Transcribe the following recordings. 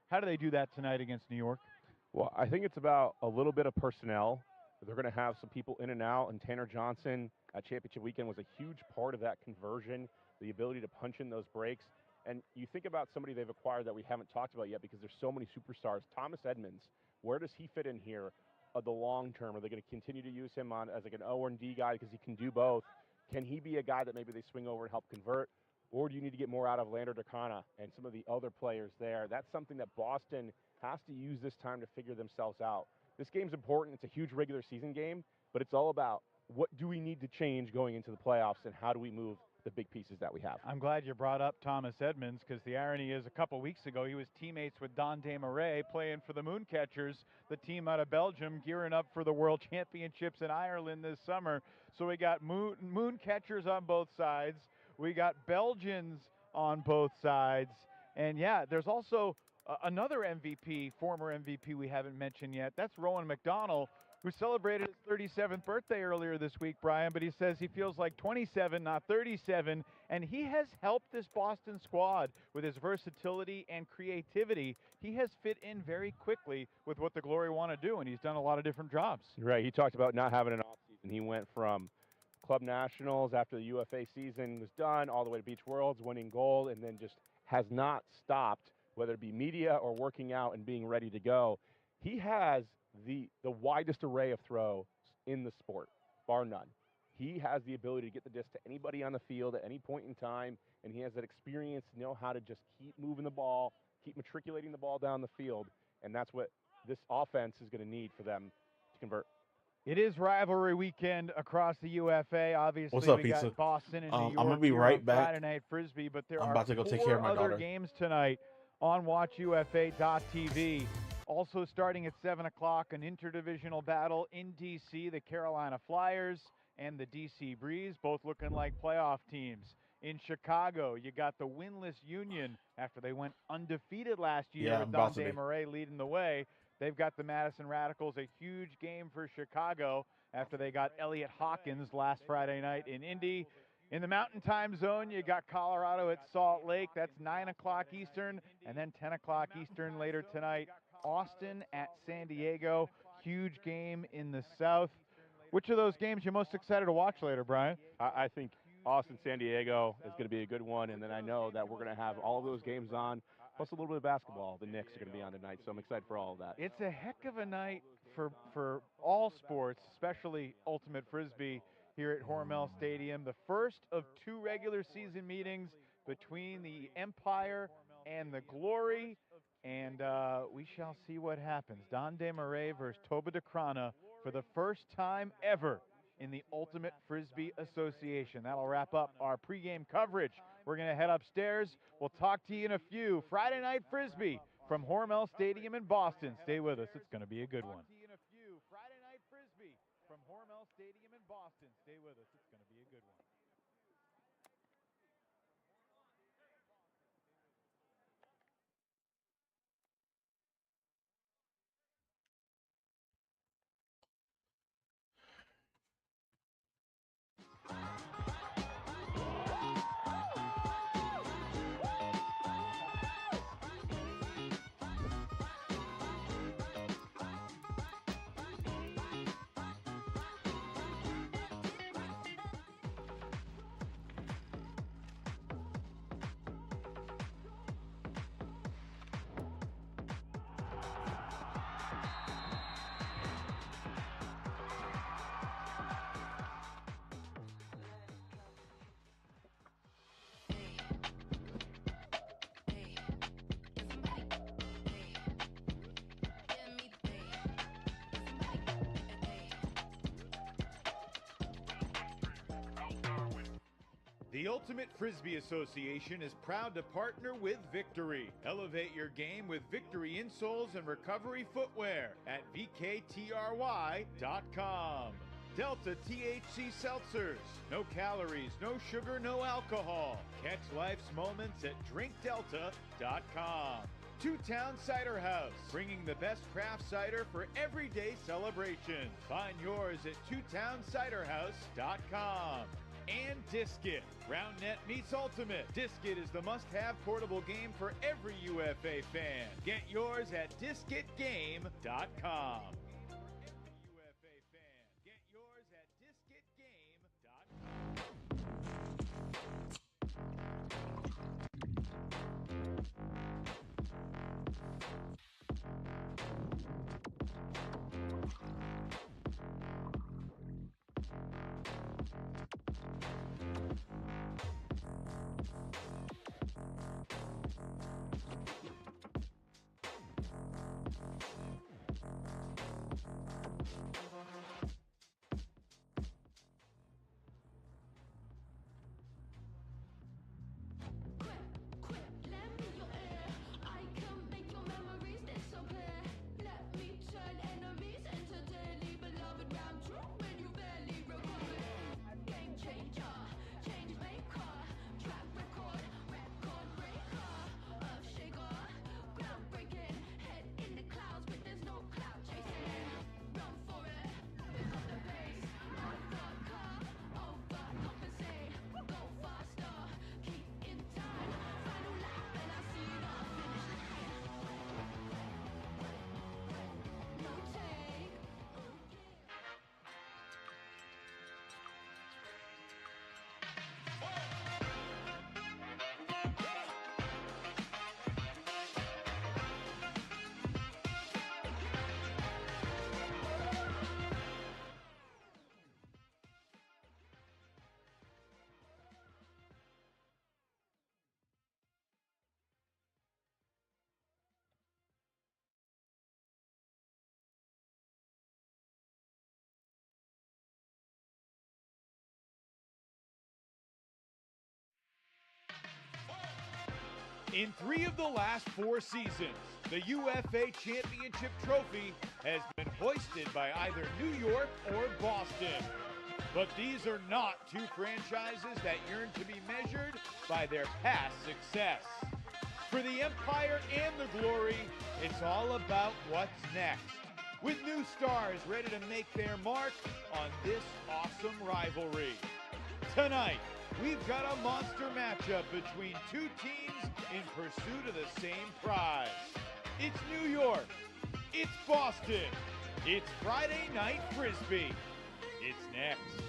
How do they do that tonight against New York? Well, I think it's about a little bit of personnel. They're going to have some people in and out, and Tanner Johnson at championship weekend was a huge part of that conversion, the ability to punch in those breaks. And you think about somebody they've acquired that we haven't talked about yet because there's so many superstars. Thomas Edmonds, where does he fit in here? The long term, are they going to continue to use him on as like an O and D guy because he can do both? Can he be a guy that maybe they swing over and help convert? Or do you need to get more out of Lander Dakana and some of the other players there? That's something that Boston has to use this time to figure themselves out. This game's important. It's a huge regular season game, but it's all about what do we need to change going into the playoffs and how do we move the big pieces that we have. I'm glad you brought up Thomas Edmonds because the irony is a couple weeks ago he was teammates with Don Desmarais playing for the Mooncatchers, the team out of Belgium, gearing up for the World Championships in Ireland this summer. So we got Mooncatchers on both sides. We got Belgians on both sides. And yeah, there's also another MVP, former MVP we haven't mentioned yet. That's Rowan McDonald, who celebrated his 37th birthday earlier this week, Brian, but he says he feels like 27, not 37, and he has helped this Boston squad with his versatility and creativity. He has fit in very quickly with what the Glory want to do, and he's done a lot of different jobs. Right, he talked about not having an offseason. He went from Club Nationals after the UFA season was done all the way to Beach Worlds, winning gold, and then just has not stopped, whether it be media or working out and being ready to go. He has the widest array of throws in the sport, bar none. He has the ability to get the disc to anybody on the field at any point in time, and he has that experience to know how to just keep moving the ball, keep matriculating the ball down the field, and that's what this offense is going to need for them to convert. It is rivalry weekend across the UFA. Obviously, What's up, we Pizza? got Boston and New York I'm gonna be here right on back. Friday Night Frisbee, but there I'm are about to go take four care of my other daughter. games tonight on WatchUFA.tv. Also starting at 7 o'clock, an interdivisional battle in D.C., the Carolina Flyers and the D.C. Breeze, both looking like playoff teams. In Chicago, you got the winless Union after they went undefeated last year Yeah, with I'm Don about to be. Desmarais leading the way. They've got the Madison Radicals, a huge game for Chicago after they got Elliot Hawkins last Friday night in Indy. In the Mountain Time Zone, you got Colorado at Salt Lake. That's 9 o'clock Eastern, and then 10 o'clock Eastern later tonight. Austin at San Diego. Huge game in the South. Which of those games you most excited to watch later, Brian? I think Austin, San Diego is going to be a good one, and then I know that we're going to have all of those games on, plus a little bit of basketball. The Knicks are going to be on tonight, so I'm excited for all of that. It's a heck of a night for all sports, especially Ultimate Frisbee here at Hormel Stadium. The first of two regular season meetings between the Empire and the Glory, and we shall see what happens. Don Desmarais versus Toba Decrana for the first time ever in the Ultimate Frisbee Association. That'll wrap up our pregame coverage. We're going to head upstairs. We'll talk to you in a few. Friday Night Frisbee from Hormel Stadium in Boston. Stay with us. It's going to be a good one. Friday Night Frisbee from Hormel Stadium in Boston. Stay with us. It's going to be a good one. The Ultimate Frisbee Association is proud to partner with Victory. Elevate your game with Victory insoles and recovery footwear at VKTRY.com. Delta THC Seltzers. No calories, no sugar, no alcohol. Catch life's moments at DrinkDelta.com. Two Town Cider House, bringing the best craft cider for everyday celebrations. Find yours at TwoTownCiderHouse.com. And Diskit. Round Net meets Ultimate. Diskit is the must-have portable game for every UFA fan. Get yours at diskitgame.com. UFA fan. Get yours at diskitgame.com. In 3 of the last 4 seasons, the UFA Championship trophy has been hoisted by either New York or Boston. But these are not two franchises that yearn to be measured by their past success. For the Empire and the Glory, it's all about what's next. With new stars ready to make their mark on this awesome rivalry. Tonight, we've got a monster matchup between two teams in pursuit of the same prize. It's New York. It's Boston. It's Friday Night Frisbee. It's next.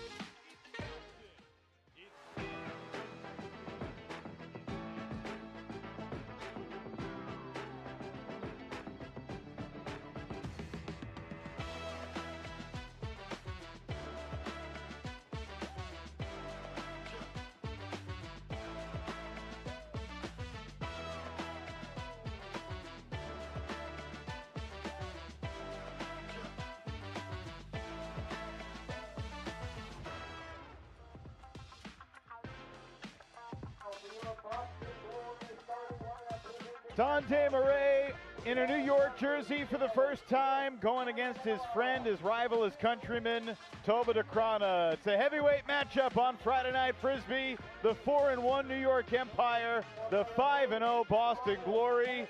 Dante Murray in a New York jersey for the first time, going against his friend, his rival, his countryman, Toba DeCrana. It's a heavyweight matchup on Friday Night Frisbee. The 4-1 New York Empire, the 5-0 Boston Glory.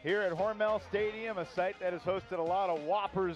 Here at Hormel Stadium, a site that has hosted a lot of whoppers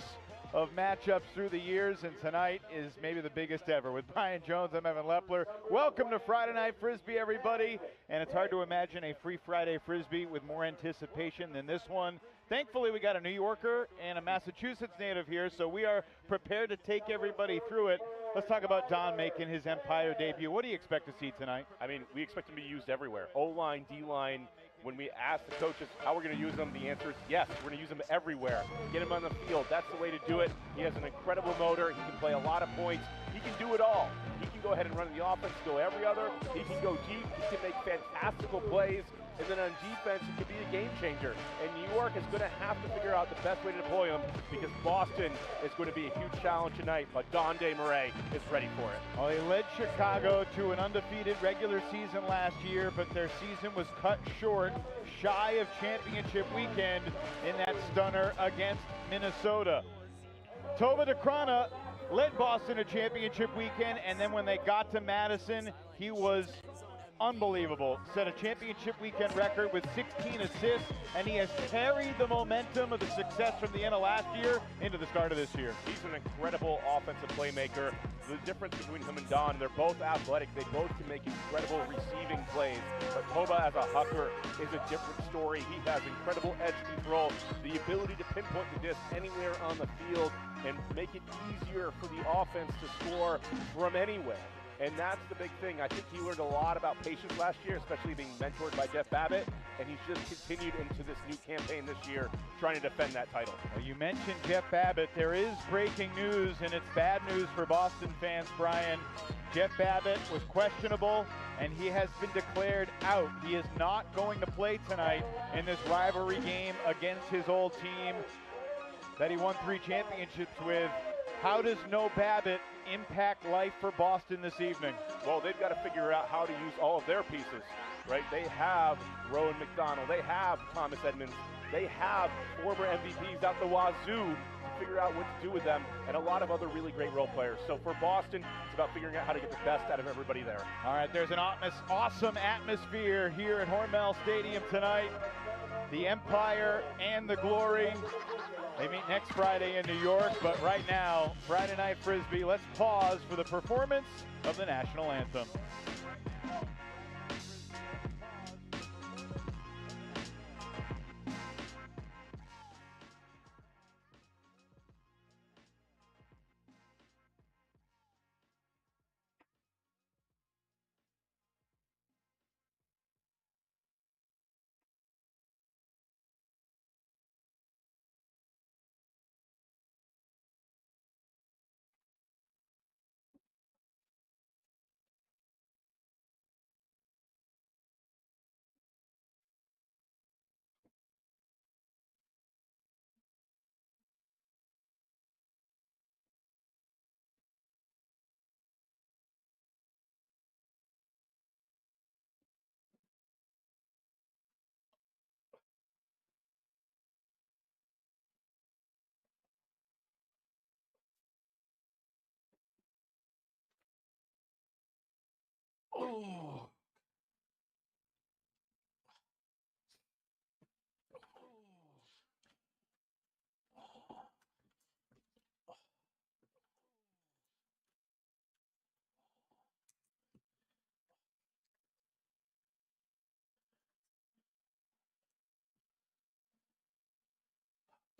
of matchups through the years, and tonight is maybe the biggest ever. With Brian Jones, I'm Evan Lepler. Welcome to Friday Night Frisbee, everybody. And it's hard to imagine a free Friday Frisbee with more anticipation than this one. Thankfully, we got a New Yorker and a Massachusetts native here, so we are prepared to take everybody through it. Let's talk about Don making his Empire debut. What do you expect to see tonight? I mean, we expect him to be used everywhere. O-line, D-line. When we ask the coaches how we're going to use them, the answer is yes, we're going to use them everywhere. Get him on the field. That's the way to do it. He has an incredible motor. He can play a lot of points. He can do it all. He can go ahead and run the offense, go every other. He can go deep. He can make fantastical plays. And then on defense, he can be a game changer. And New York is going to have to figure out the best way to deploy him because Boston is going to be a huge challenge tonight. But Dante Murray is ready for it. Well, he led Chicago to an undefeated regular season last year, but their season was cut short, shy of championship weekend in that stunner against Minnesota. Toba DeCrana led Boston to championship weekend, and then when they got to Madison, he was unbelievable. Set a championship weekend record with 16 assists, and he has carried the momentum of the success from the end of last year into the start of this year. He's an incredible offensive playmaker. The difference between him and Don, they're both athletic. They both can make incredible receiving plays. But Toba as a hooker is a different story. He has incredible edge control, the ability to pinpoint the disc anywhere on the field and make it easier for the offense to score from anywhere. And that's the big thing. I think he learned a lot about patience last year, especially being mentored by Jeff Babbitt, and he's just continued into this new campaign this year, trying to defend that title. Well, you mentioned Jeff Babbitt. There is breaking news, and it's bad news for Boston fans, Brian. Jeff Babbitt was questionable, and he has been declared out. He is not going to play tonight in this rivalry game against his old team that he won 3 championships with. How does no Babbitt impact life for Boston this evening? Well, they've got to figure out how to use all of their pieces, right? They have Rowan McDonald, they have Thomas Edmonds, they have former MVPs out the wazoo to figure out what to do with them, and a lot of other really great role players. So for Boston, it's about figuring out how to get the best out of everybody there. All right, there's an awesome atmosphere here at Hormel Stadium tonight. The Empire and the Glory. They meet next Friday in New York, but right now, Friday Night Frisbee, let's pause for the performance of the national anthem. Oh.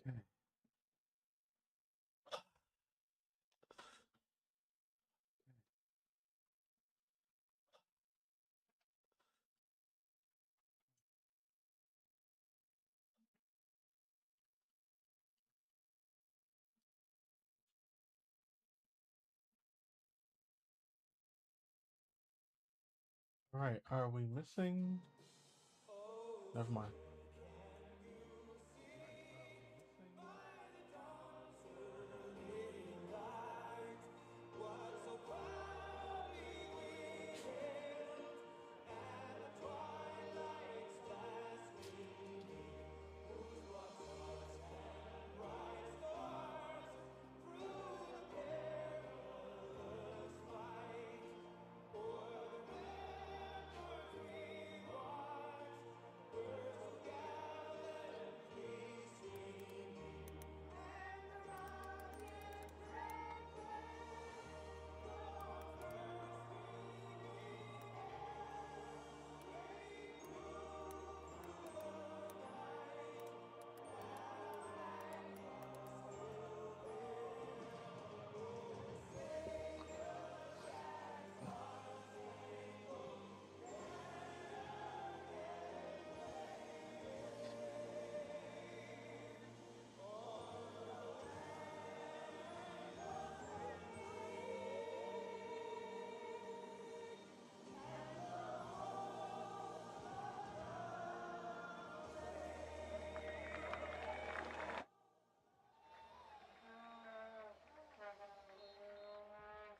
Okay. All right, are we missing? Never mind.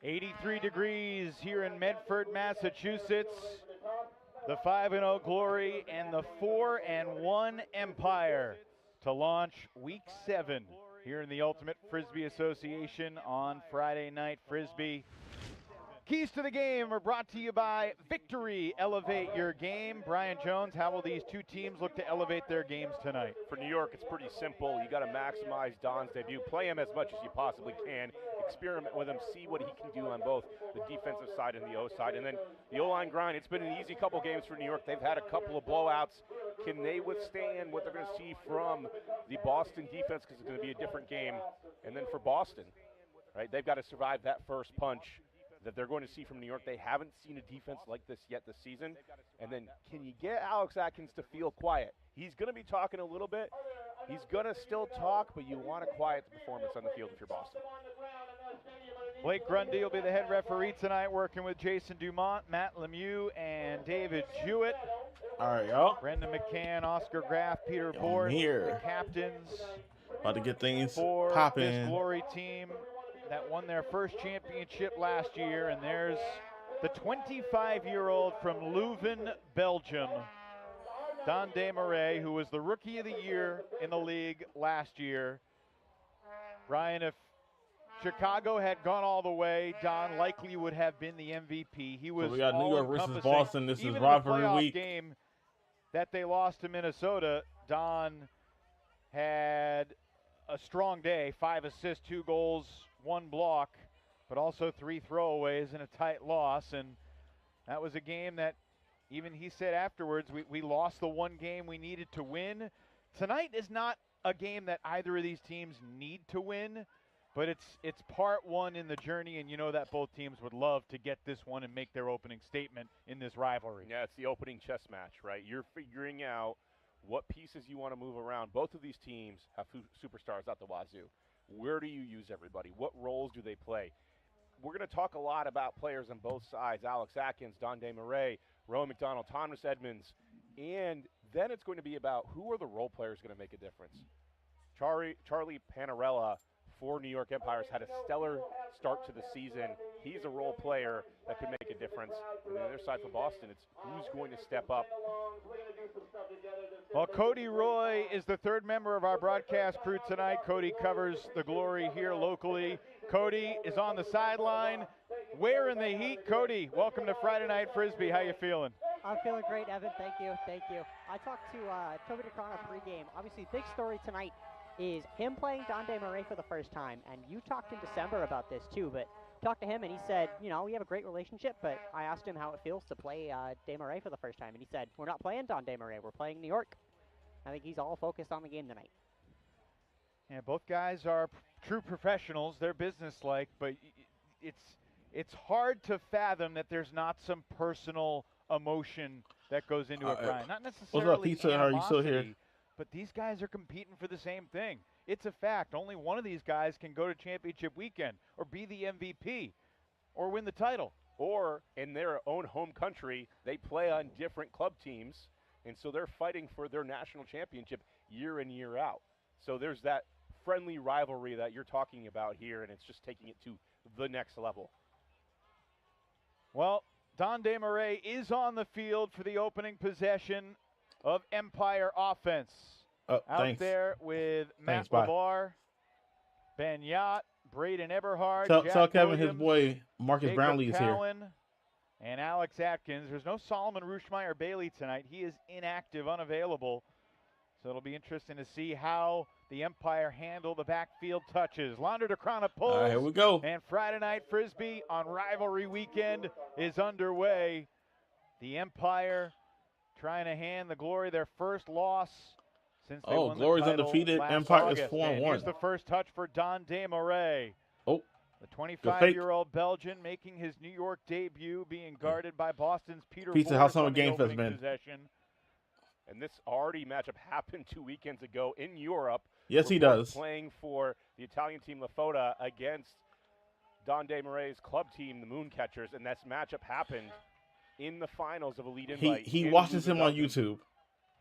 '83 degrees here in Medford, Massachusetts. The 5-0 Glory and the 4-1 Empire to launch Week 7 here in the Ultimate Frisbee Association on Friday Night Frisbee. Keys to the game are brought to you by Victory. Elevate your game. Brian Jones, how will these two teams look to elevate their games tonight? For New York, it's pretty simple. You got to maximize Don's debut. Play him as much as you possibly can. Experiment with him. See what he can do on both the defensive side and the O side. And then the O-line grind. It's been an easy couple games for New York. They've had a couple of blowouts. Can they withstand what they're going to see from the Boston defense, because it's going to be a different game? And then for Boston, right, they've got to survive that first punch that they're going to see from New York. They haven't seen a defense like this yet this season. And then can you get Alex Atkins to feel quiet? He's going to be talking a little bit. He's going to still talk, but you want to quiet the performance on the field if you're Boston. Blake Grundy will be the head referee tonight, working with Jason Dumont, Matt Lemieux, and David Jewett. All right, y'all. Brendan McCann, Oscar Graff, Peter Bort, here. the captains About to get things for popping. this Glory team that won their first championship last year. And there's the 25-year-old from Leuven, Belgium, Don Desmarais, who was the Rookie of the Year in the league last year. Brian, if Chicago had gone all the way, Don likely would have been the MVP. He was So we got New York versus all-encompassing. Boston. This Even is in the rivalry playoff week. game that they lost to Minnesota, Don had a strong day. 5 assists, 2 goals, 1 block, but also 3 throwaways in a tight loss. And that was a game that even he said afterwards, we lost the one game we needed to win. Tonight is not a game that either of these teams need to win, but it's part one in the journey, and you know that both teams would love to get this one and make their opening statement in this rivalry. Yeah, it's the opening chess match, right? You're figuring out what pieces you want to move around. Both of these teams have superstars out the wazoo. Where do you use everybody? What roles do they play? We're going to talk a lot about players on both sides: Alex Atkins, Don Desmarais, Rowan McDonald, Thomas Edmonds, and then it's going to be about who are the role players going to make a difference. Charlie Panarella for New York Empires had a stellar start to the season. He's a role player that could make a difference. And on the other side for Boston, it's who's going to step up. Well, Cody Roy is the third member of our broadcast crew tonight. Cody covers the Glory here locally. Cody is on the sideline. Where in the heat? Cody, welcome to Friday Night Frisbee. How you feeling? I'm feeling great, Evan. Thank you. Thank you. I talked to Toby DeCrono pregame. Obviously, big story tonight is him playing Don Desmarais for the first time. And you talked in December about this too, but talked to him and he said, you know, we have a great relationship, but I asked him how it feels to play Desmarais for the first time. And he said, we're not playing Don Desmarais, we're playing New York. I think he's all focused on the game tonight. Yeah, both guys are true professionals. They're businesslike, but it's hard to fathom that there's not some personal emotion that goes into it, Brian. Not necessarily What's up, Pizza? Are you still here? animosity, but these guys are competing for the same thing. It's a fact. Only one of these guys can go to championship weekend or be the MVP or win the title. Or in their own home country, they play on different club teams, and so they're fighting for their national championship year in, year out. So there's that friendly rivalry that you're talking about here, and it's just taking it to the next level. Well, Don Desmarais is on the field for the opening possession of Empire offense. Out there with Matt LeVar, Ben Yacht, Braden Eberhard, tell Kevin Williams, his boy Marcus Jacob Brownlee is here. Cowan, and Alex Atkins. There's no Solomon Rushmeyer-Bailey tonight. He is inactive, unavailable. So it'll be interesting to see how the Empire handle the backfield touches. Launder DeCrona pulls. All right, here we go. And Friday Night Frisbee on Rivalry Weekend is underway. The Empire trying to hand the Glory their first loss since they won Glory's the title undefeated. last Empire August. is 4-1. Here's the first touch for Don Desmarais. Oh, the 25-year-old Belgian making his New York debut, being guarded by Boston's Peter Pizza, Bort how some on game the has opening been? possession. And this already matchup happened 2 weekends ago in Europe. Yes, he does. Playing for the Italian team La Foda against Don Desmarais' club team, the Mooncatchers, and this matchup happened in the finals of Elite Invite. He in watches him on Belgium, YouTube.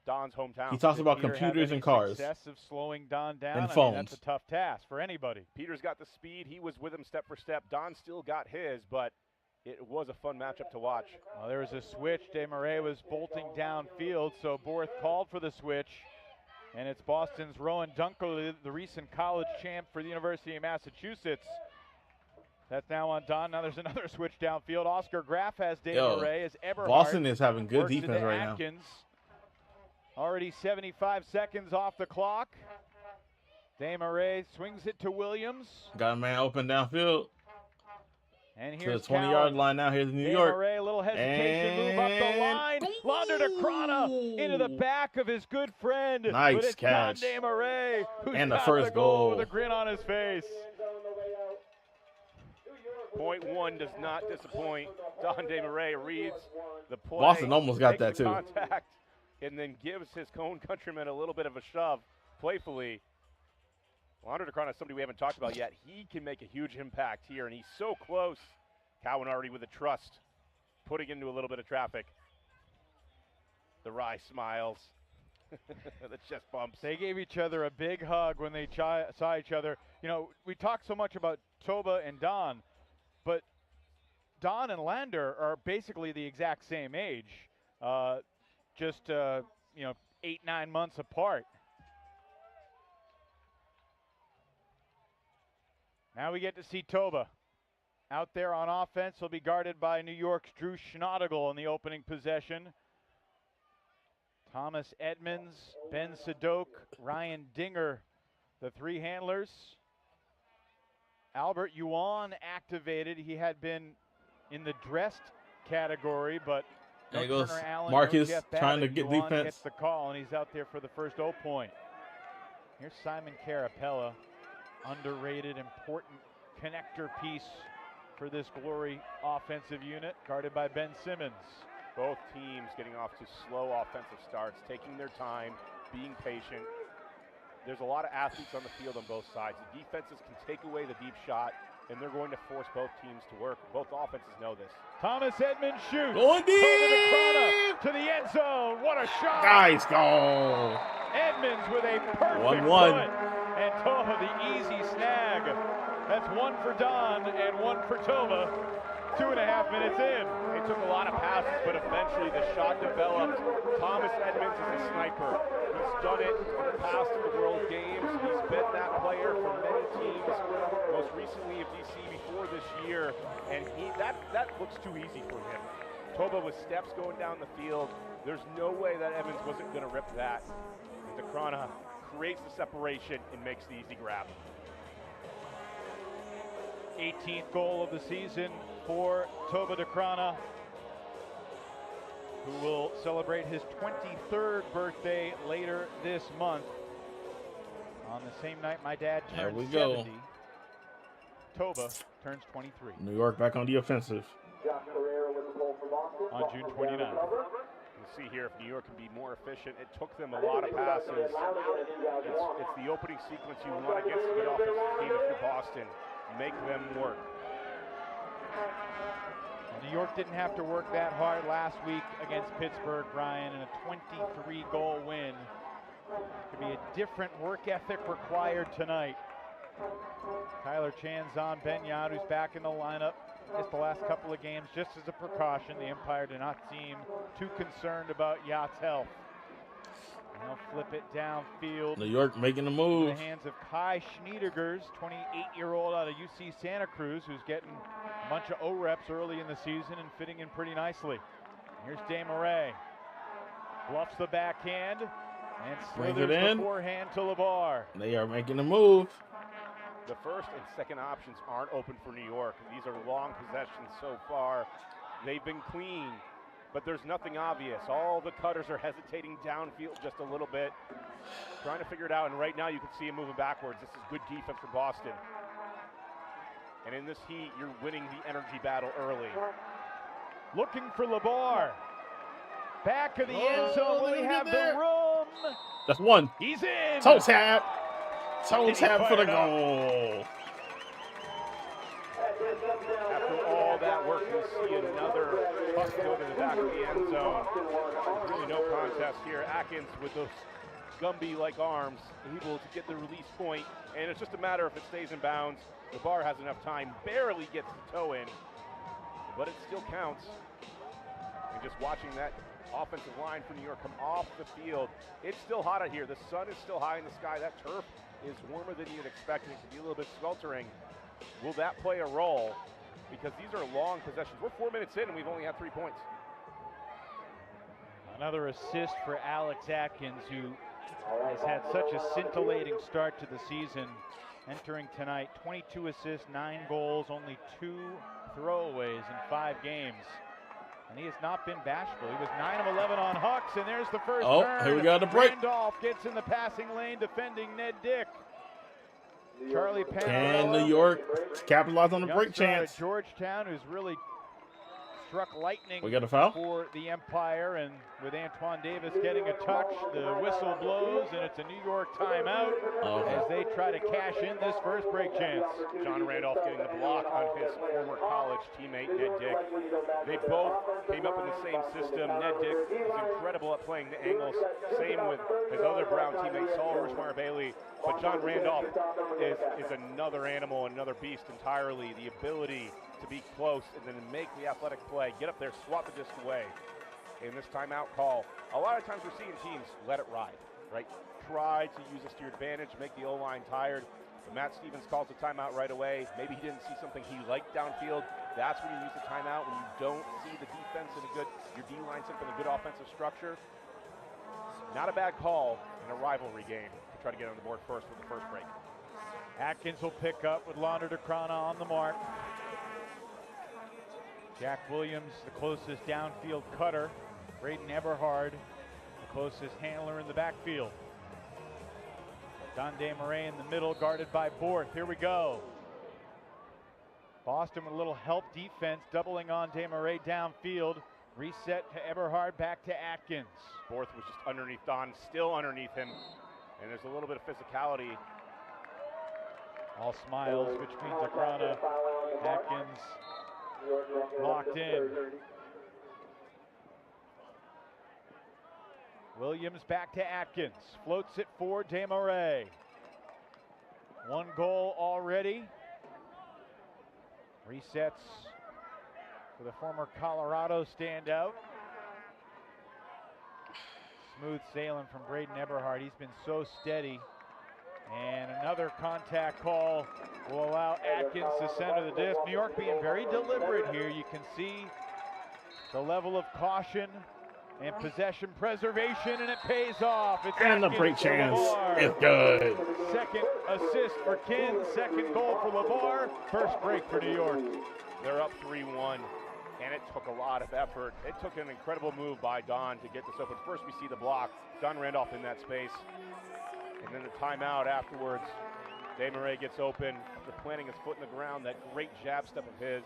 Don's hometown. He talks Did about Peter have computers any and cars. success of slowing Don down? And I mean, phones. that's a tough task for anybody. Peter's got the speed. He was with him step for step. Don still got his, but it was a fun matchup to watch. Well, there was a switch. Desmarais was bolting downfield, so Borth called for the switch. And it's Boston's Rowan Dunkley, the recent college champ for the University of Massachusetts, That's now on Don. Now there's another switch downfield. Oscar Graff has Dave Yo, Murray as Eberhard. Boston is having good works defense to right Atkins. Already 75 seconds off the clock. Desmarais swings it to Williams. now. Got a man open downfield. And To here's the 20-yard line now. Here's New York. Desmarais, a little hesitation, move up the line. Launder to Krana into the back of his good friend. Nice but it's catch. Don Desmarais who's And the got first the goal goal. with a grin on his face. Point one does not disappoint. Don Desmarais reads the play. Boston almost got that takes the too. contact, and then gives his own countryman a little bit of a shove playfully. Launder to Krana is somebody we haven't talked about yet. He can make a huge impact here, and he's so close. Cowan already with a trust, putting into a little bit of traffic. The Rye smiles. The chest bumps. They gave each other a big hug when they saw each other. You know, we talk so much about Toba and Don, but Don and Lander are basically the exact same age, just 8-9 months apart. Now we get to see Toba. Out there on offense, he'll be guarded by New York's Drew Schnottigl in the opening possession. Thomas Edmonds, Ben Sadok, Ryan Dinger, the three handlers. Albert Yuan activated. He had been in the dressed category, but There no goes Turner Allen, Marcus no Jeff trying to Babbitt. get Yuan defense. gets the call, and he's out there for the first O point. Here's Simon Carapella, underrated, important connector piece for this Glory offensive unit, guarded by Ben Simmons. Both teams getting off to slow offensive starts, taking their time, being patient. There's a lot of athletes on the field on both sides. The defenses can take away the deep shot, and they're going to force both teams to work. Both offenses know this. Thomas Edmonds shoots. Going deep. To the end zone. What a shot. Nice goal. Edmonds with a perfect 1-1. foot. And Toba the easy snag. That's one for Don and one for Toba. 2.5 minutes in. It took a lot of passes, but eventually the shot developed. Thomas Edmonds is a sniper. He's done it in the past of the World Games. He's been that player for many teams, most recently of DC before this year, and that looks too easy for him. Toba with steps going down the field. There's no way that Edmonds wasn't going to rip that. And DeCrona creates the separation and makes the easy grab. 18th goal of the season for Toba DeCrona, who will celebrate his 23rd birthday later this month. On the same night my dad There turned we go. 70, Toba turns 23 New York back on the offensive. on June 29th. You'll see here if New York can be more efficient. It took them a lot of passes. It's the opening sequence you want against a good offensive team if you're Boston. Make them work. New York didn't have to work that hard last week against Pittsburgh, Brian, in a 23-goal win. Could be a different work ethic required tonight. Tyler Chan's on. Ben Yad, who's back in the lineup, missed the last couple of games just as a precaution. The umpire did not seem too concerned about Yad's health. And they'll flip it downfield. New York making the In move. the hands of Kai Schniedegers, 28-year-old out of UC Santa Cruz, who's getting a bunch of O-reps early in the season and fitting in pretty nicely. Here's Desmarais. Bluffs the backhand and Brings slithers it in. the forehand to LeVar. They are making the move. The first and second options aren't open for New York. These are long possessions so far. They've been clean, but there's nothing obvious. All the cutters are hesitating downfield just a little bit, trying to figure it out, and right now you can see him moving backwards. This is good defense for Boston. And in this heat, you're winning the energy battle early. Looking for LeVar. Back of the end zone. Oh, Will he look have at the there. room? That's one. He's in. Toe tap. Toe And he tap for the fired up. goal. After all that work, you see another puck go to the back of the end zone. There's really no contest here. Atkins with those Gumby-like arms, able to get the release point, and it's just a matter if it stays in bounds. The bar has enough time, barely gets the toe in, but it still counts. And just watching that offensive line for New York come off the field, it's still hot out here. The sun is still high in the sky. That turf is warmer than you'd expect. It could be a little bit sweltering. Will that play a role? Because these are long possessions. We're 4 minutes in and we've only had 3 points. Another assist for Alex Atkins, who has had such a scintillating start to the season. Entering tonight, 22 assists, 9 goals, only 2 throwaways in 5 games. And he has not been bashful. He was 9 of 11 on Hucks, and there's the first turn. Here we go, the break. Randolph gets in the passing lane, defending Ned Dick. Charlie Can Panarello, New York capitalize on the break youngster out of chance? Georgetown, who's really struck lightning We got a foul? for the Empire, and with Antoine Davis getting a touch, the whistle blows, and it's a New York timeout as they try to cash in this first break chance. John Randolph getting the block on his former college teammate, Ned Dick. They both came up in the same system. Ned Dick is incredible at playing the angles. Same with his other Brown teammate, Saul Rushmeyer Bailey. But John Randolph is another animal, another beast entirely. The ability to be close and then make the athletic play, get up there, swat the disc away. In this timeout call, a lot of times we're seeing teams let it ride, right? Try to use this to your advantage, make the O-line tired. But Matt Stevens calls the timeout right away. Maybe he didn't see something he liked downfield. That's when you use the timeout, when you don't see the defense in your D-line set up in a good offensive structure. Not a bad call in a rivalry game to try to get on the board first with the first break. Atkins will pick up with Launder DeCrana on the mark. Jack Williams, the closest downfield cutter. Braden Eberhard, the closest handler in the backfield. Donde Murray in the middle, guarded by Borth. Here we go. Boston with a little help defense, doubling on Desmarais downfield. Reset to Eberhard, back to Atkins. Borth was just underneath Don, still underneath him. And there's a little bit of physicality. All smiles, which means DeCrana, Atkins locked in. Williams back to Atkins, floats it for Desmarais. 1 goal already. Resets for the former Colorado standout. Smooth sailing from Braden Eberhard. He's been so steady. And another contact call will allow Atkins to center the disc. New York being very deliberate here. You can see the level of caution and possession preservation, and it pays off. It's And the Atkins break for chance LeVar. is good. Second assist for Kin, second goal for LeVar. First break for New York. They're up 3-1, and it took a lot of effort. It took an incredible move by Don to get this open. First we see the block, John Randolph in that space. And then the timeout afterwards, Desmarais gets open after planting his foot in the ground, that great jab step of his.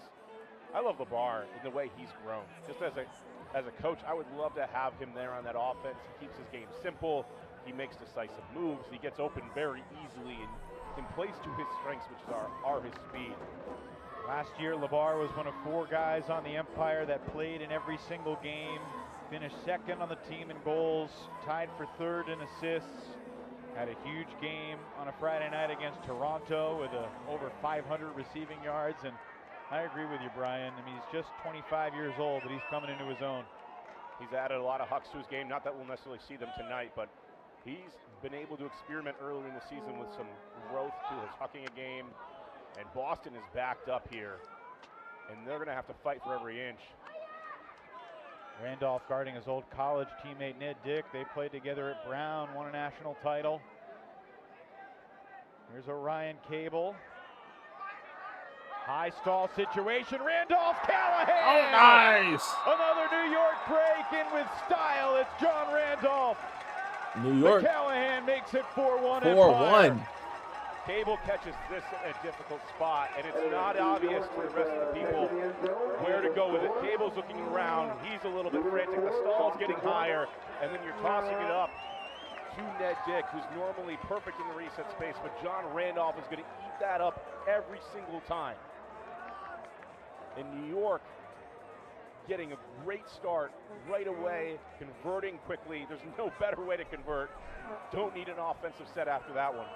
I love LeVar in the way he's grown. Just as a coach, I would love to have him there on that offense. He keeps his game simple. He makes decisive moves. He gets open very easily and plays to his strengths, which are his speed. Last year, LeVar was one of 4 guys on the Empire that played in every single game. Finished second on the team in goals, tied for 3rd in assists. Had a huge game on a Friday night against Toronto with over 500 receiving yards. And I agree with you, Brian. I mean, he's just 25 years old, but he's coming into his own. He's added a lot of hucks to his game. Not that we'll necessarily see them tonight, but he's been able to experiment earlier in the season with some growth to his hucking a game. And Boston is backed up here, and they're going to have to fight for every inch. Randolph guarding his old college teammate Ned Dick. They played together at Brown, won a national title. Here's Orion Cable. High stall situation. Randolph Callahan. Oh, nice. Another New York break in with style. It's John Randolph. New York. But Callahan makes it 4-1. 4-1. Cable catches this in a difficult spot, and it's not obvious to the rest of the people where to go with it. Cable's looking around. He's a little bit frantic. The stall's getting higher, and then you're tossing it up to Ned Dick, who's normally perfect in the reset space, but John Randolph is going to eat that up every single time. In New York, getting a great start right away, converting quickly. There's no better way to convert. Don't need an offensive set after that one.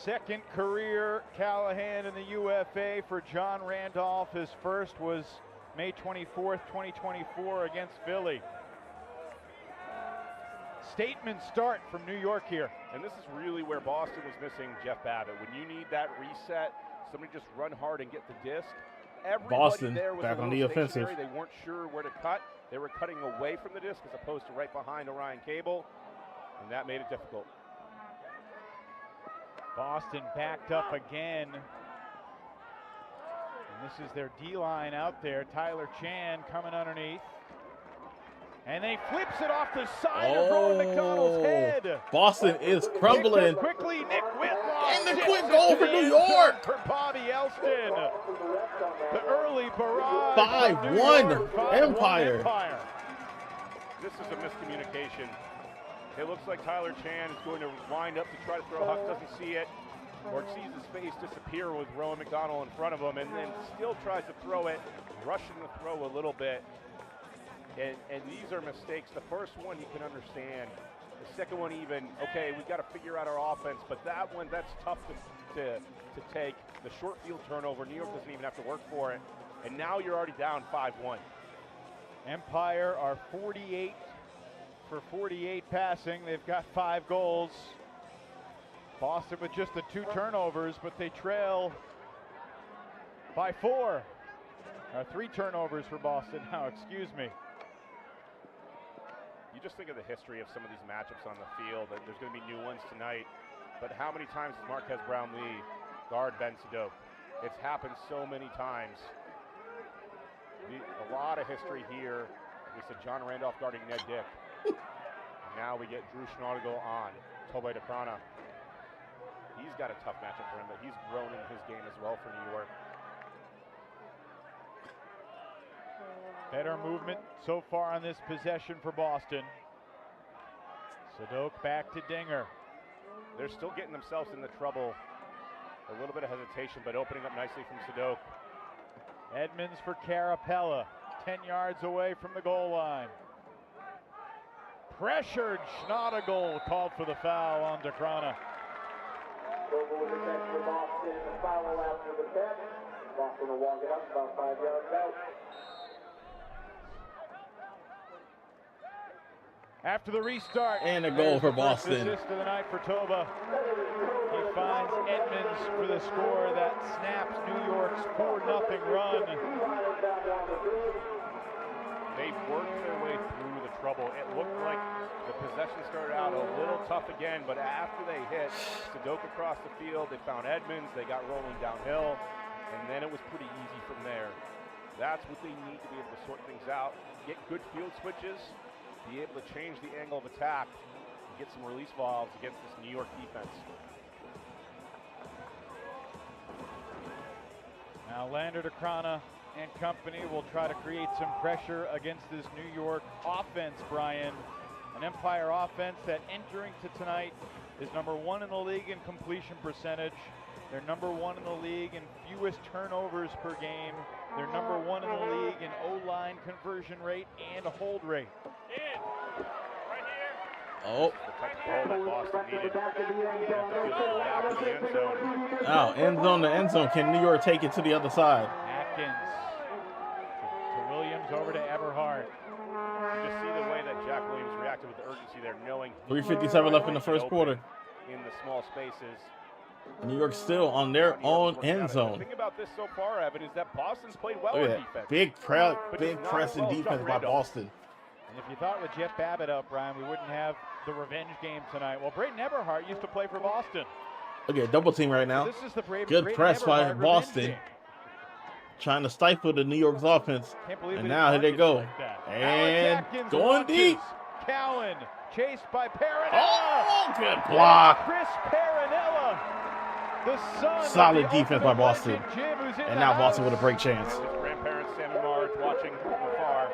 Second career Callahan in the UFA for John Randolph. His first was May 24th, 2024 against Philly. Statement start from New York here. And this is really where Boston was missing Jeff Babbitt. When you need that reset, somebody just run hard and get the disc. Everybody Boston there was back a on little the offensive. stationary. They weren't sure where to cut. They were cutting away from the disc as opposed to right behind Orion Cable, and that made it difficult. Boston backed up again. And this is their D-line out there. Tyler Chan coming underneath. And they flips it off the side of Rowan McDonald's head. Boston is crumbling. Quickly, Nick Whitlaw. And the quick goal for New York. For Bobby Elston. The early barrage. 5-1 Empire. This is a miscommunication. It looks like Tyler Chan is going to wind up to try to throw. Huck doesn't see it, or sees his face disappear with Rowan McDonald in front of him, and then still tries to throw it, rushing the throw a little bit. And these are mistakes. The first one you can understand. The second one even, okay, we've got to figure out our offense, but that one, that's tough to take. The short field turnover, New York doesn't even have to work for it. And now you're already down 5-1. Empire are 48 for 48 passing. They've got 5 goals. Boston with just the 2 turnovers, but they trail by 4. 3 turnovers for Boston now, excuse me. You just think of the history of some of these matchups on the field, and there's going to be new ones tonight. But how many times has Marquez Brownlee guard Ben Sadok? It's happened so many times. A lot of history here. We said John Randolph guarding Ned Dick. Now we get Drew Schnautigal on Tobe DeCrana. He's got a tough matchup for him, but he's grown in his game as well for New York. Better movement so far on this possession for Boston. Sadok back to Dinger. They're still getting themselves into trouble. A little bit of hesitation, but opening up nicely from Sadok. Edmonds for Carapella, 10 yards away from the goal line. Pressured, Schnautigal called for the foul on DeCrana. Boston will walk it up about 5 yards out. After the restart, and a goal for Boston. Assist of the night for Toba. He finds Edmonds for the score that snaps New York's 4-0 run. They've worked their way through the trouble. It looked like the possession started out a little tough again, but after they hit Sadok across the field, they found Edmonds, they got rolling downhill, and then it was pretty easy from there. That's what they need to be able to sort things out, get good field switches, be able to change the angle of attack, and get some release valves against this New York defense. Now Lander DeCrana and company will try to create some pressure against this New York offense, Brian. An Empire offense that entering to tonight is #1 in the league in completion percentage. They're #1 in the league in fewest turnovers per game. They're #1 in the league in O-line conversion rate and hold rate. Oh. The type of ball that Boston needed. Back in the end zone. Now, end zone to end zone. Can New York take it to the other side? Atkins to Williams over to Eberhardt. You just see the way that Jack Williams reacted with the urgency there, knowing 3:57 left in the first quarter. In the small spaces. New York still on their own end The zone. thing about this so far, Evan, is that Boston's played well Look in at that. defense. Big not press as and well as defense John by Randolph. Boston. And if you thought with Jeff Babbitt up, Brian, we wouldn't have the revenge game tonight. Well, Brayden Eberhardt used to play for Boston. Look at double team right now. This is the Good Brayden press by Eberhardt Boston. revenge game. Trying to stifle the New York's offense. Can't believe And we now here didn't they mark it go. like that. And Alex Atkins going launches. deep. Cowan chased by Perinella. Oh, good block. Chris Perinella, the son Solid of the defense by ultimate Boston. legend, Jim, who's in And the now Boston house. with a break chance. His grandparents, Sam and Marge, watching from afar.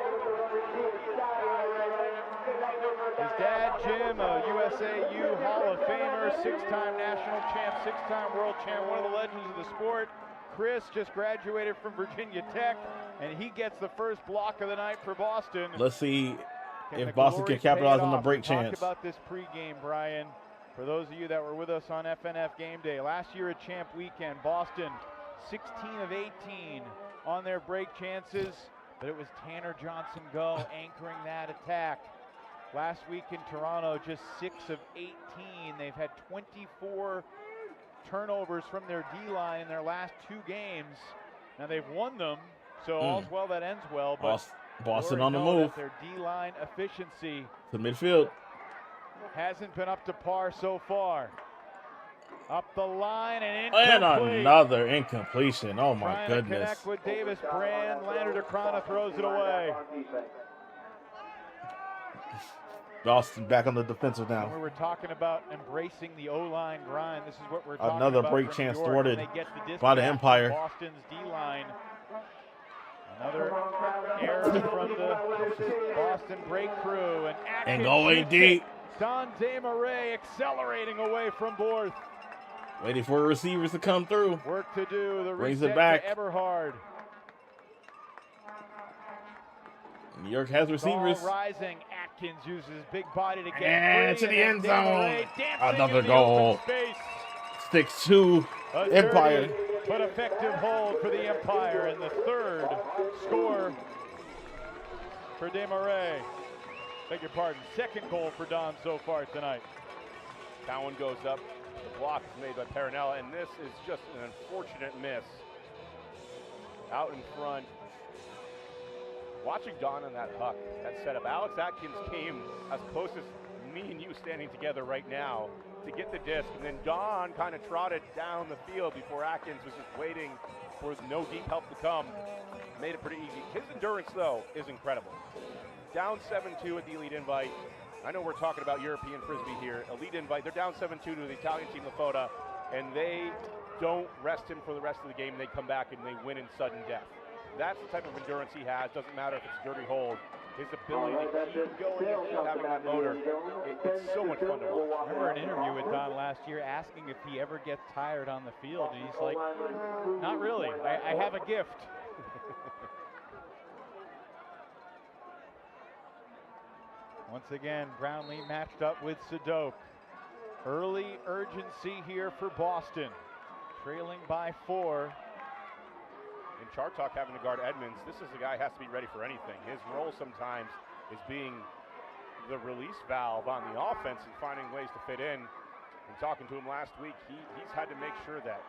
His dad, Jim, a USAU Hall of Famer, 6-time national champ, 6-time world champ, one of the legends of the sport. Chris just graduated from Virginia Tech, and he gets the first block of the night for Boston. Let's see Can if the Boston can Glories capitalize pay it on the off? break We talked chance. about this pregame, Brian. For those of you that were with us on FNF Game Day, last year at Champ Weekend, Boston 16 of 18 on their break chances, but it was Tanner Johnson Go anchoring that attack. Last week in Toronto, just 6 of 18. They've had 24 turnovers from their D-line in their last 2 games. Now they've won them, so all's well that ends well. But Boston we on the know move that their D-line efficiency to midfield. hasn't been up to par so far. Up the line and And incomplete. another incompletion. Oh, my Trying goodness. to connect with Davis Brand. Leonard Acrona throws it away. Boston back on the defensive We now. were talking about embracing the O-line grind. This is what we're talking Another about. break for chance New York thwarted when they get the by the dispatch Empire. from Boston's D-line. Another error from the Boston break crew. And Atkins going shoots deep. it. Dante Murray accelerating away from Borth. Waiting for receivers to come through. Work to do. The Brings reset it back. to Eberhard. New York has receivers. Ball rising. Atkins uses his big body to get And free. to the end zone. Murray dancing Another in the goal. open space. Sticks to A Empire. dirty but effective hold for the Empire, and the 3rd score for Desmarais. Beg your pardon, 2nd goal for Don so far tonight. That one goes up. The block is made by Perinella, and this is just an unfortunate miss. Out in front. Watching Don on that huck, that setup. Alex Atkins came as close as me and you standing together right now to get the disc, and then Don kind of trotted down the field before Atkins was just waiting for no deep help to come. Made it pretty easy. His endurance, though, is incredible. Down 7-2 at the Elite Invite. I know we're talking about European Frisbee here. Elite Invite, they're down 7-2 to the Italian team, La Foda, and they don't rest him for the rest of the game. They come back and they win in sudden death. That's the type of endurance he has. Doesn't matter if it's dirty hold. His ability to keep going and keep having that motor, it's so much fun to watch. I remember an interview with Don last year asking if he ever gets tired on the field, and he's like, not really. I have a gift. Once again, Brownlee matched up with Sadok. Early urgency here for Boston. Trailing by 4. And Chartok having to guard Edmonds, this is a guy who has to be ready for anything. His role sometimes is being the release valve on the offense and finding ways to fit in. And talking to him last week, he's had to make sure that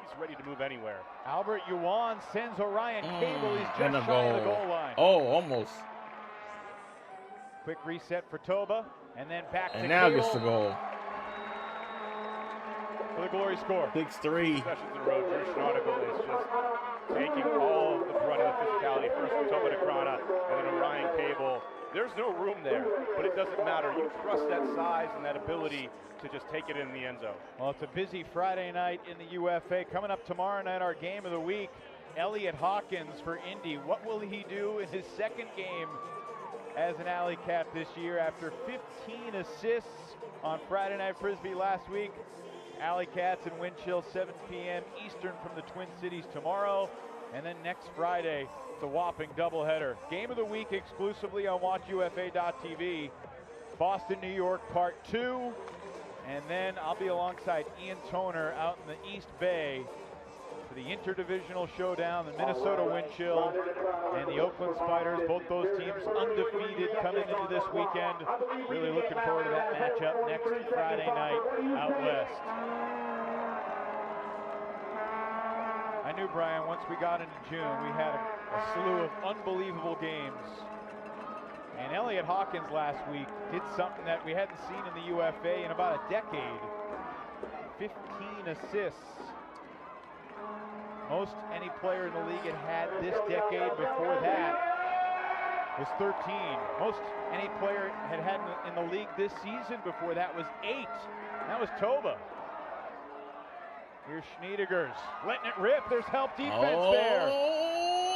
he's ready to move anywhere. Albert Yuan sends Orion Cable. He's And just a shy of the goal. goal line. Oh, almost. Quick reset for Toba, and then back to And now Cable gets the goal. for the glory score. 6-3. Sessions in a row, Drew Schnautigal is just taking all of the brunt of the physicality. First from Toba Necrana, and then Orion Cable. There's no room there, but it doesn't matter. You trust that size and that ability to just take it in the end zone. Well, it's a busy Friday night in the UFA. Coming up tomorrow night, our game of the week, Elliot Hawkins for Indy. What will he do in his 2nd game as an Alley Cat this year after 15 assists on Friday Night Frisbee last week? Alley Cats and Wind Chill, 7 p.m. Eastern from the Twin Cities tomorrow. And then next Friday, it's a whopping doubleheader. Game of the week exclusively on WatchUFA.tv. Boston, New York, Part 2. And then I'll be alongside Ian Toner out in the East Bay for the interdivisional showdown, the Minnesota Wind Chill and the Oakland Spiders. Both those teams undefeated coming into this weekend. Really looking forward to that matchup next Friday night out west. I knew, Brian, once we got into June, we had a slew of unbelievable games. And Elliot Hawkins last week did something that we hadn't seen in the UFA in about a decade. 15 assists. Most any player in the league had this decade before that was 13. Most any player had in the league this season before that was 8. And that was Toba. Here's Schneidegers letting it rip. There's help defense there.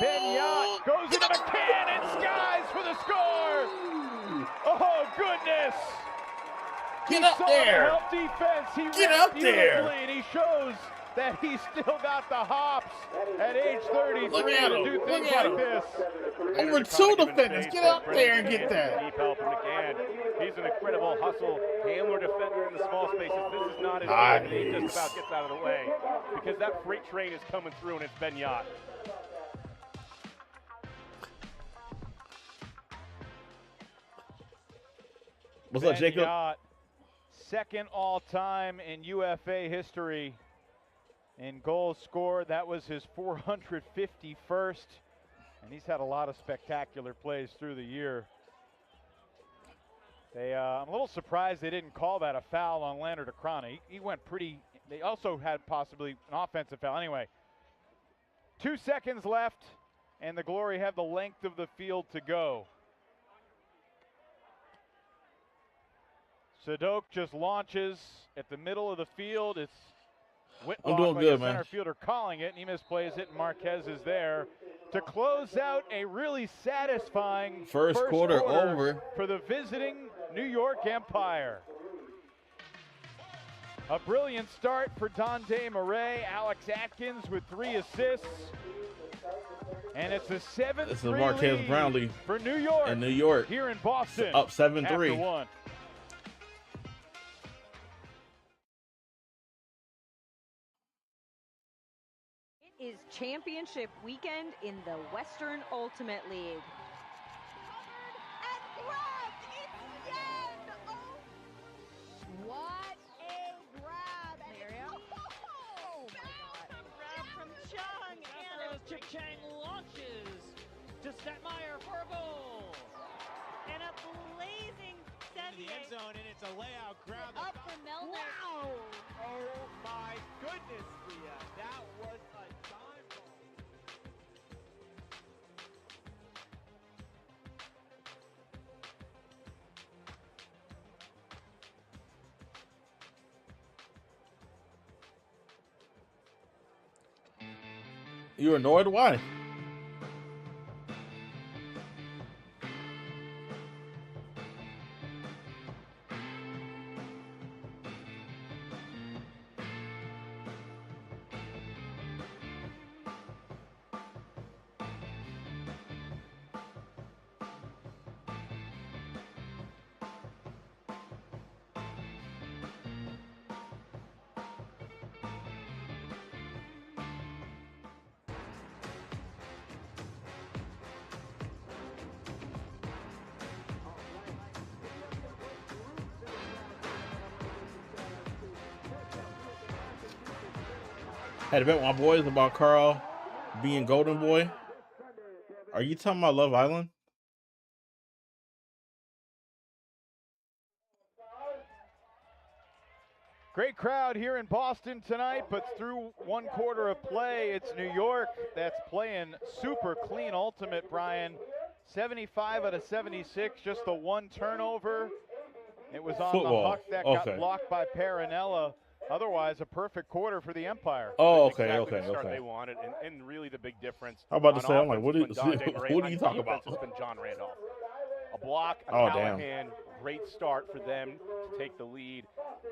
Ben Yacht goes into McCann and skies for the score. Oh, goodness. Get He up saw there. the help defense. He Get ran up there. beautifully, and he shows that he's still got the hops at age 33 Look at to him. do things Look at like him. this. Over 2 defenders. Get up there and get that. Deep help from McCann. He's an incredible hustle handler defender in the small spaces. This is not his game. He just about gets out of the way because that freight train is coming through, and it's Ben Yacht. What's up, Ben Jacob? Yacht, second all-time in UFA history in goals scored. That was his 451st, and he's had a lot of spectacular plays through the year. I'm a little surprised they didn't call that a foul on Leonard Acrana. He went pretty. They also had possibly an offensive foul. Anyway, 2 seconds left, and the Glory have the length of the field to go. Sadok just launches at the middle of the field. It's Whitlock, I'm doing like good, a center man. fielder, calling it, and he misplays it, and Marquez is there to close out a really satisfying First quarter over for the visiting New York Empire. A brilliant start for Dante Murray. Alex Atkins with 3 assists. And it's a 7-3 This is Marquez lead Brownlee for New York. in New York. Here in Boston. Up 7-3. After 1. It is championship weekend in the Western Ultimate League. And grabbed! It's Yen! Oh. What a grab! And oh my God. Grab from Chung, and Chip Chang launches to Stetmeyer for a goal. And a blazing in the end zone, and it's a layout grab. Up for Melner. Wow! Oh my goodness, Leah. That was a dime ball. You annoyed? Why? Had a bet with my boys about Carl being Golden Boy. Are you talking about Love Island? Great crowd here in Boston tonight, but through 1 quarter of play, it's New York that's playing super clean ultimate, Brian. 75 out of 76, just the 1 turnover. It was on Football. the huck that Okay. got blocked by Parinella. Otherwise, a perfect quarter for the Empire. Oh, That's okay, exactly okay, the start okay. they wanted, and really the big difference. I'm about to on say, I'm like, offense what has is- been Dante Murray. what are you On talking defense about? has been John Randolph. A block, a Oh, damn. Callahan, great start for them to take the lead.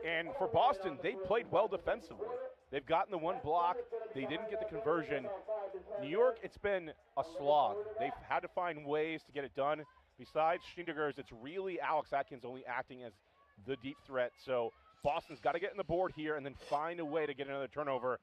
And for Boston, they played well defensively. They've gotten the 1 block. They didn't get the conversion. New York, it's been a slog. They've had to find ways to get it done. Besides Schneiderger's, it's really Alex Atkins only acting as the deep threat. So Boston's got to get in the board here and then find a way to get another turnover.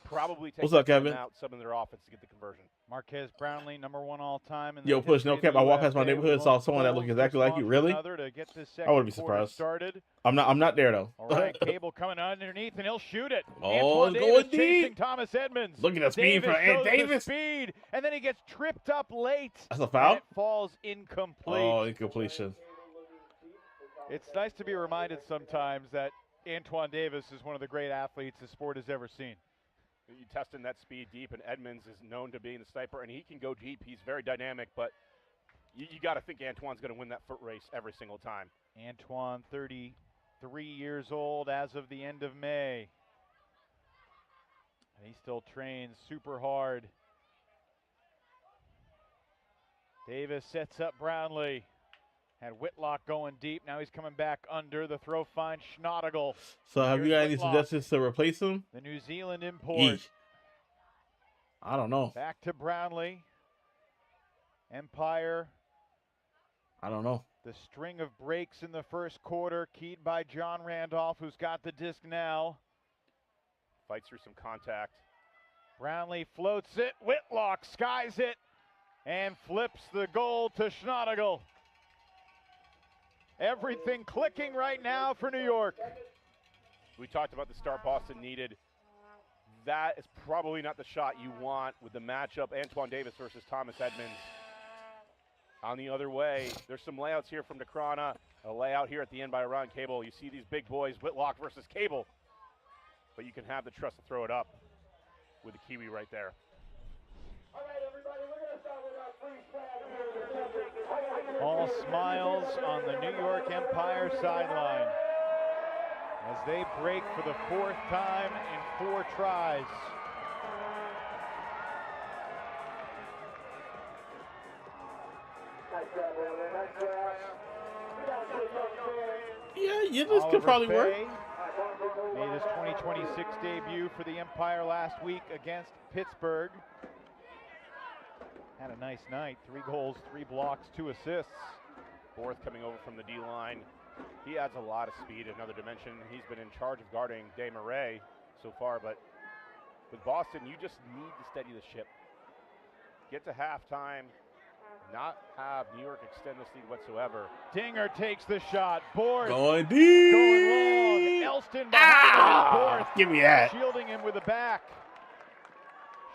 Probably take What's up, the time Kevin? out some of their offense to get the conversion. Marquez Brownlee, number 1 all time. Yo, Push, no cap. I walked past my neighborhood, saw someone that looked exactly like you. Really? To get this I wouldn't be second quarter surprised. started. I'm not there though. All right, Cable coming underneath, and he'll shoot it. Oh, Antoine it's Davis going chasing deep. Thomas Edmonds. Look at the speed Davis for Ed shows the Davis. speed, and then he gets tripped up late. That's a foul? And it falls incomplete. Oh, incompletion. It's nice to be reminded sometimes that Antoine Davis is one of the great athletes the sport has ever seen. You testing that speed deep, and Edmonds is known to being the sniper, and he can go deep. He's very dynamic, but you got to think Antoine's going to win that foot race every single time. Antoine, 33 years old as of the end of May. And he still trains super hard. Davis sets up Brownlee. Had Whitlock going deep. Now he's coming back under. The throw finds Schnottigel. So have you Here's got any Whitlock, suggestions to replace him? the New Zealand import. Yeesh. I don't know. Back to Brownlee. Empire. I don't know. The string of breaks in the first quarter, keyed by John Randolph, who's got the disc now. Fights through some contact. Brownlee floats it. Whitlock skies it and flips the goal to Schnottigel. Everything clicking right now for New York. We talked about the start Boston needed. that is probably not the shot you want with the matchup. Antoine Davis versus Thomas Edmonds. On the other way, there's some layouts here from Necrona. A layout here at the end by Ron Cable. You see these big boys, Whitlock versus Cable. But you can have the trust to throw it up with the Kiwi right there. All right, everybody, we're going to start with our freestyle here. All smiles on the New York Empire sideline as they break for the 4th time in 4 tries. Yeah, this could probably work. Made his 2026 debut for the Empire last week against Pittsburgh. Had a nice night. 3 goals, 3 blocks, 2 assists. Fourth coming over from the D-line. He adds a lot of speed, another dimension. He's been in charge of guarding Desmarais so far, but with Boston, you just need to steady the ship. Get to halftime, not have New York extend this lead whatsoever. Dinger takes the shot. Board Going deep. going long. Elston behind Board. Give me that. Shielding him with the back.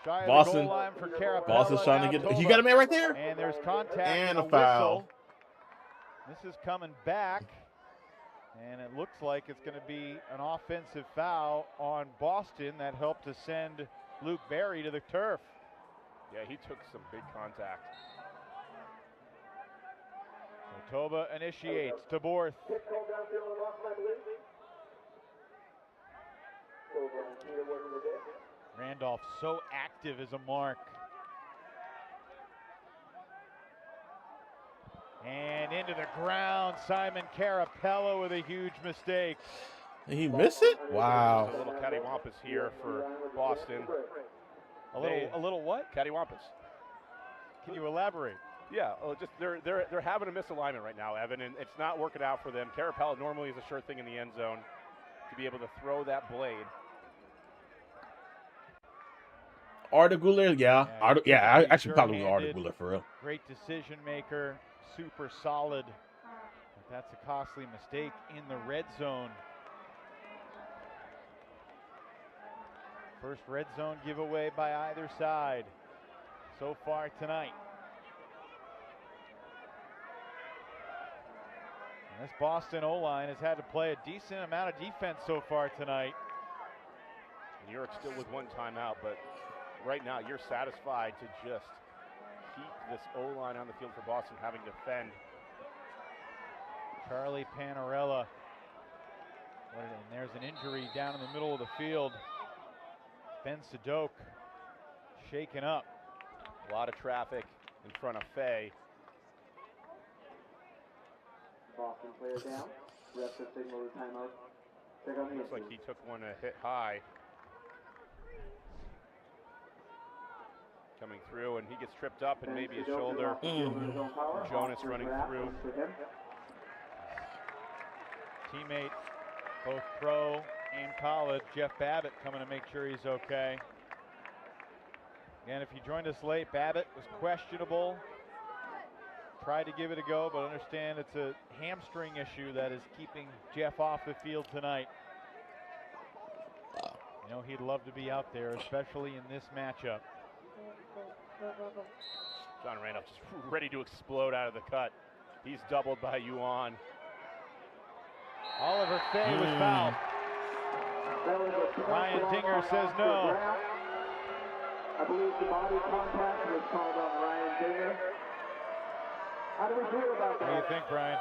Shy of the Boston. goal line for Carapella. Boston's trying to get. Now You got a man right there. And there's contact And and a foul. whistle. This is coming back. And it looks like it's going to be an offensive foul on Boston that helped to send Luke Berry to the turf. Yeah, he took some big contact. Toba initiates to Borth. Randolph so active as a mark. And into the ground, Simon Carapella with a huge mistake. Did he miss it? Wow. Just a little cattywampus here for Boston. A little what? Cattywampus. Can you elaborate? Yeah, just they're having a misalignment right now, Evan, and it's not working out for them. Carapella normally is a sure thing in the end zone to be able to throw that blade. Arda Guler, yeah. I actually probably was Arda Guler for real. Great decision maker, super solid. But that's a costly mistake in the red zone. First red zone giveaway by either side so far tonight. And this Boston O-line has had to play a decent amount of defense so far tonight. New York still with one timeout, but right now you're satisfied to just keep this O-line on the field for Boston having to defend. Charlie Panarella. And there's an injury down in the middle of the field. Ben Sadok shaken up. A lot of traffic in front of Fay. Boston player down. Ref has signaled a timeout. Check on the Looks like he took one a hit high. Coming through, and he gets tripped up, and maybe his shoulder. Jonas running through. Teammate, both pro and college, Jeff Babbitt coming to make sure he's okay. Again, if you joined us late, Babbitt was questionable. Tried to give it a go, but understand it's a hamstring issue that is keeping Jeff off the field tonight. You know, he'd love to be out there, especially in this matchup. John Randolph just ready to explode out of the cut. He's doubled by Yuan. Oliver Fay was fouled. Ryan Dinger says no. I believe the body contact was called on Ryan Dinger. How do we feel about that? What do you think, Brian?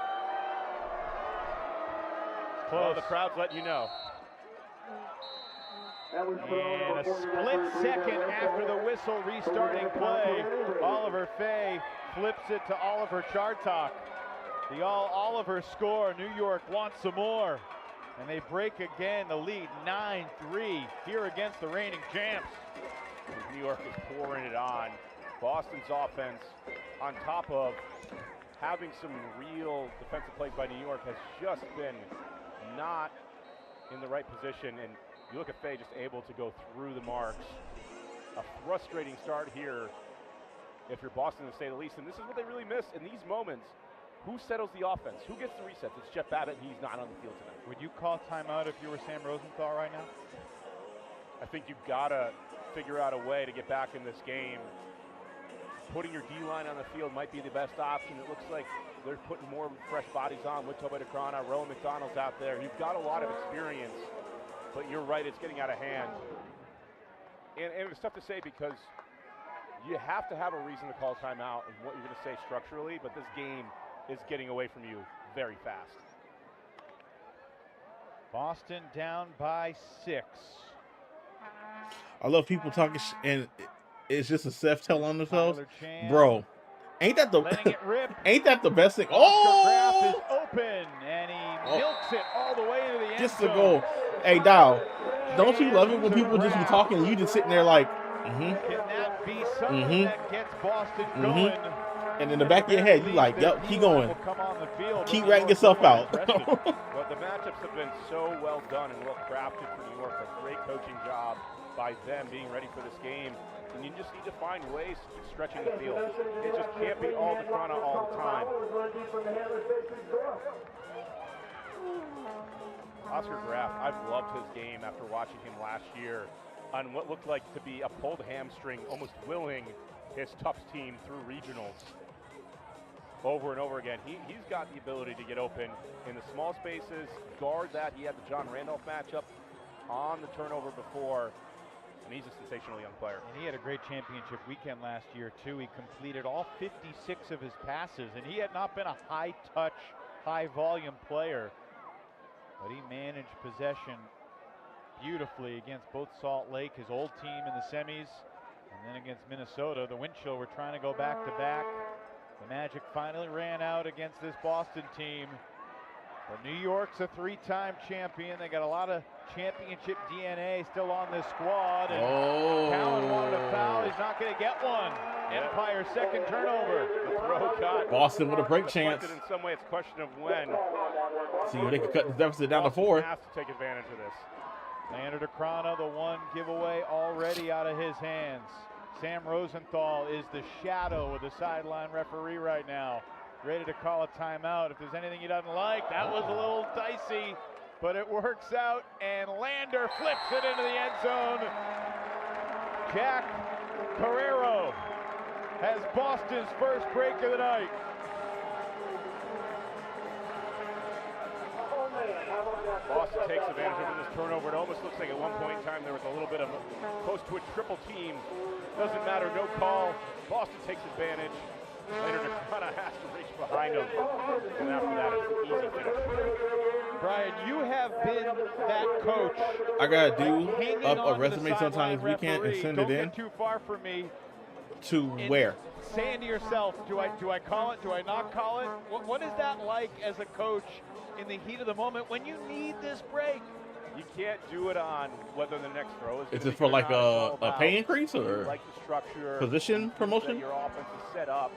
It's close. Well, the crowd's letting you know. And a split second after the whistle restarting play, Oliver Fay flips it to Oliver Chartok. The all-Oliver score. New York wants some more. And they break again the lead 9-3 here against the reigning champs. New York is pouring it on. Boston's offense, on top of having some real defensive plays by New York, has just been not in the right position. And you look at Fay just able to go through the marks. A frustrating start here if you're Boston, to say the least. And this is what they really miss in these moments. Who settles the offense? Who gets the resets? It's Jeff Babbitt, and he's not on the field tonight. Would you call timeout if you were Sam Rosenthal right now? I think you've got to figure out a way to get back in this game. Putting your D-line on the field might be the best option. It looks like they're putting more fresh bodies on with Toby DeCrona. Rowan McDonald's out there. You've got a lot of experience, but you're right, it's getting out of hand. And it's tough to say because you have to have a reason to call timeout and what you're going to say structurally, but this game is getting away from you very fast. Boston down by 6. I love people talking and it's just a Seth tell on themselves. Bro, ain't that the ain't that the best thing? Oh, Graf is open and he milks it all the way to the end just zone. to go. Hey, Dow, don't you love it when people just be talking and you just sitting there like, Can that be something that gets Boston going? And in the back of your head, you like, yep, keep going. Keep writing yourself out. Well, the matchups have been so well done and well crafted for New York. A great coaching job by them being ready for this game. And you just need to find ways to keep stretching the field. It just can't be all DeCrona all the time. Oscar Graf, I've loved his game after watching him last year on what looked like to be a pulled hamstring, almost willing his Tufts team through regionals over and over again. He's got the ability to get open in the small spaces, guard that. He had the John Randolph matchup on the turnover before, and he's a sensational young player. And he had a great championship weekend last year, too. He completed all 56 of his passes, and he had not been a high-touch, high-volume player, but he managed possession beautifully against both Salt Lake, his old team in the semis, and then against Minnesota. The wind chill were trying to go back-to-back. The Magic finally ran out against this Boston team. But New York's a 3-time champion. They got a lot of championship DNA still on this squad. And Callen wanted a foul. He's not going to get one. Empire second turnover. The throw cut. Boston with a break chance. In some way, it's a question of when. See if they can cut the deficit down to 4. Has to take advantage of this. Leonard DeCrona, the one giveaway already out of his hands. Sam Rosenthal is the shadow of the sideline referee right now, ready to call a timeout if there's anything he doesn't like. That was a little dicey, but it works out, and Lander flips it into the end zone. Jack Carrero has Boston's first break of the night. Boston takes advantage of this turnover. It almost looks like at one point in time there was a little bit of close to a triple team. Doesn't matter, no call. Boston takes advantage. Later, DeCrona has to reach behind him. And after that, it's an easy finish. Brian, you have been that coach. I got to do up a resume sometime this weekend and send it in. Don't get too far from me. To where? Saying to yourself, do I call it? Do I not call it? What is that like as a coach in the heat of the moment when you need this break? You can't do it on whether the next throw is. Is it for like a pay increase or like the structure, position promotion? Your offense is set up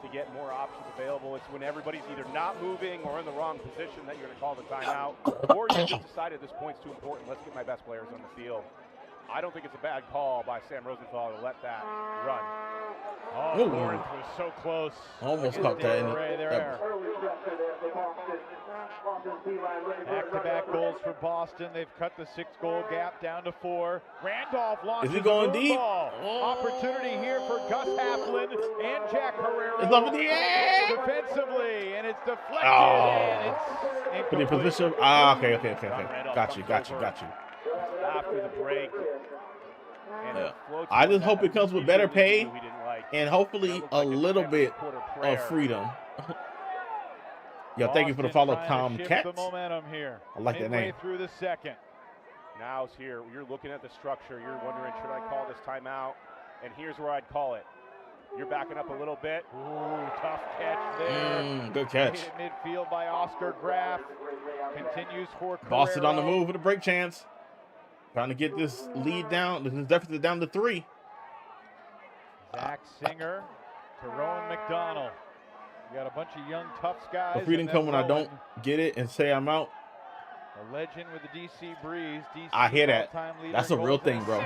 to get more options available. It's when everybody's either not moving or in the wrong position that you're going to call the timeout, or you just decided this point's too important. Let's get my best players on the field. I don't think it's a bad call by Sam Rosenthal to let that run. Oh, Lawrence was so close. Almost caught that in Back-to-back goals for Boston. They've cut the 6-goal gap down to 4. Randolph launches. Is he going deep? Opportunity here for Gus Haflin and Jack Herrera. It's up in the air. Defensively, and it's deflected. And it's put in position. Okay. Got you. After the break. Yeah. I just hope it comes with better pay and hopefully a little bit of freedom. Yo, thank you for the follow, Tom Katz. The momentum here. I like that name. Through the second. Now's here. You're looking at the structure. You're wondering, should I call this timeout? And here's where I'd call it. You're backing up a little bit. Ooh, tough catch there. Good catch. Hit midfield by Oscar Graf. Continues for Carrero. Boston on the move with a break chance. Trying to get this lead down, this deficit down to 3. Zach Singer to Rowan McDonald. You got a bunch of young Tufts guys. The freedom come when I don't get it and say I'm out. A legend with the DC Breeze. DC I hear that. That's a real thing, bro.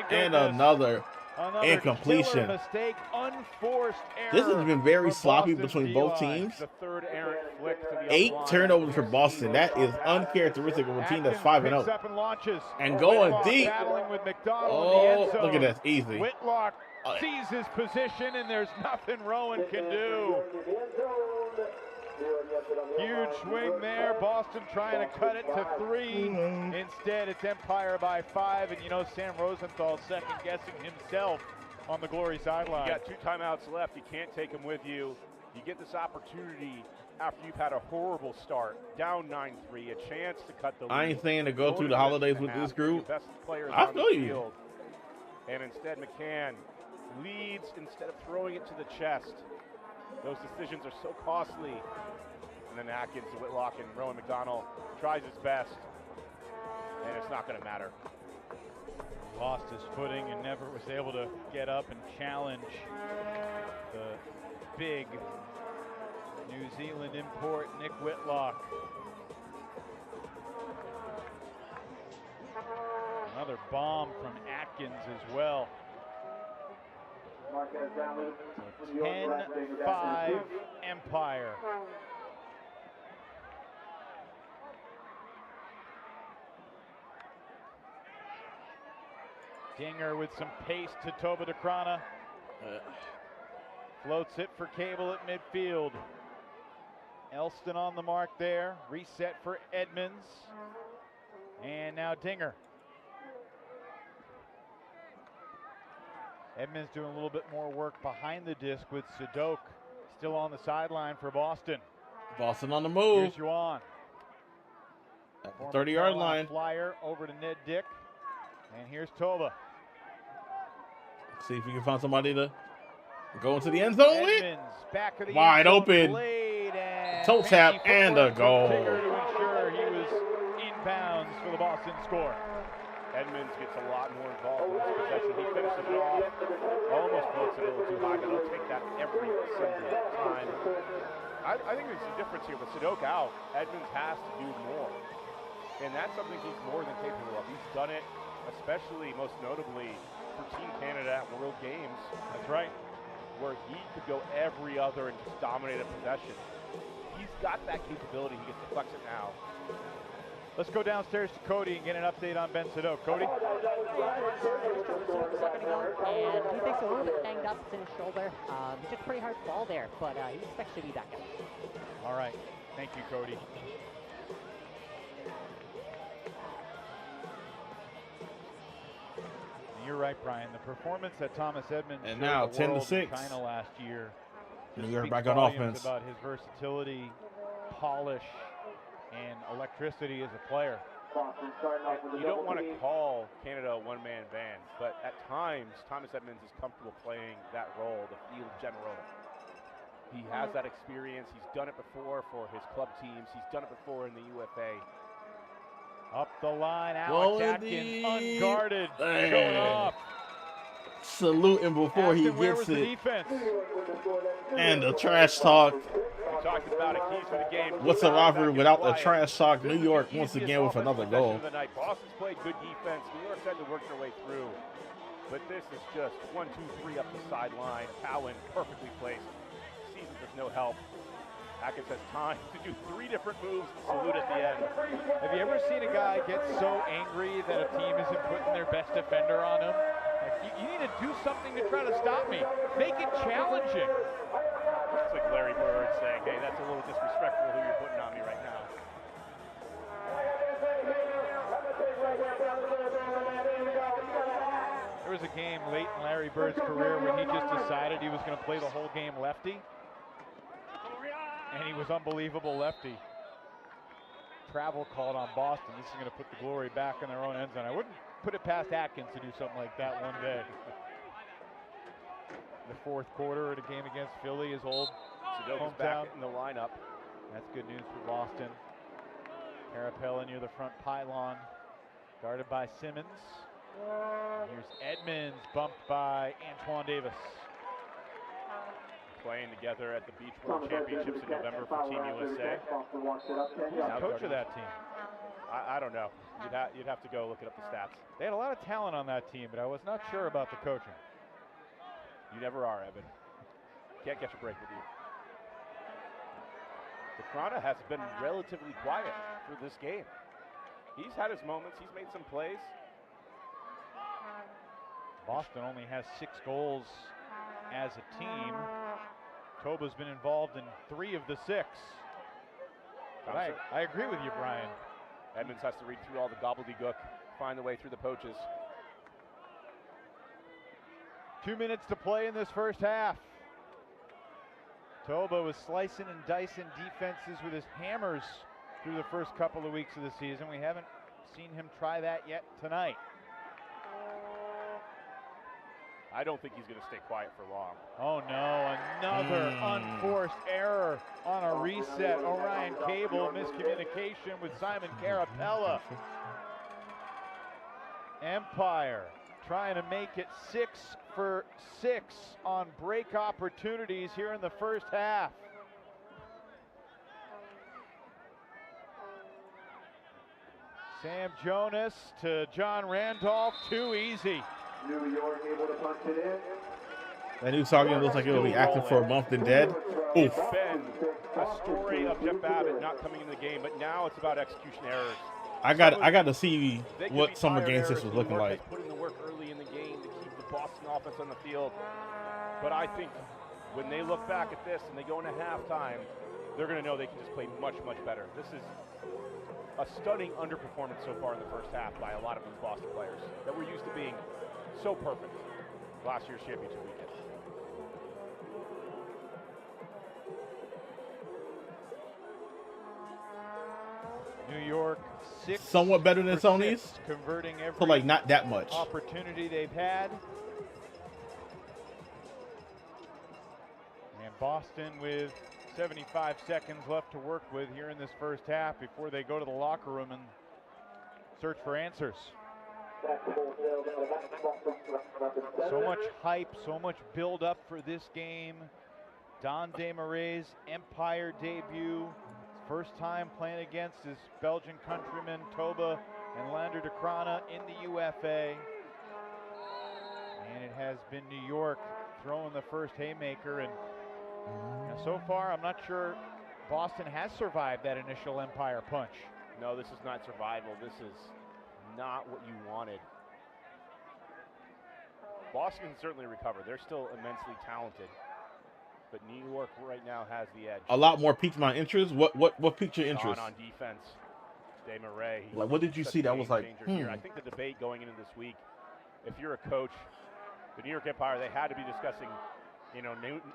And another Another Incompletion. killer mistake, unforced error. This has been very from sloppy Boston's between both D-line. teams. The third errant flick to the 8 up line. turnovers for Boston. That is uncharacteristic of a team that's Atkins 5-0. picks up and launches. And going Whitlock deep. battling with McDonald in the Oh, end zone. look at that. Easy. Whitlock sees his position, and there's nothing Rowan can do. Huge swing there. Boston trying to cut it to 3. Instead, it's Empire by 5. And you know, Sam Rosenthal second guessing himself on the Glory sideline. You got 2 timeouts left. You can't take them with you. You get this opportunity after you've had a horrible start, down 9-3, a chance to cut the lead. I ain't saying to go through the holidays with this group. Best players I on the feel you. field. And instead, McCann leads instead of throwing it to the chest. Those decisions are so costly. And then Atkins, Whitlock, and Rowan McDonald tries his best, and it's not going to matter. Lost his footing and never was able to get up and challenge the big New Zealand import, Nick Whitlock. Another bomb from Atkins as well. 10-5 Empire. Dinger with some pace to Toba DeCrana. Floats it for Cable at midfield. Elston on the mark there. Reset for Edmonds. And now Dinger. Edmonds doing a little bit more work behind the disc with Sadok still on the sideline for Boston. Boston on the move. Here's Yuan. At the 30-yard line. Flyer over to Ned Dick. And here's Toba. See if we can find somebody to go into the end zone with. Edmonds, back of the Wide end zone, open. played, and Toe tap and a goal. To ensure he was inbounds for the Boston score. Edmonds gets a lot more involved in this possession. He finishes it off. Almost floats it a little too high, but he'll take that every single time. I think there's a difference here. With Sadok out, Edmonds has to do more. And that's something he's more than capable of. He's done it, especially, most notably, for Team Canada at World Games. That's right. Where he could go every other and just dominate a possession. He's got that capability. He gets to flex it now. Let's go downstairs to Cody and get an update on Ben Sadok. Cody? And he thinks a little bit banged up. It's in his shoulder. He took a pretty hard fall there, but he expects to be back out. All right. Thank you, Cody. You're right, Brian. The performance that Thomas Edmonds And showed now the 10 to world 6. in China last year. New York speaks back on volumes offense. About his versatility, polish, and electricity as a player. You don't want to call Canada a one-man band, but at times, Thomas Edmonds is comfortable playing that role, the field general. He has that experience. He's done it before for his club teams. He's done it before in the UFA. Up the line, Alex Atkins, unguarded, showing off. Saluting before he where gets was the it. defense? And the trash talk. We talked about it, keys to the game. What's a rivalry without the quiet. trash talk? New York The once easiest again with offensive another possession goal. of the night. Boston's played good defense. New York's had to work their way through. But this is just 1, 2, 3 up the sideline. Cowan perfectly placed. Sees that there's no help. Atkins has time to do 3 different moves and salute at the end. Have you ever seen a guy get so angry that a team isn't putting their best defender on him? Like, you need to do something to try to stop me. Make it challenging. It's like Larry Bird saying, hey, that's a little disrespectful who you're putting on me right now. There was a game late in Larry Bird's career when he just decided he was going to play the whole game lefty. And he was unbelievable lefty. Travel called on Boston. This is going to put the Glory back in their own end zone. I wouldn't put it past Atkins to do something like that one day. The fourth quarter of the game against Philly is old. Sudoku's back in the lineup. That's good news for Boston. Carapella near the front pylon. Guarded by Simmons. Here's Edmonds, bumped by Antoine Davis. Playing together at the Beach World Championships in November for Team USA. Who's the coach of that team? I don't know. You'd have to go look it up the stats. They had a lot of talent on that team, but I was not sure about the coaching. You never are, Evan. Can't catch a break with you. DeCrona has been relatively quiet for this game. He's had his moments. He's made some plays. Boston only has 6 goals as a team. Toba's been involved in 3 of the 6. But I agree with you, Brian. Edmonds has to read through all the gobbledygook, find the way through the poaches. 2 minutes to play in this first half. Toba was slicing and dicing defenses with his hammers through the first couple of weeks of the season. We haven't seen him try that yet tonight. I don't think he's going to stay quiet for long. Oh no, another unforced error on a reset. Orion Cable, miscommunication with Simon Carapella. Empire trying to make it 6 for 6 on break opportunities here in the first half. Sam Jonas to John Randolph, too easy. New York able to punch it in. That new Saugan looks like it'll be active for a month then dead. Oof. It's been a story of Jeff Babbitt not coming in the game, but now it's about execution errors. I got to see what summer game 6 was looking like. Put in the work early in the game to keep the Boston offense on the field. But I think when they look back at this and they go into halftime, they're going to know they can just play much, much better. This is a stunning underperformance so far in the first half by a lot of these Boston players that we're used to being so perfect last year's championship weekend. New York 6. Somewhat better than Sony's. Converting every So like not that much. opportunity they've had. And Boston with 75 seconds left to work with here in this first half before they go to the locker room and search for answers. So much hype, so much build up for this game. Don Desmarais' Empire debut. First time playing against his Belgian countrymen Toba and Lander DeCrona in the UFA. And it has been New York throwing the first haymaker. And so far, I'm not sure Boston has survived that initial Empire punch. No, this is not survival. This is not what you wanted. Boston can certainly recover. They're still immensely talented. But New York right now has the edge. A lot more piqued my interest. What piqued your interest? On defense, Desmarais. Like, what did you see that was like? I think the debate going into this week, if you're a coach, the New York Empire, they had to be discussing,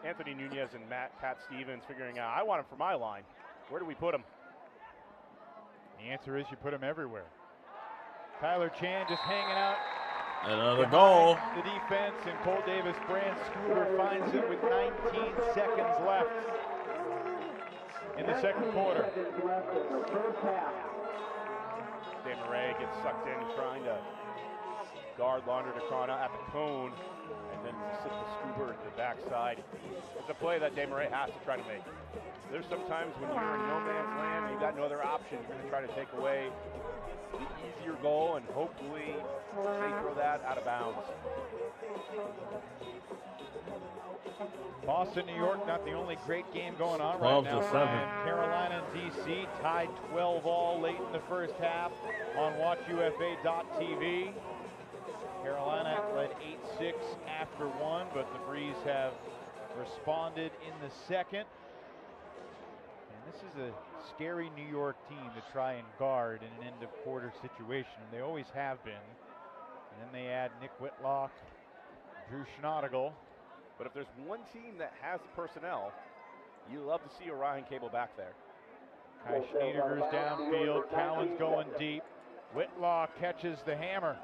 Anthony Nunez and Pat Stevens, figuring out, I want him for my line. Where do we put him? The answer is you put him everywhere. Tyler Chan just hanging out. Another goal. The defense, and Cole Davis Brand Scooter finds it with 19 seconds left in the second quarter. Desmarais gets sucked in trying to guard Lander DeCrona at the cone, and then sit the Scooter into the backside. It's a play that Desmarais has to try to make. There's sometimes when you're in no man's land and you've got no other option, you're going to try to take away the easier goal, and hopefully they throw that out of bounds. Boston, New York, not the only great game going on right now. 12-7. Carolina and DC tied 12-all late in the first half on WatchUFA.tv. Carolina led 8-6 after one, but the Breeze have responded in the second. And this is a scary New York team to try and guard in an end-of-quarter situation, and they always have been. And then they add Nick Whitlock, Drew Schnottigel. But if there's one team that has the personnel, you love to see Orion Cable back there. Kai Schniederger's downfield, Cowan's going deep. Whitlock catches the hammer.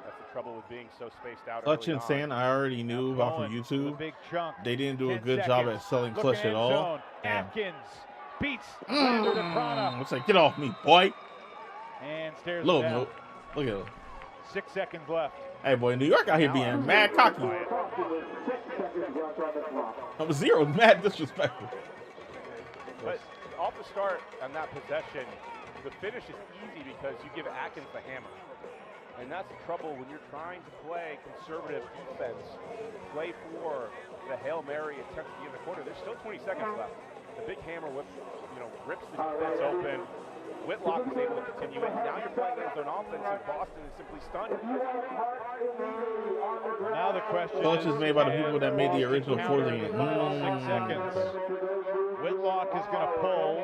That's the trouble with being so spaced out. Clutch and Sand, I already knew about from YouTube. Big chunk. They didn't do a good job at selling Clutch at all. Atkins beats Lander DeCrona. Looks like, get off me, boy. And stares Little down. note. Look at him. 6 seconds left. Hey, boy, New York out here being mad cocky. Number 0, mad disrespectful. But off the start on that possession, the finish is easy because you give Atkins the hammer. And that's the trouble when you're trying to play conservative defense, play for the Hail Mary attempt to get in the quarter. There's still 20 seconds left. The big hammer whip, rips the defense open. Whitlock is able to continue it. Now you're playing against an offense, and Boston is simply stunned. Now the question Clutch is made by the people that made the original counter Forza in game. the final 6 seconds. Whitlock is going to pull.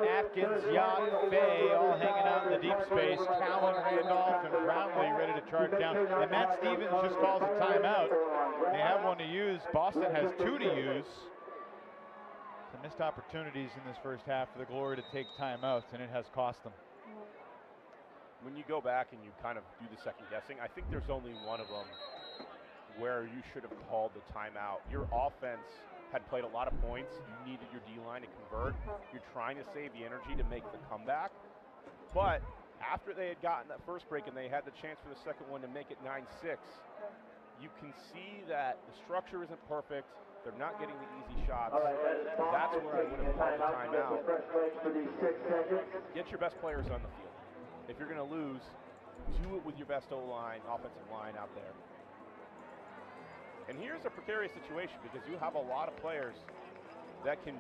Atkins, Yacht, Fay all hanging out in the deep space. Cowan, Randolph, and Brownlee ready to charge down. And Matt Stevens just calls a timeout. They have one to use. Boston has 2 to use. Some missed opportunities in this first half for the Glory to take timeouts, and it has cost them. When you go back and you kind of do the second guessing, I think there's only one of them where you should have called the timeout. Your offense had played a lot of points. You needed your D-line to convert. You're trying to save the energy to make the comeback. But after they had gotten that first break and they had the chance for the second one to make it 9-6, you can see that the structure isn't perfect. They're not getting the easy shots. That's where I would have called the timeout. Get your best players on the field. If you're going to lose, do it with your best O-line, offensive line out there. And here's a precarious situation because you have a lot of players that can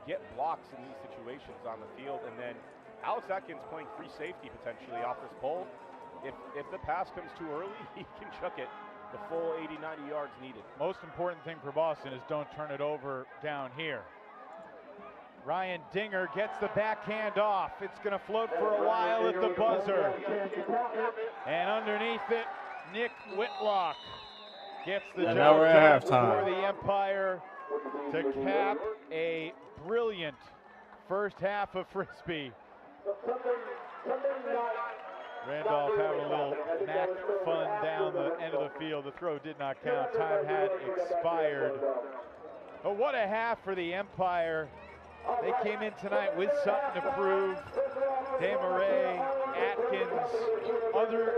get blocks in these situations on the field. And then Alex Atkins playing free safety potentially off this pole. If the pass comes too early, he can chuck it the full 80, 90 yards needed. Most important thing for Boston is don't turn it over down here. Ryan Dinger gets the backhand off. It's going to float for a while at the buzzer. And underneath it, Nick Whitlock gets the job now we're at done halftime. for the Empire to cap a brilliant first half of Frisbee. Randolph having a little Mac fun down the end of the field. The throw did not count. Time had expired. But what a half for the Empire. They came in tonight with something to prove. Desmarais, Atkins, other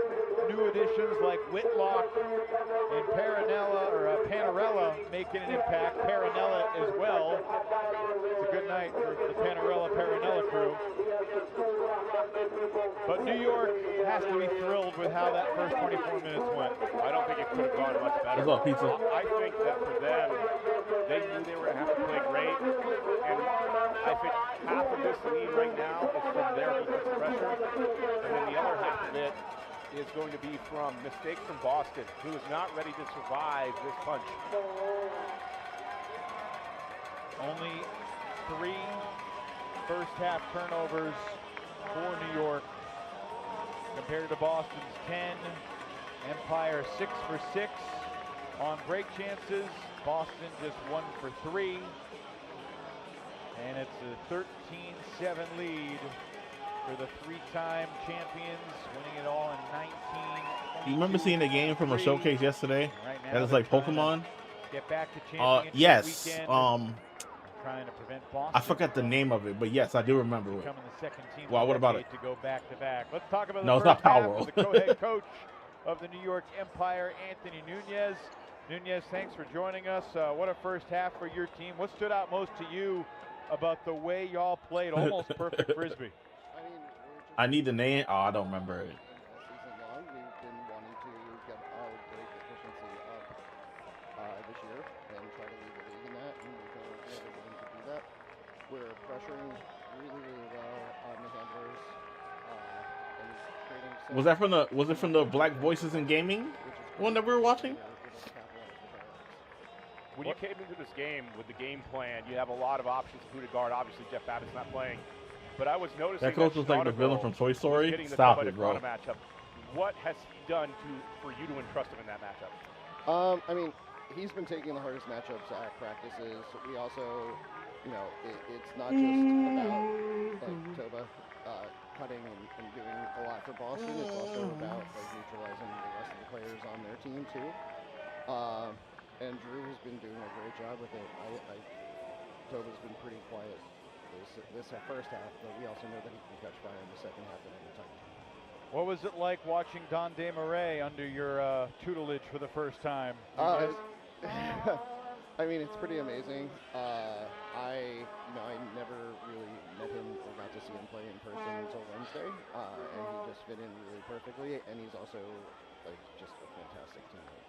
new additions like Whitlock and Panarella making an impact. Paranella as well. It's a good night for the Panarella-Paranella crew. But New York has to be thrilled with how that first 24 minutes went. I don't think it could have gone much better. What's up, pizza? I think that for them, they knew they were going to have to play great. And I think half of this lead right now is from their defensive pressure. And then the other half of it is going to be from mistakes from Boston, who is not ready to survive this punch. Only 3 first half turnovers for New York compared to Boston's 10. Empire 6 for 6 on break chances. Boston just 1 for 3. And it's a 13-7 lead for the 3-time champions, winning it all in 19. You remember seeing the game from a showcase yesterday? Right now, That is like Pokemon. Get back to championship Yes. weekend. Trying to prevent Boston. I forgot the name of it, but yes, I do remember it. Becoming the second team Well, what about to go back to back. Let's talk about No, the it's first not Power half World. with the co-head coach of the New York Empire, Anthony Nunez. Nunez, thanks for joining us. What a first half for your team. What stood out most to you about the way y'all played almost perfect Frisbee? I need the name. Oh, I don't remember it. Season long, we've been wanting to get our break efficiency up this year and try to lead the league in that, and we feel like we're willing to do that. We're pressuring really well on the handlers and creating some. Was it from the Black Voices in Gaming one that we were watching? When you came into this game with the game plan, you have a lot of options of who to guard. Obviously, Jeff Babbitt's not playing. But I was noticing That coach was like the villain from Toy Story. Stop it, bro. Matchup. What has he done for you to entrust him in that matchup? I mean, he's been taking the hardest matchups at practices. We also, it's not just about like Toba cutting and doing a lot for Boston. It's also about like neutralizing the rest of the players on their team too. And Drew has been doing a great job with it. Toba's been pretty quiet this first half, but we also know that he can catch fire in the second half at any time. What was it like watching Desmarais under your tutelage for the first time? I mean, it's pretty amazing. I never really met him or got to see him play in person until Wednesday, and he just fit in really perfectly. And he's also like just a fantastic teammate.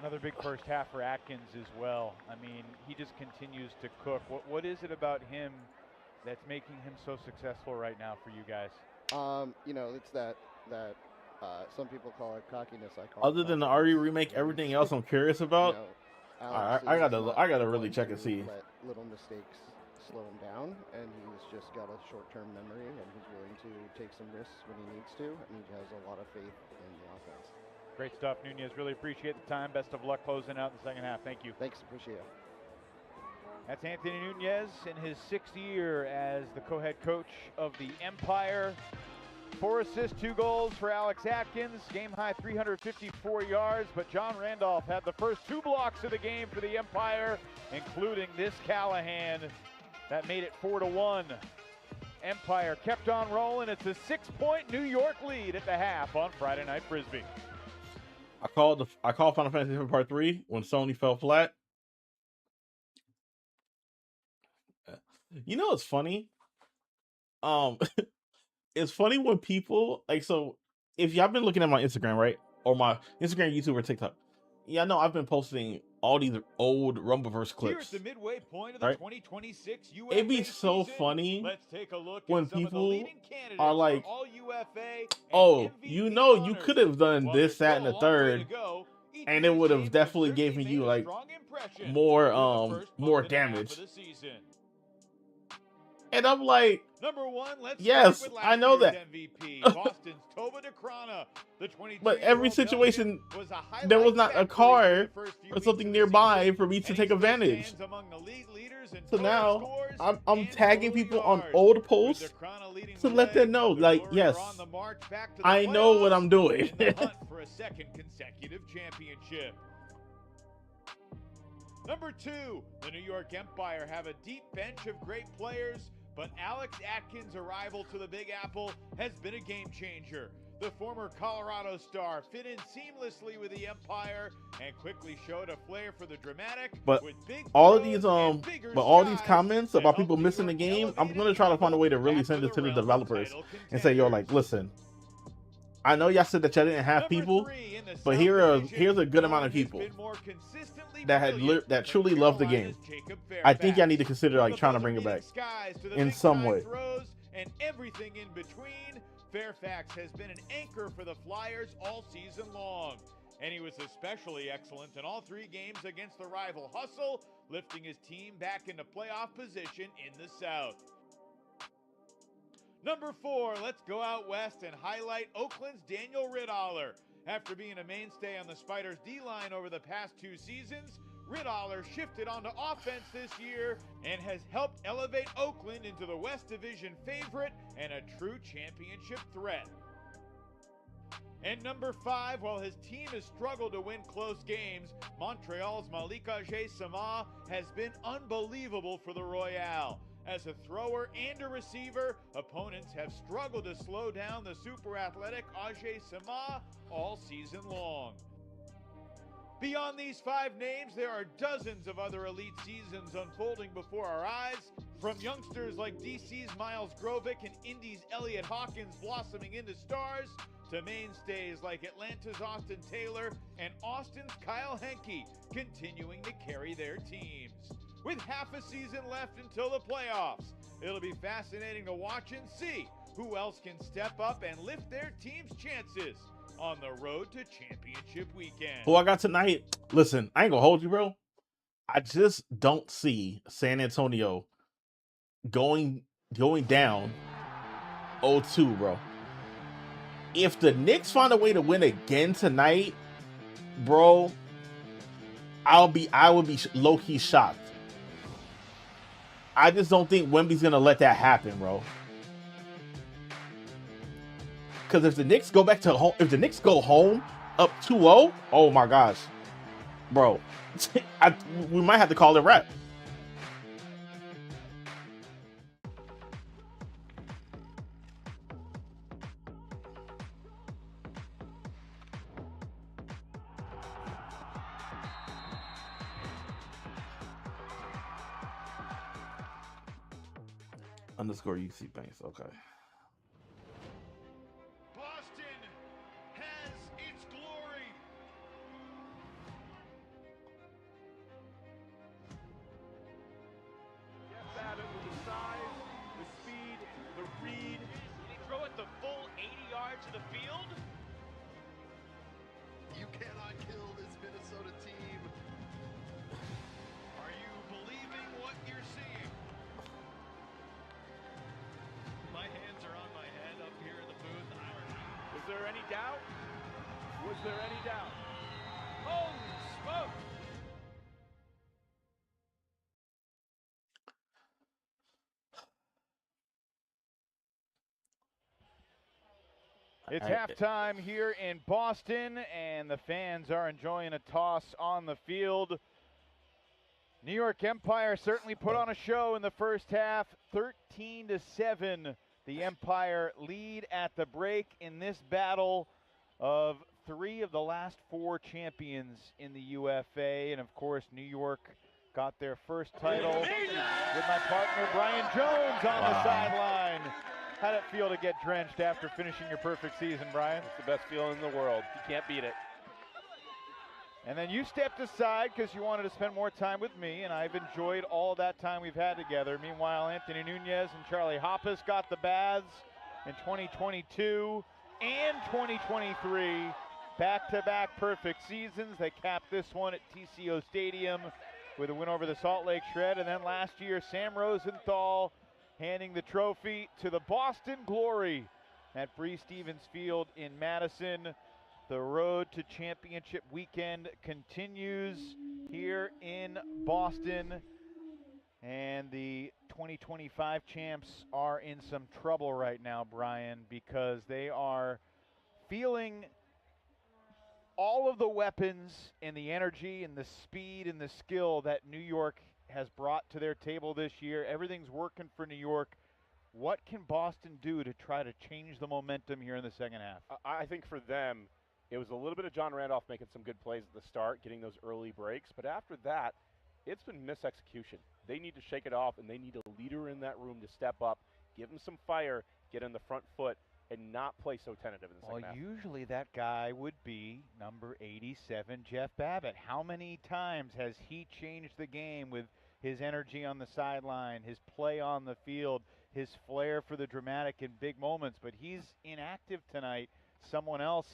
Another big first half for Atkins as well. I mean, he just continues to cook. What is it about him that's making him so successful right now for you guys? It's that some people call it cockiness. I call Other it than the confidence. RE remake, everything else I'm curious about. Alex I is gotta not really one check and to see. let little mistakes slow him down, and he's just got a short-term memory, and he's willing to take some risks when he needs to, and he has a lot of faith in the offense. Great stuff, Nunez. Really appreciate the time. Best of luck closing out the second half. Thank you. Thanks, appreciate it. That's Anthony Nunez in his 6th year as the co-head coach of the Empire. 4 assists, 2 goals for Alex Atkins. Game high 354 yards, but John Randolph had the first 2 blocks of the game for the Empire, including this Callahan. That made it 4-1. Empire kept on rolling. It's a 6-point New York lead at the half on Friday Night Frisbee. I called Final Fantasy VII Part 3 when Sony fell flat. You know what's funny? It's funny when people so if y'all been looking at my Instagram, right? Or my Instagram, YouTube, or TikTok. Yeah, I know I've been posting all these old Rumbleverse clips. Here's the midway point of the right? 2026 UFA It'd be so season. funny Let's take a look when at some of the people leading candidates are like, for all UFA oh, and you MVP know, you honors. could have done While this, there's that, and still the a long way third, to go, each and of it these would have teams definitely certainly given made you a like strong impression more through the first more month and a half damage. of the season. And I'm like, Number 1, let's yes, start with I last know year's that. MVP, Boston's Toba DeCrana. The 22-year-old But every Belgian situation, was a there was highlight not a factory car through the first few or weeks something of the nearby season, for me to and take he still advantage. stands among the league leaders in So total now scores I'm and tagging total people on yards. old posts With DeCrana leading to the let way, them know, the like, Glory yes, are on the march back to the I know what I'm doing. in the hunt for a second consecutive championship. Number 2, the New York Empire have a deep bench of great players, but Alex Atkins' arrival to the Big Apple has been a game changer. The former Colorado star fit in seamlessly with the Empire and quickly showed a flair for the dramatic. But with big all of throws these and bigger all these strides comments that about helped people New missing the York game, I'm elevate gonna its try to find a level way to really back send it to the realm of developers title and say, yo, contenders. like, listen, I know y'all said that y'all didn't have Number people, 3 in the but South here's a good Division, amount of has people been more consistently that brilliant that than truly love the game. Carolina's Jacob I think y'all Fairfax. need to consider From like the trying to bring it buzzer-beating back skies to the in big some time way. throws and everything in between, Fairfax has been an anchor for the Flyers all season long. And he was especially excellent in all 3 games against the rival Hustle, lifting his team back into playoff position in the South. Number 4, let's go out west and highlight Oakland's Daniel Riddaller. After being a mainstay on the Spiders' D-line over the past 2 seasons, Riddaller shifted onto offense this year and has helped elevate Oakland into the West Division favorite and a true championship threat. And number 5, while his team has struggled to win close games, Montreal's Malika Sama has been unbelievable for the Royale. As a thrower and a receiver, opponents have struggled to slow down the super athletic Ajay Sama all season long. Beyond these 5 names, there are dozens of other elite seasons unfolding before our eyes, from youngsters like DC's Miles Grovick and Indy's Elliott Hawkins blossoming into stars, to mainstays like Atlanta's Austin Taylor and Austin's Kyle Henke continuing to carry their teams. With half a season left until the playoffs, it'll be fascinating to watch and see who else can step up and lift their team's chances on the road to championship weekend. Who I got tonight? Listen, I ain't gonna hold you, bro. I just don't see San Antonio going down 0-2, bro. If the Knicks find a way to win again tonight, bro, I would be low-key shocked. I just don't think Wemby's gonna let that happen, bro. Because if the Knicks go back to home, if the Knicks go home up 2-0, oh my gosh, bro, we might have to call it rap. Underscore UC Banks. Okay. Boston has its glory. Jeff Babbitt with the size, the speed, the read. Did he throw it the full 80 yards of the field? You cannot kill this Minnesota team. Are you believing what you're seeing? My hands are on my head up here in the booth. Was there any doubt? Was there any doubt? Holy smoke! It's halftime here in Boston, and the fans are enjoying a toss on the field. New York Empire certainly put on a show in the first half, 13-7. The Empire lead at the break in this battle of 3 of the last 4 champions in the UFA, and of course New York got their first title with my partner Brian Jones on the sideline. How'd it feel to get drenched after finishing your perfect season, Brian? It's the best feeling in the world. You can't beat it. And then you stepped aside because you wanted to spend more time with me, and I've enjoyed all that time we've had together. Meanwhile, Anthony Nunez and Charlie Hoppus got the baths in 2022 and 2023. Back-to-back perfect seasons. They capped this one at TCO Stadium with a win over the Salt Lake Shred. And then last year, Sam Rosenthal handing the trophy to the Boston Glory at Breese Stevens Field in Madison. The road to championship weekend continues here in Boston, and the 2025 champs are in some trouble right now, Brian, because they are feeling all of the weapons and the energy and the speed and the skill that New York has brought to their table this year. Everything's working for New York. What can Boston do to try to change the momentum here in the second half? I think for them, it was a little bit of John Randolph making some good plays at the start, getting those early breaks. But after that, it's been misexecution. They need to shake it off, and they need a leader in that room to step up, give them some fire, get on the front foot, and not play so tentative in the second half. Usually that guy would be number 87, Jeff Babbitt. How many times has he changed the game with his energy on the sideline, his play on the field, his flair for the dramatic and big moments? But he's inactive tonight. Someone else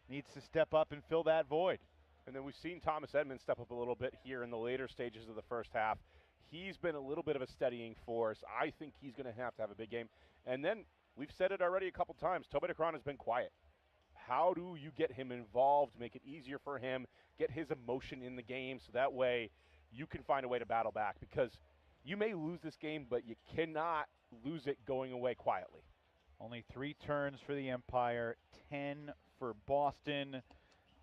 needs to step up and fill that void. And then we've seen Thomas Edmonds step up a little bit here in the later stages of the first half. He's been a little bit of a steadying force. I think he's going to have a big game. And then we've said it already a couple times, Toby DeCron has been quiet. How do you get him involved, make it easier for him, get his emotion in the game so that way you can find a way to battle back? Because you may lose this game, but you cannot lose it going away quietly. Only 3 turns for the Empire, 10 for Boston,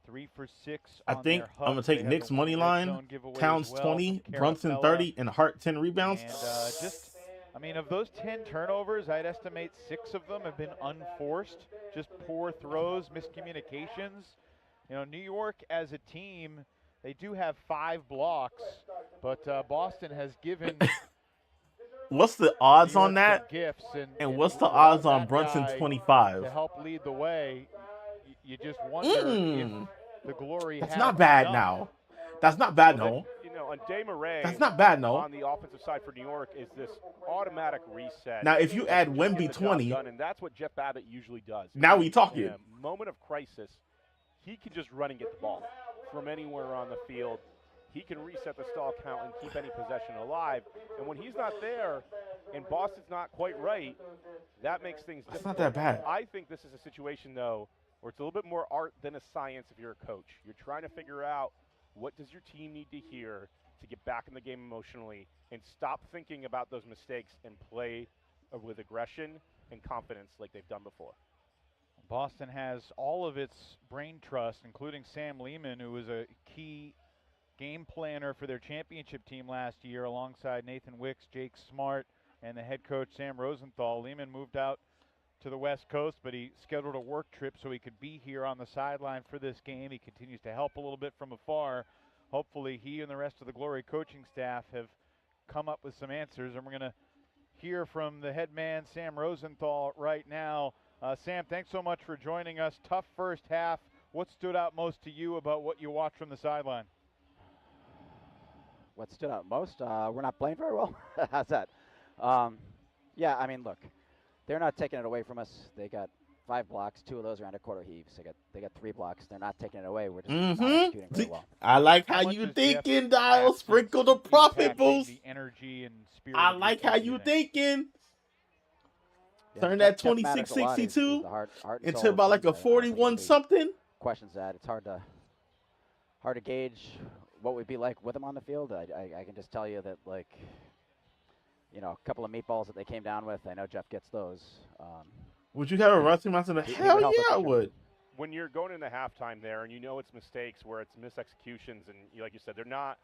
3 for 6 I on think their I'm going to take Nick's money line, Towns 20, Brunson 30, and Hart 10 rebounds. And of those 10 turnovers, I'd estimate 6 of them have been unforced, just poor throws, miscommunications. New York as a team, they do have 5 blocks, but Boston has given What's the odds New York on that? Gifts and what's the odds on Brunson 25? To help lead the way, you just wonder if the Glory That's has not bad enough. now. That's not bad, no. On Desmarais, That's not bad, no. On the offensive side for New York is this automatic reset. Now, if you add Wemby 20, done, and that's what Jeff Babbitt usually does. Now we talking. In a moment of crisis, he can just run and get the ball from anywhere on the field. He can reset the stall count and keep any possession alive. And when he's not there and Boston's not quite right, that makes things difficult. That's not that bad. I think this is a situation, though, where it's a little bit more art than a science if you're a coach. You're trying to figure out what does your team need to hear to get back in the game emotionally and stop thinking about those mistakes and play with aggression and confidence like they've done before. Boston has all of its brain trust, including Sam Lehman, who was a key game planner for their championship team last year alongside Nathan Wicks, Jake Smart, and the head coach Sam Rosenthal. Lehman moved out to the West Coast, but he scheduled a work trip so he could be here on the sideline for this game. He continues to help a little bit from afar. Hopefully he and the rest of the Glory coaching staff have come up with some answers, and we're going to hear from the head man, Sam Rosenthal, right now. Sam, thanks so much for joining us. Tough first half. What stood out most to you about what you watched from the sideline? What stood out most? We're not playing very well. How's that? Yeah, I mean, look, they're not taking it away from us. They got 5 blocks. 2 of those are under quarter heaves. They got 3 blocks. They're not taking it away. We're just not executing very well. I like how much you is thinking, Jeff's Dial. Sprinkle the absence profit impacting boost. the energy and spirit I of your like how team, you do think? thinking. Yeah, Turn Jeff- that Jeff matters a lot. He's 26-62 the heart and into soul of the about like team. a I don't think 41 anybody something. questions that. It's hard to gauge what we'd be like with him on the field. I can just tell you that, like, you know, a couple of meatballs that they came down with. I know Jeff gets those. Would you have a Rusty Mountain? He Hell would help us yeah, I for sure. would. When you're going into halftime there and you know it's mistakes where it's misexecutions and like you said, they're not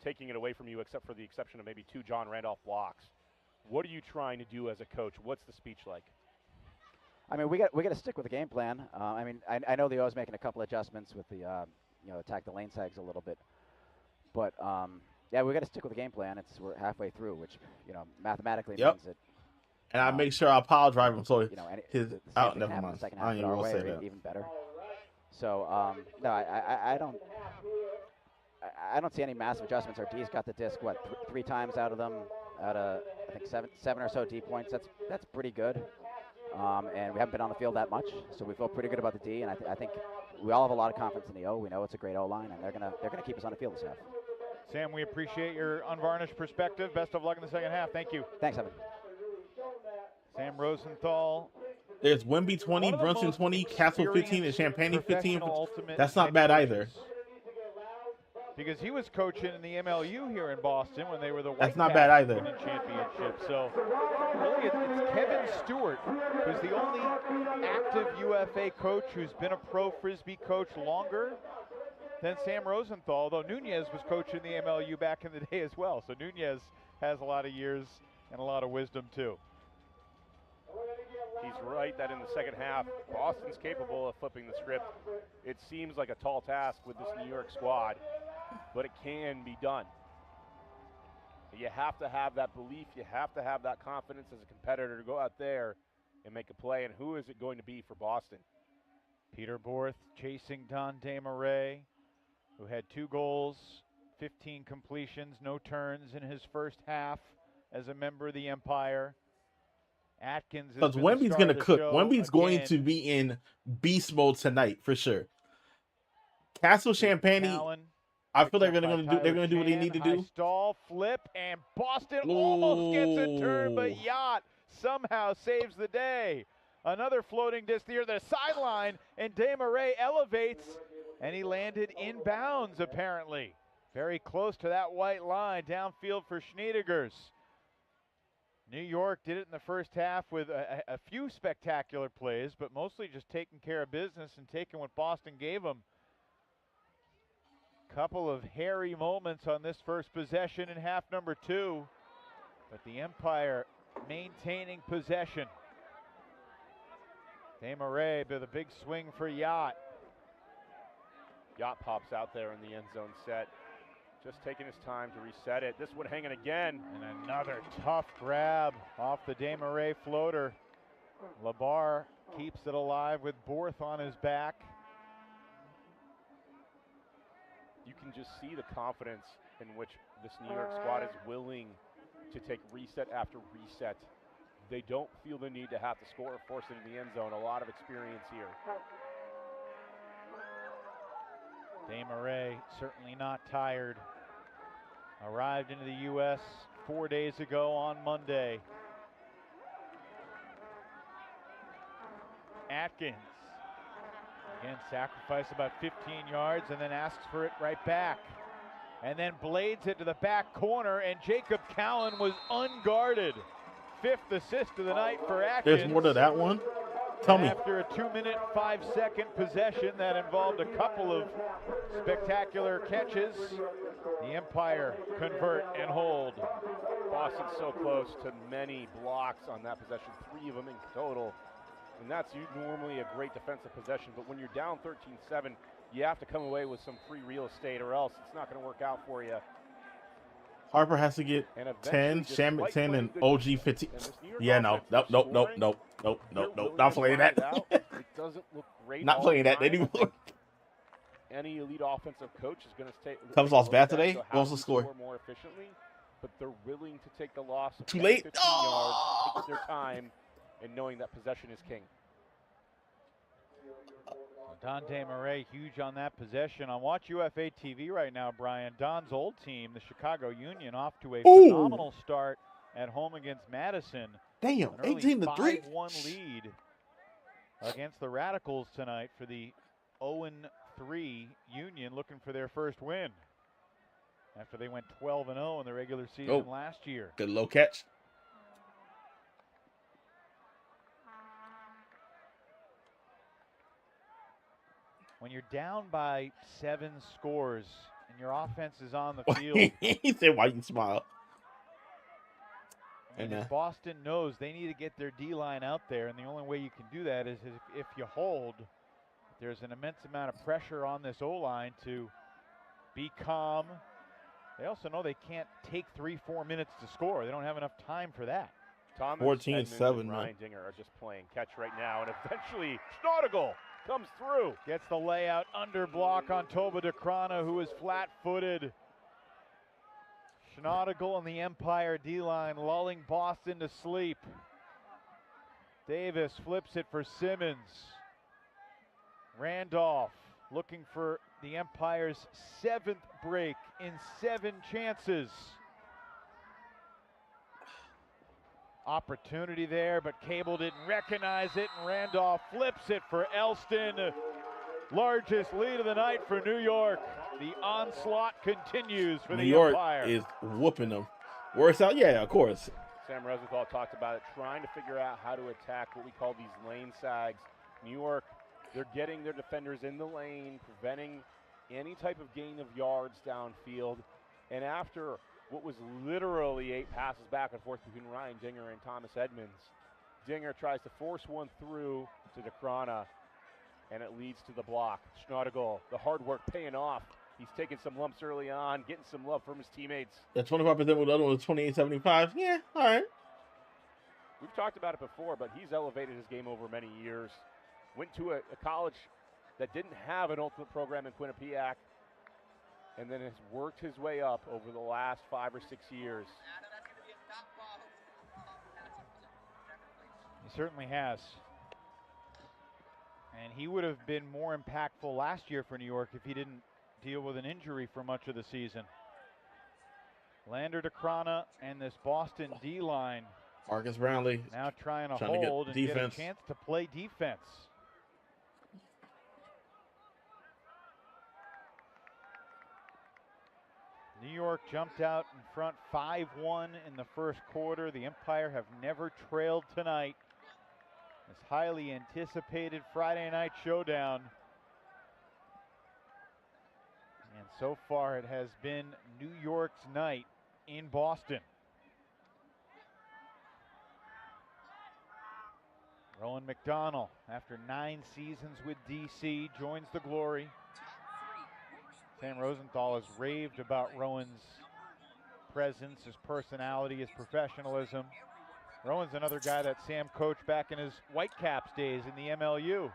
taking it away from you except for the exception of maybe 2 John Randolph blocks. What are you trying to do as a coach? What's the speech like? I mean, we got to stick with the game plan. I mean, I know the O's making a couple adjustments with the attack the lane tags a little bit, but yeah, we got to stick with the game plan. We're halfway through, which mathematically means that. And I make sure I pile drive him so his the out. same thing Never happened in mind. the second I half, ain't but our even way gonna say are that. even better. So no, I don't see any massive adjustments. Our D's got the disc 3 times out of them, out of I think seven or so D points. That's pretty good. And we haven't been on the field that much, so we feel pretty good about the D. And I think we all have a lot of confidence in the O. We know it's a great O line, and they're gonna keep us on the field this half. Sam, we appreciate your unvarnished perspective. Best of luck in the second half. Thank you. Thanks, Evan. Sam Rosenthal. There's Wemby 20, Brunson 20, Castle 15, and Champagne 15. That's not bad either. Because he was coaching in the MLU here in Boston when they were the White That's not bad either. Winning championship. So really, it's Kevin Stewart who's the only active UFA coach who's been a pro Frisbee coach longer than Sam Rosenthal, though Nunez was coaching the MLU back in the day as well. So Nunez has a lot of years and a lot of wisdom too. He's right that in the second half, Boston's capable of flipping the script. It seems like a tall task with this New York squad, but it can be done. You have to have that belief. You have to have that confidence as a competitor to go out there and make a play. And who is it going to be for Boston? Peter Borth chasing Don DeMarais, who had 2 goals, 15 completions, no turns in his first half as a member of the Empire. Atkins is Because Wemby's going to cook. Wemby's going to be in beast mode tonight for sure. Castle Champagne, I feel like they're going to do what they need to do. Stall, flip, and Boston almost gets a turn, but Yacht somehow saves the day. Another floating disc near the sideline, and DeMarais elevates, and he landed in bounds apparently. Very close to that white line, downfield for Schneidegers. New York did it in the first half with a few spectacular plays, but mostly just taking care of business and taking what Boston gave them. Couple of hairy moments on this first possession in half number 2, but the Empire maintaining possession. DeMarais with a big swing for Yacht. Yacht pops out there in the end zone set. Just taking his time to reset it. This one hanging again. And another tough grab off the DeMarais floater. Labar keeps it alive with Borth on his back. You can just see the confidence in which this New York squad is willing to take reset after reset. They don't feel the need to have to score or force it in the end zone. A lot of experience here. DeMarais certainly not tired. Arrived into the U.S. 4 days ago on Monday. Atkins, again, sacrificed about 15 yards and then asks for it right back. And then blades it to the back corner, and Jacob Cowan was unguarded. 5th assist of the night for Atkins. There's more to that one? Tell me. After a 2-minute, 5-second possession that involved a couple of spectacular catches, the Empire convert and hold. Boston's so close to many blocks on that possession, 3 of them in total. And that's normally a great defensive possession, but when you're down 13-7, you have to come away with some free real estate or else it's not going to work out for you. Harper has to get And 10, eventually, Shamit despite 10, playing and good OG defense, 15. and this New York Yeah, no. offense, they're scoring, Nope. they're willing Not to playing grind that. it out. It doesn't look great Not all playing the that time. anymore. I think any elite offensive coach is going to take Comes a lost look bad at that. today. So What how was do the we score? score more efficiently? But they're willing to take the loss of Too 10 late. 15 yards, take their time, and knowing that possession is king. Dante Murray huge on that possession. On Watch UFA TV right now, Brian. Don's old team, the Chicago Union, off to a phenomenal start at home against Madison. Damn, An early 18-3. 5-1 lead against the Radicals tonight for the 0-3 Union, looking for their first win after they went 12-0 in the regular season last year. Good low catch. When you're down by 7 scores and your offense is on the field. He said, why you smile? And Boston knows they need to get their D-line out there, and the only way you can do that is if you hold. There's an immense amount of pressure on this O-line to be calm. They also know they can't take 3-4 minutes to score. They don't have enough time for that. Thomas 14-7, and Ryan Dinger are just playing catch right now, and eventually Schnaudigal comes through. Gets the layout under block on Toba DeCrana, who is flat-footed. Schnaudigal and the Empire D-line lulling Boston to sleep. Davis flips it for Simmons. Randolph looking for the Empire's 7th break in 7 chances. Opportunity there, but Cable didn't recognize it, and Randolph flips it for Elston. Largest lead of the night for New York. The onslaught continues for New the Empire. York is whooping them. Works out, yeah, of course. Sam Rosenthal talked about it, trying to figure out how to attack what we call these lane sags. New York, they're getting their defenders in the lane, preventing any type of gain of yards downfield. And after what was literally 8 passes back and forth between Ryan Dinger and Thomas Edmonds, Dinger tries to force one through to DeCrana, and it leads to the block. Schnaudigal, the hard work paying off. He's taking some lumps early on, getting some love from his teammates. The 25% with the other one was 28-75. Yeah, all right. We've talked about it before, but he's elevated his game over many years. Went to a college that didn't have an ultimate program in Quinnipiac, and then has worked his way up over the last 5 or 6 years. He certainly has. And he would have been more impactful last year for New York if he didn't deal with an injury for much of the season. Lander DeCrana and this Boston D-line. Marcus Brownlee now trying to get hold and get a chance to play defense. New York jumped out in front 5-1 in the first quarter. The Empire have never trailed tonight. This highly anticipated Friday night showdown. And so far it has been New York's night in Boston. Rowan McDonald, after 9 seasons with DC, joins the glory. Sam Rosenthal has raved about Rowan's presence, his personality, his professionalism. Rowan's another guy that Sam coached back in his Whitecaps days in the MLU.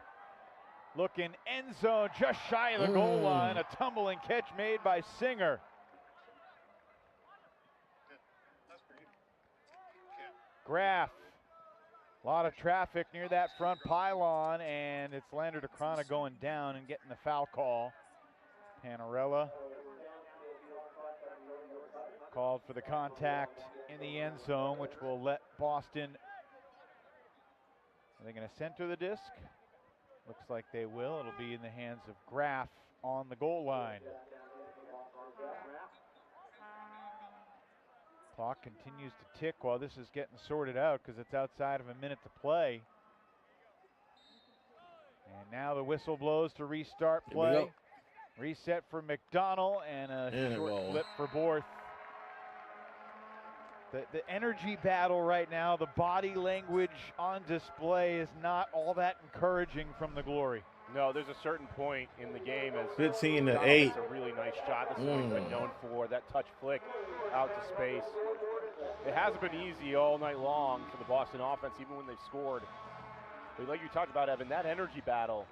Looking end zone, just shy of the goal line. A tumbling catch made by Singer. Graff. A lot of traffic near that front pylon, and it's Lander DeCrana going down and getting the foul call. Panarella called for the contact in the end zone, which will let Boston. Are they going to center the disc? Looks like they will. It'll be in the hands of Graff on the goal line. Clock continues to tick while this is getting sorted out because it's outside of a minute to play. And now the whistle blows to restart play. Reset for McDonald and a short flip for Borth. The energy battle right now, the body language on display is not all that encouraging from the Glory. No, there's a certain point in the game as 15 to Dom 8. hits a really nice shot. This is what he's been known for, that touch flick out to space. It hasn't been easy all night long for the Boston offense, even when they've scored. But like you talked about, Evan, that energy battle,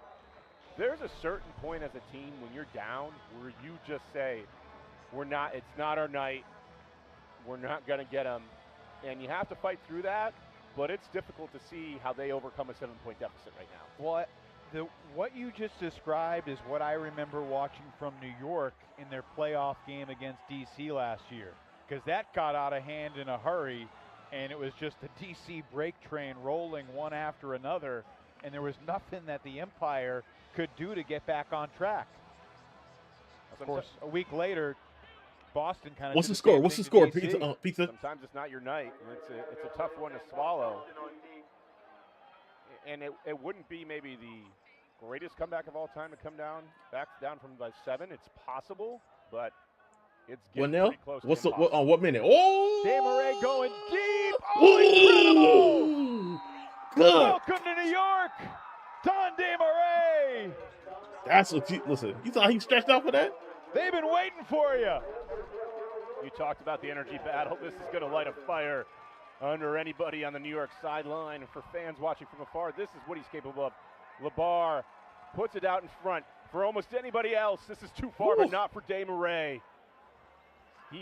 there's a certain point as a team when you're down where you just say, it's not our night. We're not going to get them. And you have to fight through that, but it's difficult to see how they overcome a 7-point deficit right now. Well, what you just described is what I remember watching from New York in their playoff game against DC last year, because that got out of hand in a hurry, and it was just the DC break train rolling one after another, and there was nothing that the Empire could do to get back on track. Of course, a week later, Boston kind of. What's the score? What's the score? Pizza. Sometimes it's not your night. It's a tough one to swallow. And it wouldn't be maybe the greatest comeback of all time to come down from like 7. It's possible, but it's getting pretty close. What's on what minute? Oh, Desmarais going deep. Oh, incredible! Good. Welcome to New York, Don Desmarais. That's what you thought he stretched out for that? They've been waiting for you. You talked about the energy battle. This is going to light a fire under anybody on the New York sideline. And for fans watching from afar, this is what he's capable of. LeBar puts it out in front. For almost anybody else, this is too far, but not for Desmarais.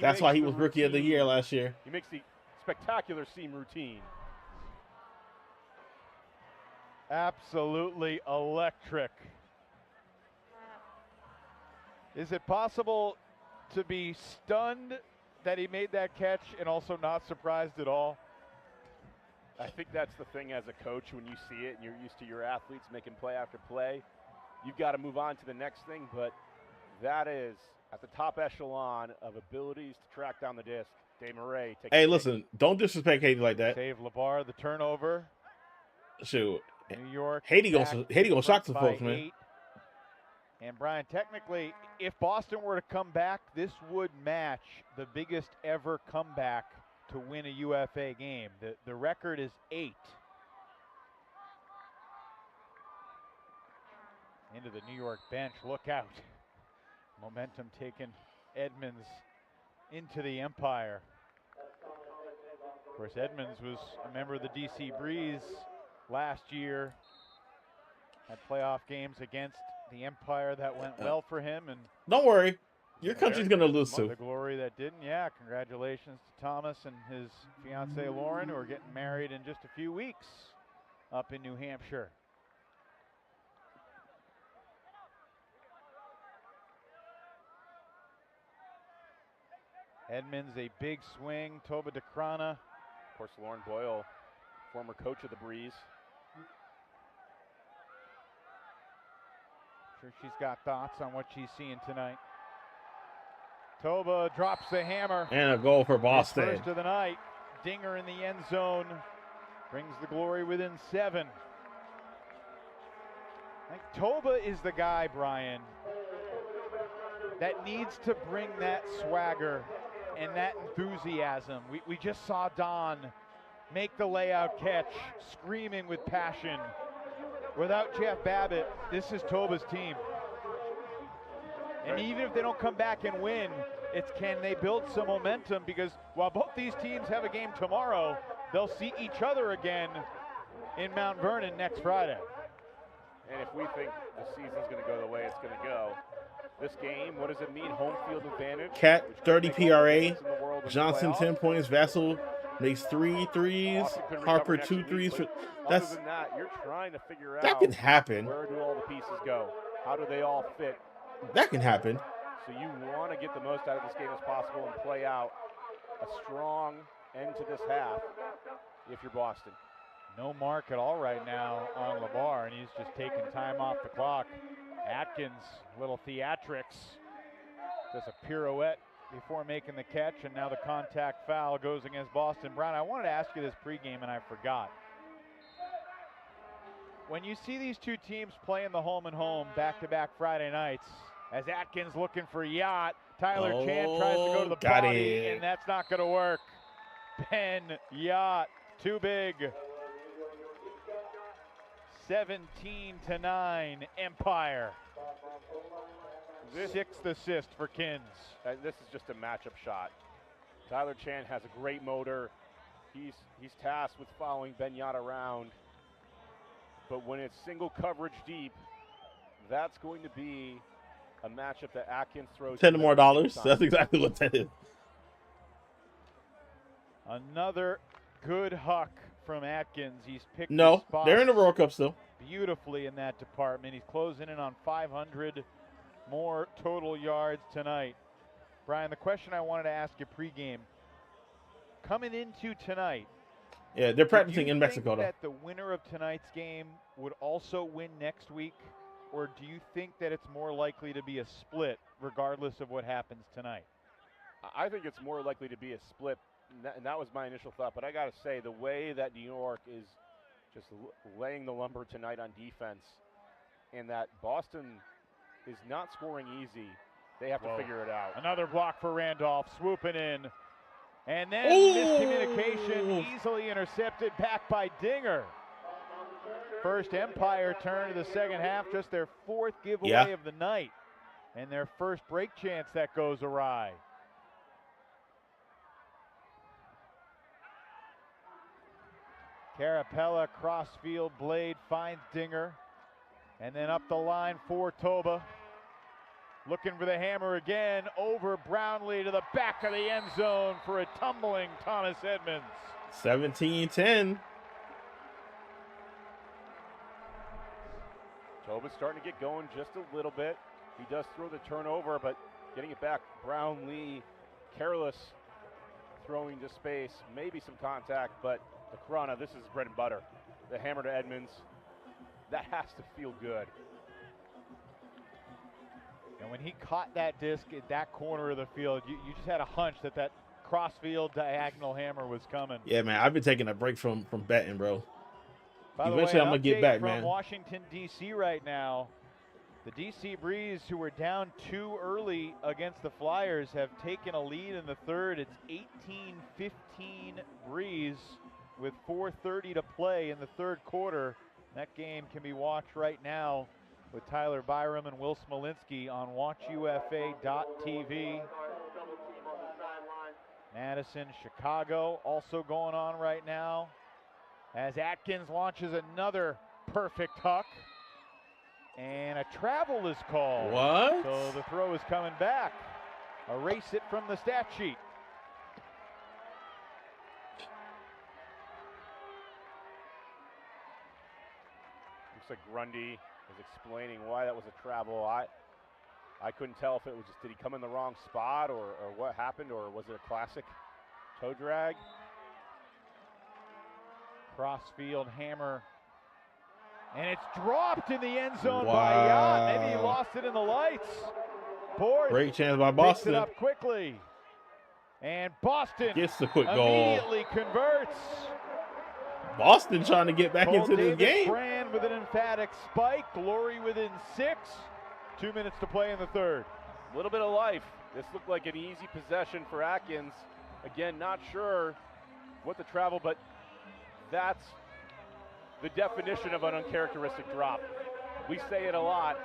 That's why he was Rookie of the Year last year. He makes the spectacular seam routine. Absolutely electric. Is it possible to be stunned that he made that catch and also not surprised at all? I think that's the thing as a coach when you see it and you're used to your athletes making play after play. You've got to move on to the next thing, but that is at the top echelon of abilities to track down the disc. Desmarais takes. Hey, listen, don't disrespect Haiti like that. Save LeBar the turnover. Shoot. New York. Haiti gonna shock some folks, man. 8. And Brian, technically, if Boston were to come back, this would match the biggest ever comeback to win a UFA game. The record is 8. Into the New York bench, look out. Momentum taking Edmonds into the Empire. Of course, Edmonds was a member of the DC Breeze last year. Had playoff games against the Empire that went well for him. And don't worry, your country's going to lose too. The glory that didn't, yeah. Congratulations to Thomas and his fiancée Lauren, who are getting married in just a few weeks up in New Hampshire. Edmonds, a big swing. Toba DeCrana. Of course, Lauren Boyle, former coach of the Breeze. Sure she's got thoughts on what she's seeing tonight. Toba drops the hammer. And a goal for Boston. His first of the night. Dinger in the end zone. Brings the glory within 7. I think Toba is the guy, Brian, that needs to bring that swagger and that enthusiasm. We just saw Don make the layout catch, screaming with passion. Without Jeff Babbitt, this is Toba's team. And even if they don't come back and win, it's can they build some momentum, because while both these teams have a game tomorrow, they'll see each other again in Mount Vernon next Friday. And if we think the season's going to go the way it's going to go, this game, what does it mean? Home field advantage. Cat 30 PRA. Johnson 10 points. Vassell makes 3 threes. Harper 2 threes. Other than that, you're trying to figure out that can happen. Where do all the pieces go? How do they all fit? That can happen. So you want to get the most out of this game as possible and play out a strong end to this half if you're Boston. No mark at all right now on LeBar, and he's just taking time off the clock. Atkins, little theatrics, does a pirouette before making the catch, and now the contact foul goes against Boston. Brown, I wanted to ask you this pregame, and I forgot. When you see these two teams playing the home and home back-to-back Friday nights, as Atkins looking for Yacht, Tyler Chan tries to go to the body, and that's not going to work. Ben Yacht, too big. 17-9, Empire. Sixth assist for Kins. This is just a matchup shot. Tyler Chan has a great motor. He's tasked with following Benyat around. But when it's single coverage deep, that's going to be a matchup that Atkins throws. $10 more. That's exactly what that is. Another good huck from Atkins. He's picked No, his they're in the spots World Cup still. beautifully in that department. He's closing in on 500 more total yards tonight. Brian, the question I wanted to ask you pregame, coming into tonight, yeah, they're practicing in Mexico, do you though. think that the winner of tonight's game would also win next week, or do you think that it's more likely to be a split regardless of what happens tonight? I think it's more likely to be a split, and that was my initial thought. But I got to say, the way that New York is just laying the lumber tonight on defense, and that Boston is not scoring easy, they have to figure it out. Another block for Randolph, swooping in. And then miscommunication, easily intercepted back by Dinger. First Empire turn to the second half, just their fourth giveaway of the night. And their first break chance that goes awry. Carapella, crossfield blade, finds Dinger. And then up the line for Toba. Looking for the hammer again, over Brownlee to the back of the end zone for a tumbling Thomas Edmonds. 17-10. Toba's starting to get going just a little bit. He does throw the turnover, but getting it back, Brownlee careless, throwing to space, maybe some contact, but the Corona, this is bread and butter. The hammer to Edmonds, that has to feel good. And when he caught that disc at that corner of the field, you just had a hunch that that crossfield diagonal hammer was coming. Yeah, man, I've been taking a break from betting, bro. By Eventually, the way, I'm gonna get back, from man. Washington, D.C. right now. The D.C. Breeze, who were down 2 early against the Flyers, have taken a lead in the third. It's 18-15 Breeze with 4:30 to play in the third quarter. That game can be watched right now with Tyler Byram and Will Smolinski on watchufa.tv. Madison, Chicago also going on right now as Atkins launches another perfect huck. And a travel is called. What? So the throw is coming back. Erase it from the stat sheet. Looks like Grundy is explaining why that was a travel. I couldn't tell if it was just, did he come in the wrong spot or what happened, or was it a classic toe drag? Crossfield hammer. And it's dropped in the end zone by Yacht. Maybe he lost it in the lights. Board Great chance by picks Boston. it up quickly. And Boston Gets the quick goal. immediately converts. Boston trying to get back into this game. Brand with an emphatic spike. Glory within 6. 2 minutes to play in the third. A little bit of life. This looked like an easy possession for Atkins. Again, not sure what the travel, but that's the definition of an uncharacteristic drop. We say it a lot,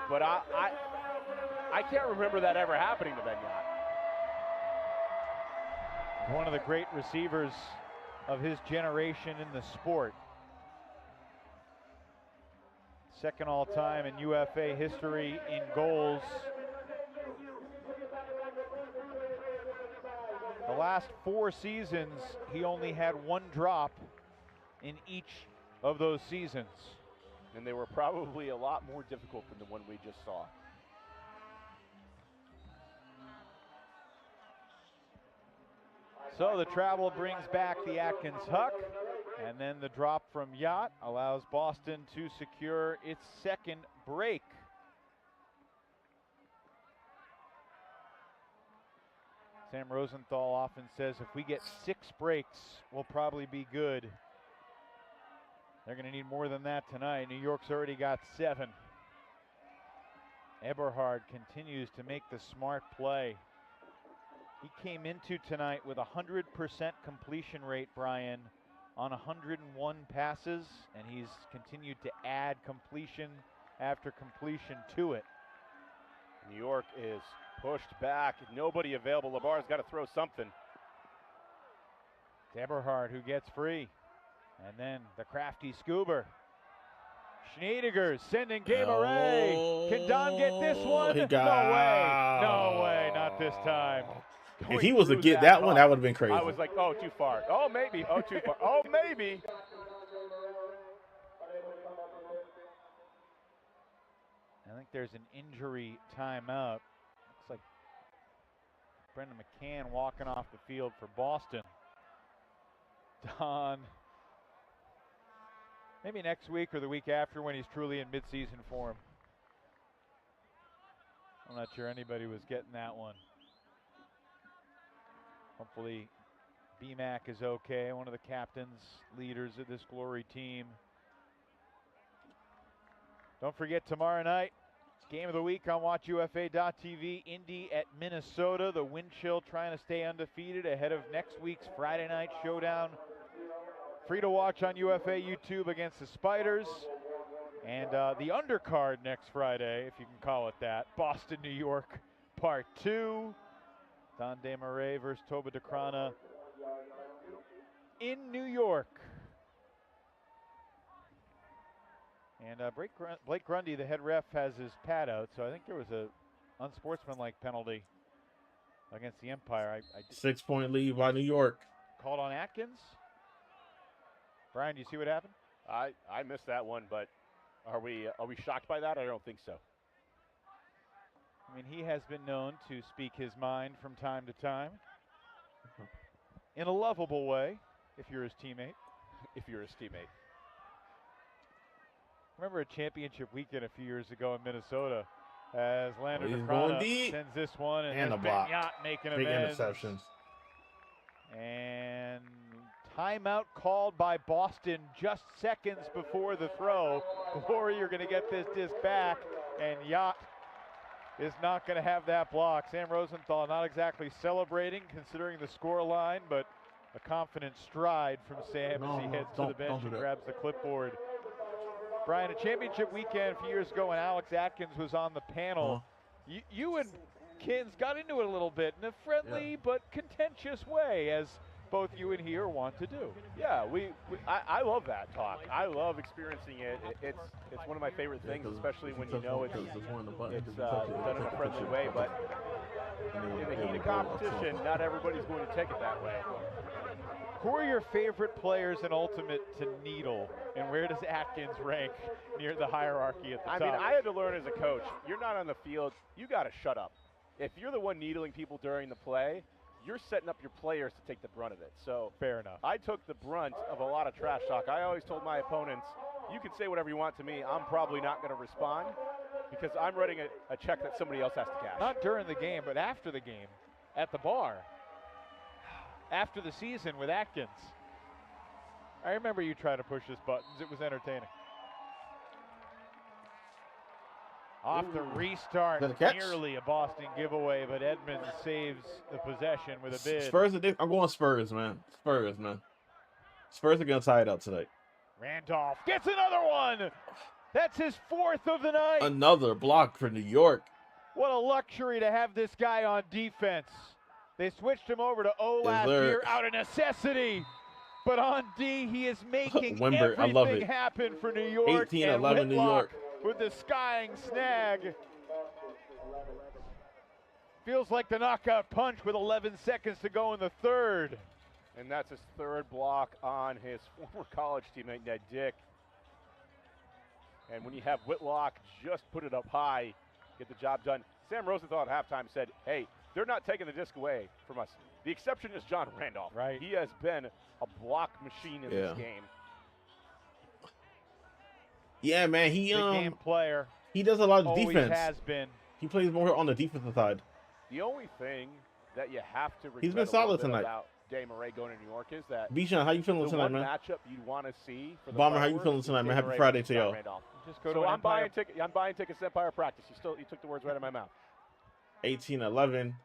but I can't remember that ever happening to Benyat. One of the great receivers of his generation in the sport. Second all-time in UFA history in goals. The last 4 seasons, he only had 1 drop in each of those seasons. And they were probably a lot more difficult than the one we just saw. So the travel brings back the Atkins huck, and then the drop from Yacht allows Boston to secure its second break. Sam Rosenthal often says if we get 6 breaks, we'll probably be good. They're going to need more than that tonight. New York's already got 7. Eberhard continues to make the smart play. He came into tonight with 100% completion rate, Brian, on 101 passes, and he's continued to add completion after completion to it. New York is pushed back. Nobody available. Labar's got to throw something. Eberhard who gets free. And then the crafty Scuba. Schneidiger sending Game Array. Can Don get this one? No way. No way. Not this time. If he was to get that one, that would have been crazy. I was like, oh, too far. Oh, maybe. Oh, too far. Oh, maybe. I think there's an injury timeout. Looks like Brendan McCann walking off the field for Boston. Don, maybe next week or the week after when he's truly in midseason form. I'm not sure anybody was getting that one. Hopefully BMAC is okay, one of the captains, leaders of this Glory team. Don't forget tomorrow night, game of the week on WatchUFA.tv, Indy at Minnesota. The Wind Chill trying to stay undefeated ahead of next week's Friday night showdown. Free to watch on UFA YouTube against the Spiders. And the undercard next Friday, if you can call it that, Boston, New York, Part 2. Don Desmarais versus Toba Decrana in New York. And Blake Grundy, the head ref, has his pad out, so I think there was a unsportsmanlike penalty against the Empire. 6-point lead by New York. Called on Atkins. Brian, do you see what happened? I missed that one, but are we shocked by that? I don't think so. I mean, he has been known to speak his mind from time to time in a lovable way, if you're his teammate. If you're his teammate. Remember a championship weekend a few years ago in Minnesota as Lander Decrana sends this one, and a block. Yacht making big amends. interceptions. And timeout called by Boston just seconds before the throw. Glory, you're going to get this disc back, and Yacht is not going to have that block. Sam Rosenthal not exactly celebrating considering the score line, but a confident stride from Sam as he heads to the bench and grabs the clipboard. Brian, a championship weekend a few years ago when Alex Atkins was on the panel, you and Kins got into it a little bit in a friendly but contentious way, as both you and he are wont to do. Yeah, I love that talk. I love experiencing it. It's one of my favorite things, especially when you know it's done in a friendly way. But in the heat of competition, not everybody's going to take it that way. Who are your favorite players in Ultimate to needle, and where does Atkins rank near the hierarchy at the top? I mean, I had to learn as a coach, you're not on the field, you got to shut up. If you're the one needling people during the play, you're setting up your players to take the brunt of it. So fair enough. I took the brunt of a lot of trash talk. I always told my opponents, you can say whatever you want to me. I'm probably not going to respond because I'm writing a check that somebody else has to cash. Not during the game, but after the game, at the bar. After the season with Atkins. I remember you trying to push his buttons. It was entertaining. Off the restart, nearly a Boston giveaway, but Edmonds saves the possession with a bid. Spurs, I'm going Spurs, man. Spurs, man. Spurs are going to tie it up tonight. Randolph gets another one. That's his fourth of the night. Another block for New York. What a luxury to have this guy on defense. They switched him over to O last year out of necessity. But on D, he is making everything happen for New York. 18-11 New York. With the skying snag. Feels like the knockout punch with 11 seconds to go in the third. And that's his third block on his former college teammate, Ned Dick. And when you have Whitlock just put it up high, get the job done. Sam Rosenthal at halftime said, hey, they're not taking the disc away from us. The exception is John Randolph. Right. He has been a block machine in this game. Yeah, man, Big game player. He does a lot of defense. Always has been. He plays more on the defensive side. The only thing that you have to regret He's been solid tonight about Desmarais going to New York is that Bijan, how you feeling tonight, man? The one matchup you'd want to see for the Bomber, how you feeling tonight, man? Happy Friday to y'all. Just go so to I'm buying tickets to Empire practice. You took the words right out of my mouth. 18-11.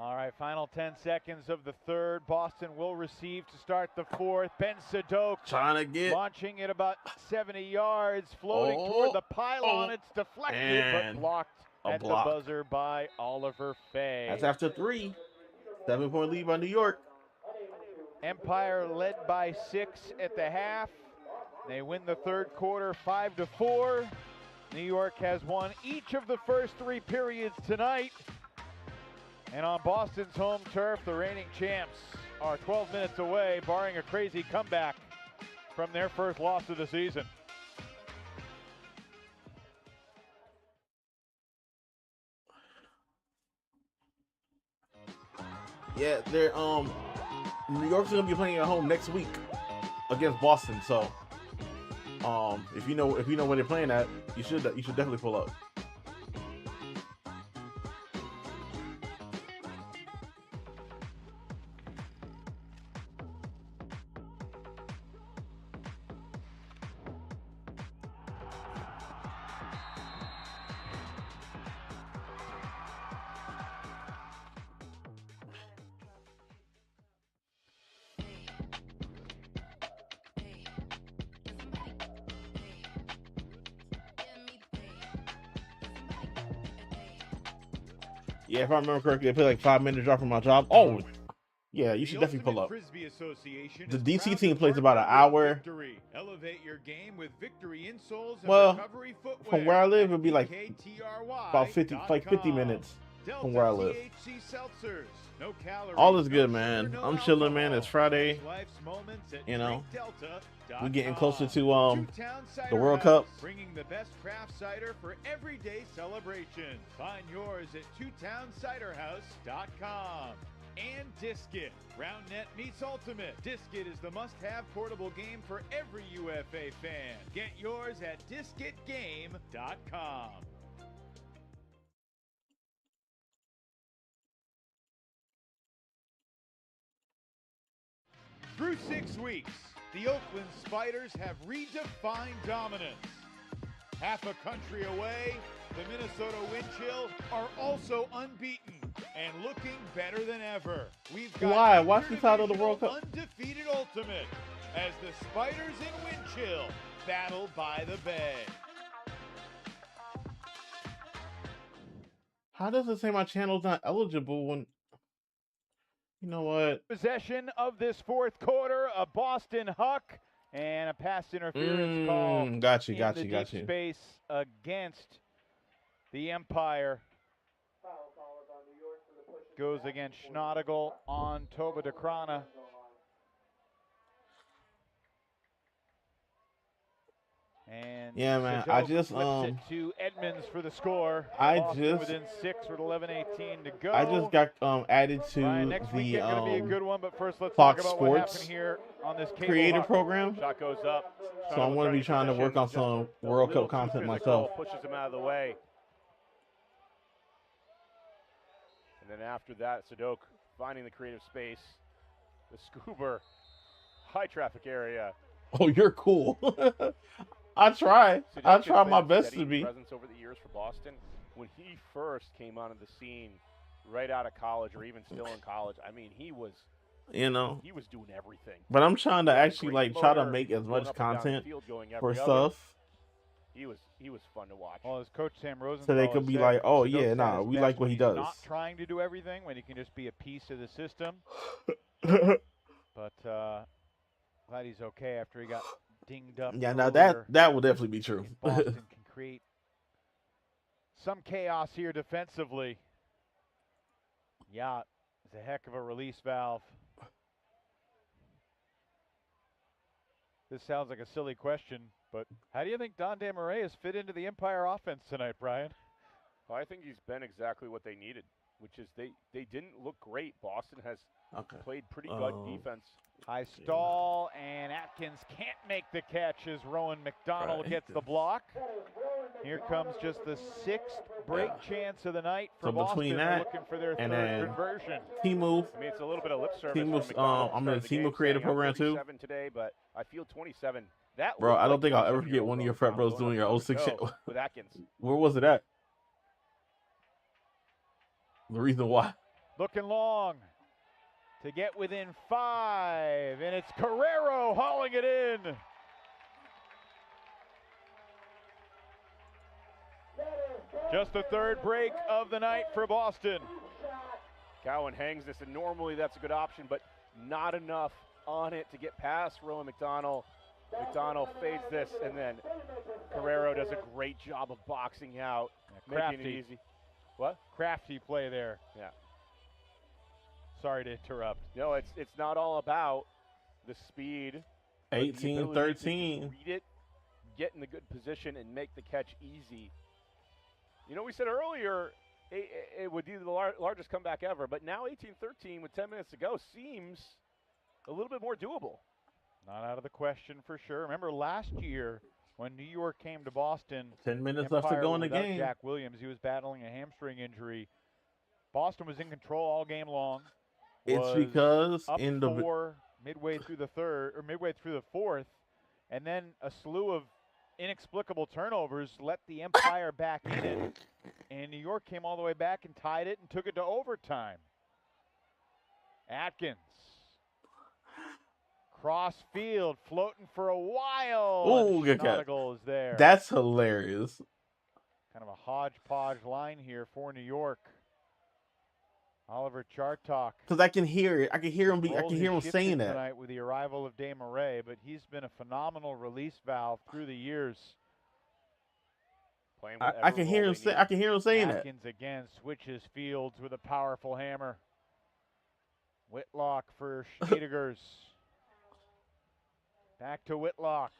All right, final 10 seconds of the third. Boston will receive to start the fourth. Ben Sadok Trying to get launching it about 70 yards, floating toward the pylon. It's deflected, but blocked at block. the buzzer by Oliver Fay. That's after 3. 7-point lead by New York. Empire led by 6 at the half. They win the third quarter 5-4. New York has won each of the first 3 periods tonight. And on Boston's home turf, the reigning champs are 12 minutes away, barring a crazy comeback from their first loss of the season. Yeah, they're New York's gonna be playing at home next week against Boston. So, if you know when they're playing at, you should definitely pull up. Yeah, if I remember correctly, they play like 5 minutes drop from my job. Oh, yeah, you should definitely pull up. Frisbee Association The DC team plays about an hour. Victory. Elevate your game with Victory insoles and Well, recovery footwear. from where I live, it'd be like DKTRY. about 50 minutes Delta from where I live. THC seltzers. No calories, All is good, no man. sugar, no I'm chilling, alcohol. man. It's Friday. Life's moments at You know, DrinkDelta.com. we're getting closer to Two-Town the Cider World House, Cup. bringing the best craft cider for everyday celebrations. Find yours at twotownciderhouse.com. And Disket. RoundNet meets Ultimate. Disket is the must-have portable game for every UFA fan. Get yours at disketgame.com. Through 6 weeks, the Oakland Spiders have redefined dominance. Half a country away, the Minnesota Wind Chill are also unbeaten and looking better than ever. We've got Why? Watch the title of the World Cup. Undefeated Ultimate as the Spiders in Wind Chill battle by the bay. How does it say my channel's not eligible when... You know what? Possession of this fourth quarter, a Boston Huck and a pass interference call. Got you. Deep space against the Empire. Goes against Schnottigel on Toba DeCrana. And yeah, man. I just flips it to Edmonds for the score. Boston within 6 with 11:18 to go. I just got added to next the weekend gonna be a good one, but first let's Fox talk about what Sports happened here on this cable creator hop. program. Shot goes up. So I'm going to be trying to work on some World Cup content myself. Pushes him out of the way. And then after that, Sadok finding the creative space. The Scuba, high traffic area. Oh, you're cool. I try my best to be. Presence over the years for Boston. When he first came onto the scene, right out of college or even still in college, I mean, he was doing everything. But I'm trying to actually like try to make as much content for stuff. He was fun to watch. Well, as Coach Sam Rosenthal So they could be like, oh yeah, nah, we like what he does. Not trying to do everything when he can just be a piece of the system. But glad he's okay after he got dinged up. Yeah, now that will definitely be true. Boston can create some chaos here defensively. Yeah, it's a heck of a release valve. This sounds like a silly question, but how do you think Dande Murray has fit into the Empire offense tonight, Brian? Well, I think he's been exactly what they needed, which is they didn't look great. Boston has played pretty good defense. High stall, and Atkins can't make the catch as Rowan McDonald gets the block. Here comes just the 6th break chance of the night for Boston. Between that looking for their and third conversion. Team move. I mean, it's a little bit of lip service. Team move. I'm in the team move creative program too. Today, but I feel 27. That bro, I don't think I'll ever forget one of your frat bros doing your 06 shit with Atkins. Where was it at? The reason why. Looking long to get within 5, and it's Carrero hauling it in. Just the third break of the night for Boston. Cowan hangs this, and normally that's a good option, but not enough on it to get past Rowan McDonald. McDonald fades this, and then Carrero does a great job of boxing out, making it easy. What? Crafty play there. Yeah. Sorry to interrupt. No, it's not all about the speed. 18-13. Read it, get in the good position, and make the catch easy. You know, we said earlier it would be the largest comeback ever, but now 18-13 with 10 minutes to go seems a little bit more doable. Not out of the question for sure. Remember last year when New York came to Boston, 10 minutes Empire left to go in the without game. Jack Williams, he was battling a hamstring injury. Boston was in control all game long. It's because up in the 4 midway through the third or midway through the fourth, and then a slew of inexplicable turnovers let the Empire back in it, and New York came all the way back and tied it and took it to overtime. Atkins. Cross field, floating for a while. Ooh, good catch. Schnottigl is there. That's hilarious. Kind of a hodgepodge line here for New York. Oliver Chartok. Because I can hear it. I can hear him. I can hear him saying that tonight with the arrival of Desmarais, but he's been a phenomenal release valve through the years. I can hear him say. I can hear him saying that. Atkins again switches fields with a powerful hammer. Whitlock for Schneidegers. Back to Whitlock.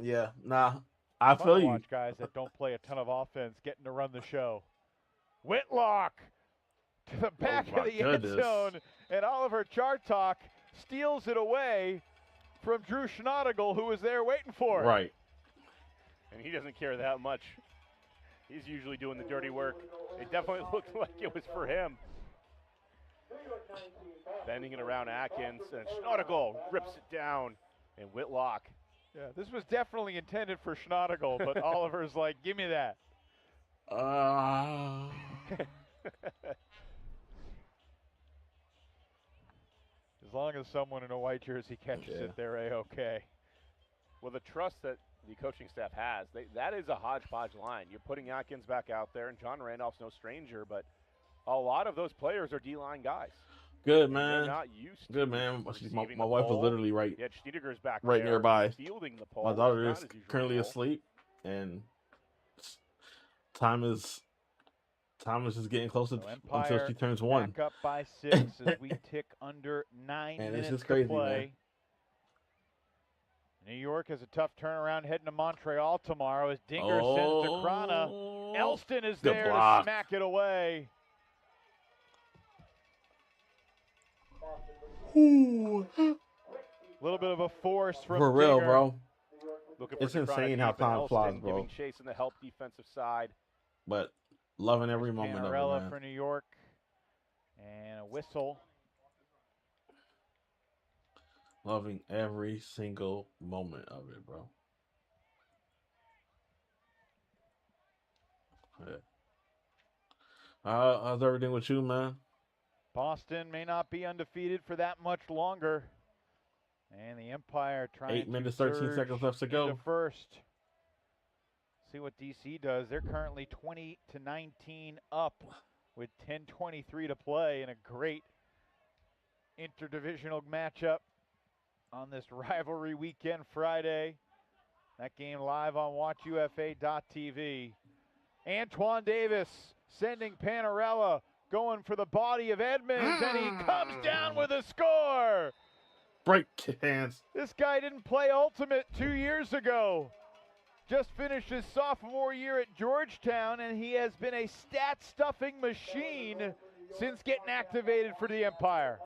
Yeah, nah, I feel you. Watch guys that don't play a ton of offense getting to run the show. Whitlock to the back of the end zone, and Oliver Chartok steals it away from Drew Schnottigl, who was there waiting for it. Right. And he doesn't care that much. He's usually doing the dirty work. It definitely looked like it was for him. Bending it around Atkins, and Schnottigl rips it down, and Whitlock. Yeah, this was definitely intended for Schnottigl, but Oliver's like, give me that. As long as someone in a white jersey catches it, they're A-okay. Well, the trust that the coaching staff has, that is a hodgepodge line. You're putting Atkins back out there, and John Randolph's no stranger, but a lot of those players are D-line guys. Good, man. They're not used to Good, man. My the wife was pole. literally right Schneider's back right there nearby. fielding the pole. My daughter Not is his usual currently role. asleep, and time is just getting closer until she turns 1. Back up by 6 as we tick under 9 And minutes it's just crazy, to play. Man. New York has a tough turnaround heading to Montreal tomorrow as Dinger sends to Krana. Elston is there to smack it away. Ooh. A little bit of a force from For real, Dinger. bro. It's insane how time flies, bro. Giving chase in the help defensive side. But loving every moment of it, Panarella man. for New York. And a whistle. Loving every single moment of it, bro. Yeah. How's everything with you, man? Boston may not be undefeated for that much longer. And the Empire trying 8 minutes, to 13 seconds left to go. into first. See what DC does. They're currently 20-19 up with 10:23 to play in a great interdivisional matchup on this rivalry weekend Friday. That game live on watchufa.tv. Antoine Davis sending Panarella, going for the body of Edmonds, and he comes down with a score. Break hands. This guy didn't play Ultimate 2 years ago. Just finished his sophomore year at Georgetown, and he has been a stat-stuffing machine since getting activated for the Empire.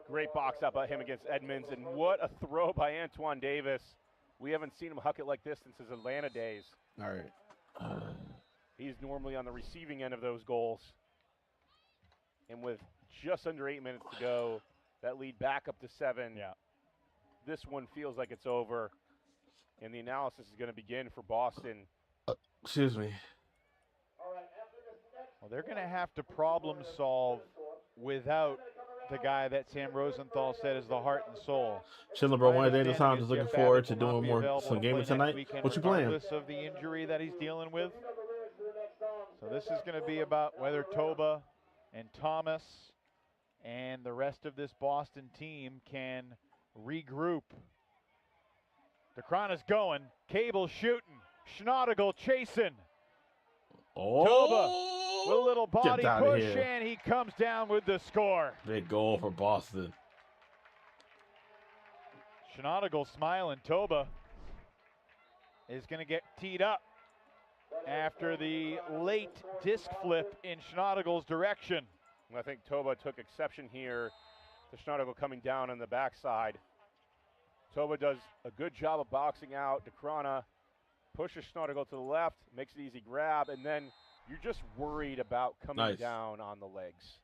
Great box out by him against Edmonds, and what a throw by Antoine Davis. We haven't seen him huck it like this since his Atlanta days. All right. He's normally on the receiving end of those goals. And with just under 8 minutes to go, that lead back up to 7. Yeah. This one feels like it's over. And the analysis is going to begin for Boston. Excuse me. All right, after this next Well, they're going to have to problem solve without the guy that Sam Rosenthal said is the heart and soul. Chilling, bro. My One day this understanding time, is just looking Jeff forward Babbitt to will not doing be more available some to play gaming next tonight. weekend, What you playing? regardless of the injury that he's dealing with. So this is going to be about whether Toba and Thomas and the rest of this Boston team can regroup. DeCrona's going. Cable shooting. Schnodigal chasing. Toba with a little body Get out of push, here. and he comes down with the score. Big goal for Boston. Schnodigal smiling. Toba is going to get teed up after the late disc flip in Schnodigal's direction. I think Toba took exception here to Schnodigal coming down on the backside. Toba does a good job of boxing out. DeCrona pushes Schnodigal to the left, makes an easy grab, and then you're just worried about coming down on the legs.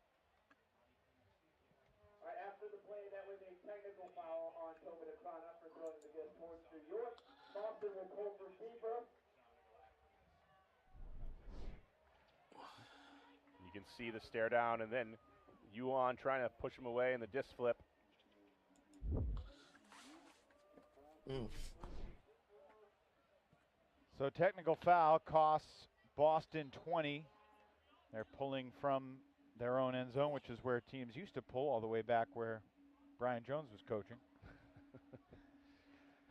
All right, after the play, that was a technical foul on Toba DeCrona for throwing the disc towards New York. Boston will call for keeper. You can see the stare down, and then Yuan trying to push him away in the disc flip. So technical foul costs Boston 20. They're pulling from their own end zone, which is where teams used to pull all the way back where Brian Jones was coaching.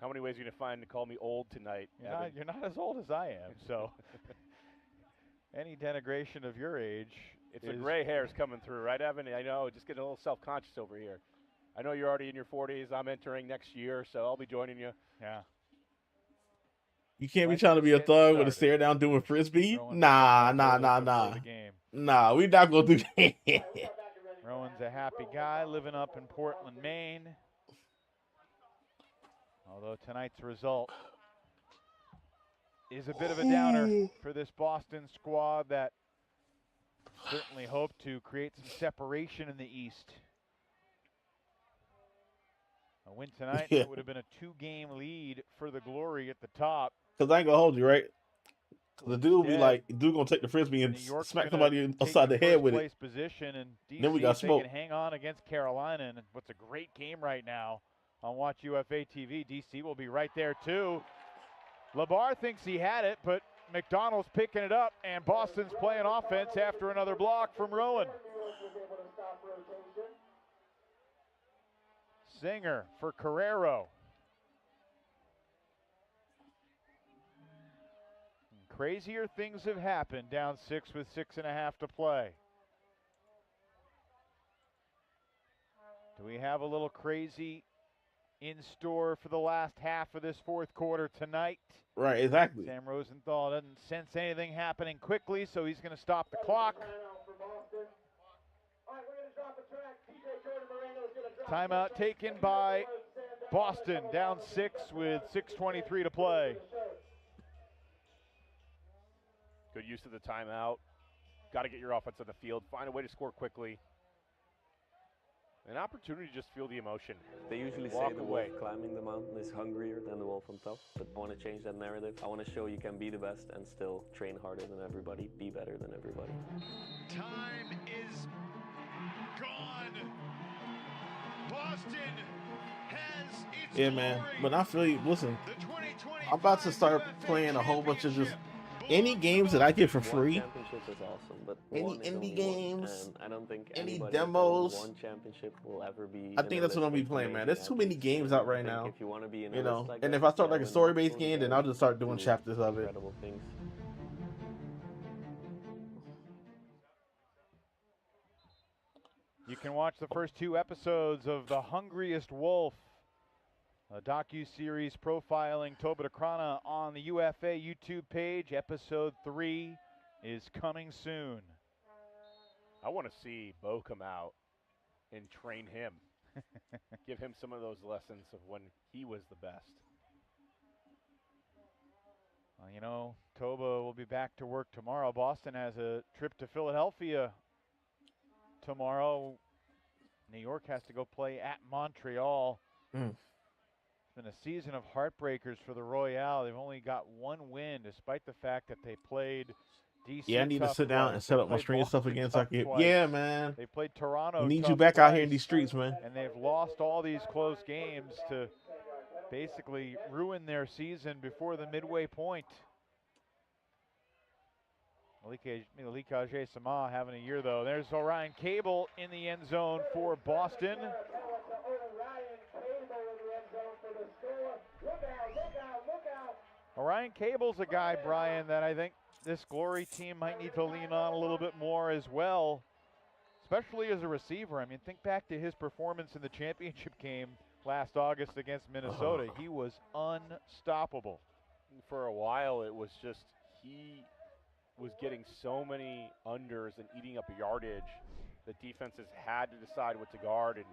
How many ways are you going to find to call me old tonight, Evan? You're not as old as I am, so any denigration of your age. It's the gray hairs coming through, right, Evan? I know, just getting a little self-conscious over here. I know you're already in your 40s. I'm entering next year, so I'll be joining you. Yeah. You can't be trying to be a thug with a stare down doing Frisbee. Nah. Nah, we not going to do that. Rowan's a happy guy living up in Portland, Maine. Although tonight's result is a bit of a downer for this Boston squad that certainly hoped to create some separation in the East. A win tonight, it would have been a 2-game lead for the Glory at the top. Because I ain't going to hold you, right? Because the dude be like, dude going to take the Frisbee and smack somebody upside the head with it. Position, and DC then we got they smoke. can hang on against Carolina, and what's a great game right now on Watch UFA TV. DC will be right there too. LeBar thinks he had it, but McDonald's picking it up, and Boston's playing offense after another block from Rowan. Singer for Carrero. Crazier things have happened down 6 with 6.5 to play. Do we have a little crazy in store for the last half of this fourth quarter tonight? Right, exactly. Sam Rosenthal doesn't sense anything happening quickly, so he's going to stop the clock. Timeout taken by Boston, down 6 with 6:23 to play. Good use of the timeout. Got to get your offense on the field. Find a way to score quickly. An opportunity to just feel the emotion. They usually Walk say the away. wolf climbing the mountain is hungrier than the wolf on top, but I want to change that narrative. I want to show you can be the best and still train harder than everybody, be better than everybody. Time is gone. Boston has its Yeah, man. But I feel you. Listen, I'm about to start playing a whole bunch of just any games that I get for free. One championship is awesome, but any one is indie only games, one, and I don't think any anybody demos. One championship will ever be. I think that's what I'm gonna be playing, man. There's too many games out right now. If you want to be in you know, like and that, if I start like a win story-based multiple, game, you then gotta I'll just start doing do chapters of it. incredible things. You can watch the first 2 episodes of The Hungriest Wolf, a docu-series profiling Toba DeCrona on the UFA YouTube page. Episode 3 is coming soon. I want to see Bo come out and train him. Give him some of those lessons of when he was the best. Well, you know, Toba will be back to work tomorrow. Boston has a trip to Philadelphia tomorrow. New York has to go play at Montreal. It's been a season of heartbreakers for the Royale. They've only got 1 win, despite the fact that they played DC Yeah, I need to tough sit down twice. and They set up my played stream stuff Boston again so I tough can. twice. Yeah, man. They played Toronto. We need tough you back out here in twice, these streets, man. and they've lost all these close games to basically ruin their season before the midway point. Malik Sama having a year, though. There's Orion Cable in the end zone for Boston. Orion Cable's a guy, Brian, that I think this Glory team might need to lean on a little bit more as well, especially as a receiver. I mean, think back to his performance in the championship game last August against Minnesota. He was unstoppable. For a while, it was just he was getting so many unders and eating up yardage that defenses had to decide what to guard. And,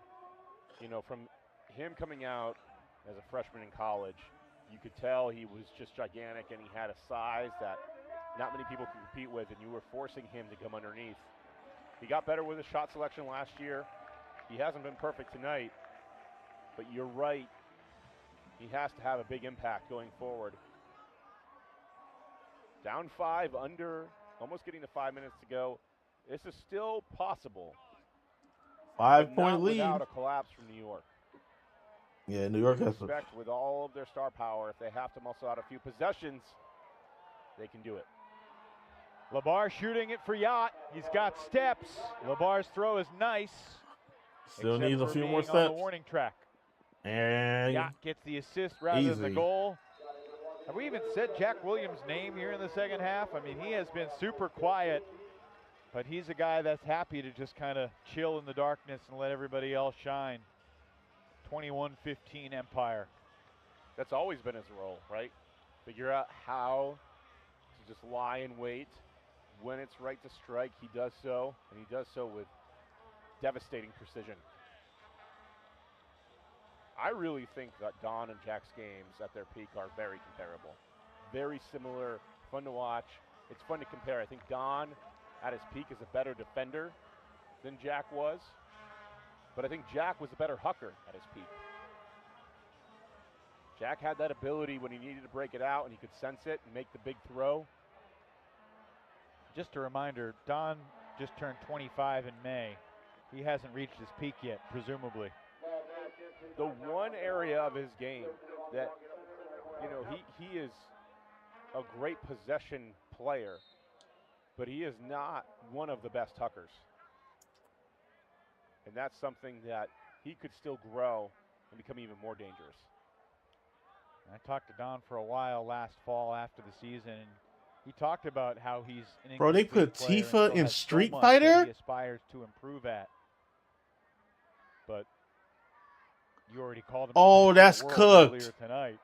you know, from him coming out as a freshman in college, you could tell he was just gigantic and he had a size that not many people could compete with, and you were forcing him to come underneath. He got better with his shot selection last year. He hasn't been perfect tonight, but you're right. He has to have a big impact going forward. Down 5, under, almost getting to 5 minutes to go. This is still possible. 5-point lead. Without a collapse from New York. Yeah, New York has Expect with all of their star power, if they have to muscle out a few possessions, they can do it. LeBar shooting it for Yacht. He's got steps. LeBar's throw is nice. Still needs a few more On steps. the warning track. And Yacht gets the assist rather than the goal. Have we even said Jack Williams' name here in the second half? I mean, he has been super quiet, but he's a guy that's happy to just kind of chill in the darkness and let everybody else shine. 21-15 Empire. That's always been his role, right? Figure out how to just lie in wait. When it's right to strike, he does so, and he does so with devastating precision. I really think that Don and Jack's games at their peak are very comparable. Very similar, fun to watch. It's fun to compare. I think Don at his peak is a better defender than Jack was, but I think Jack was a better hooker at his peak. Jack had that ability when he needed to break it out and he could sense it and make the big throw. Just a reminder, Don just turned 25 in May. He hasn't reached his peak yet, presumably. The one area of his game that, you know, he is a great possession player, but he is not one of the best huckers. And that's something that he could still grow and become even more dangerous. I talked to Don for a while last fall after the season, and he talked about how he's an Bro, they put incomplete player Tifa and still in has Street so much Fighter? that he aspires to improve at. But you already called him. Oh, that's cooked. Earlier tonight.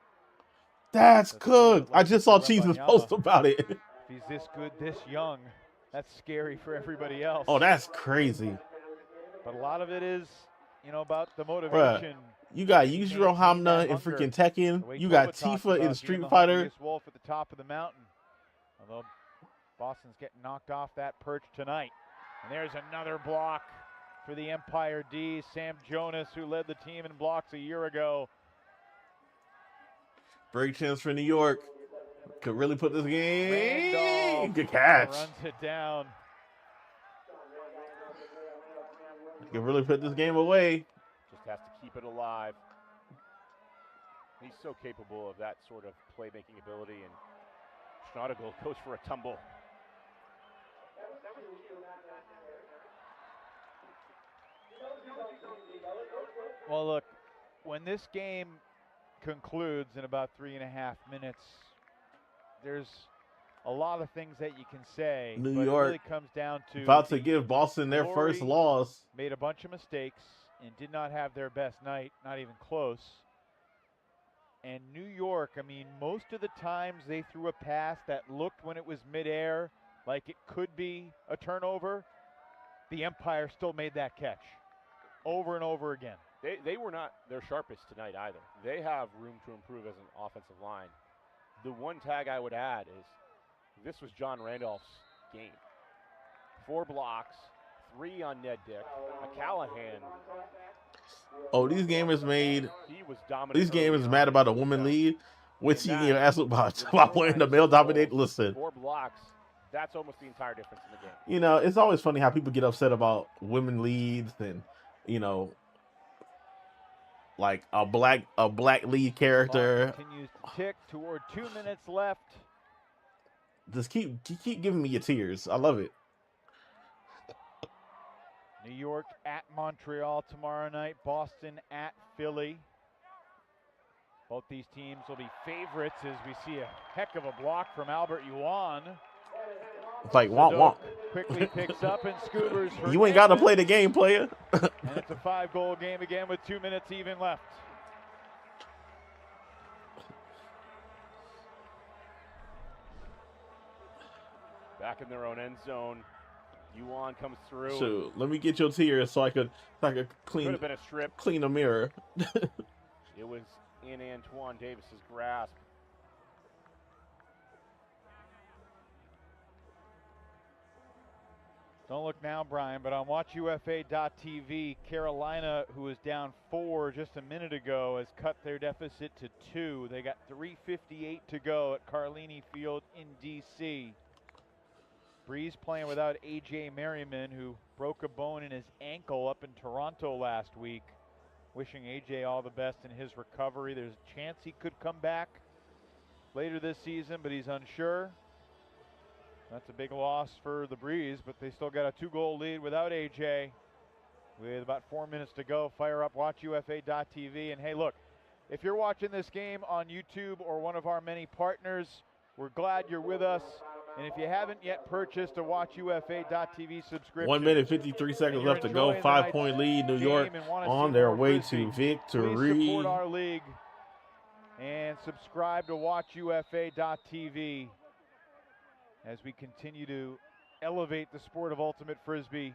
That's cooked. I like just saw Wembanyama. Cheese's post about it. If he's this good, this young, that's scary for everybody else. Oh, that's crazy. But a lot of it is, you know, about the Bruh, motivation. you got Yujiro Hamna in freaking Tekken. You got Tifa in Street Fighter. Wolf at the top of the mountain. Although Boston's getting knocked off that perch tonight. And there's another block for the Empire D. Sam Jonas, who led the team in blocks a year ago. Break chance for New York. Could really put this game. Randolph Good catch. runs it down. Could really put this game away. Just has to keep it alive. He's so capable of that sort of playmaking ability, and Schneidergle goes for a tumble. Well, look, when this game concludes in about 3.5 minutes, there's a lot of things that you can say. New but York it really comes down to about to give Boston their first Glory loss. Made a bunch of mistakes and did not have their best night, not even close. And New York, I mean, most of the times they threw a pass that looked when it was midair like it could be a turnover. The Empire still made that catch over and over again. They were not their sharpest tonight either. They have room to improve as an offensive line. The one tag I would add is this was John Randolph's game. 4 blocks, 3 on Ned Dick, a Callahan. Oh, these gamers made. He was dominant. These gamers mad about a woman lead, which he gave asked about winning the male dominated. Listen, 4 blocks That's almost the entire difference in the game. You know, it's always funny how people get upset about women leads and, you know, like a black lead character. Clock continues to tick toward 2 minutes left. Just keep giving me your tears. I love it. New York at Montreal tomorrow night. Boston at Philly. Both these teams will be favorites as we see a heck of a block from Albert Yuan. It's like womp womp. Quickly picks up and scoobers for You ain't got to Edmonds. play the game, player. And it's a 5-goal game again with 2 minutes even left. Back in their own end zone. Yuan comes through. So let me get your tears so I could clean. Could have been a strip. Clean a mirror. It was in Antoine Davis's grasp. Don't look now, Brian, but on WatchUFA.tv, Carolina, who was down 4 just a minute ago, has cut their deficit to 2. They got 3:58 to go at Carlini Field in D.C. Breeze playing without A.J. Merriman, who broke a bone in his ankle up in Toronto last week. Wishing A.J. all the best in his recovery. There's a chance he could come back later this season, but he's unsure. That's a big loss for the Breeze, but they still got a 2-goal lead without A.J. With about 4 minutes to go, fire up WatchUFA.tv. And hey, look, if you're watching this game on YouTube or one of our many partners, we're glad you're with us. And if you haven't yet purchased a WatchUFA.tv subscription, 1 minute 53 seconds left to go. 5-point lead. New York on their way to victory. Please support our league and subscribe to WatchUFA.tv as we continue to elevate the sport of ultimate frisbee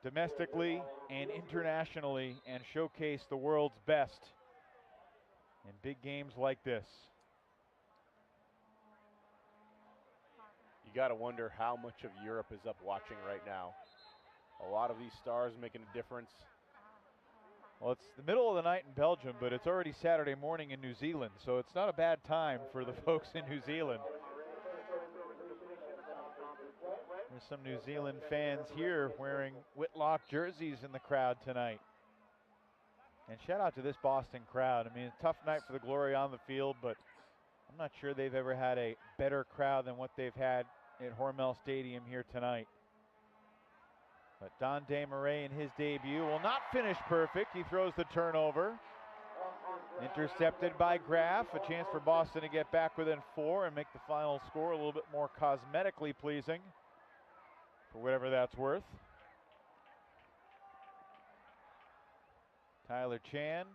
domestically and internationally and showcase the world's best in big games like this. You got to wonder how much of Europe is up watching right now. A lot of these stars making a difference. Well, it's the middle of the night in Belgium, but it's already Saturday morning in New Zealand, so it's not a bad time for the folks in New Zealand. There's some New Zealand fans here wearing Whitlock jerseys in the crowd tonight. And shout out to this Boston crowd. I mean, it's a tough night for the Glory on the field, but I'm not sure they've ever had a better crowd than what they've had at Hormel Stadium here tonight. But Dondé Murray in his debut will not finish perfect. He throws the turnover. Intercepted by Graff. A chance for Boston to get back within 4 and make the final score a little bit more cosmetically pleasing, for whatever that's worth. Tyler Chan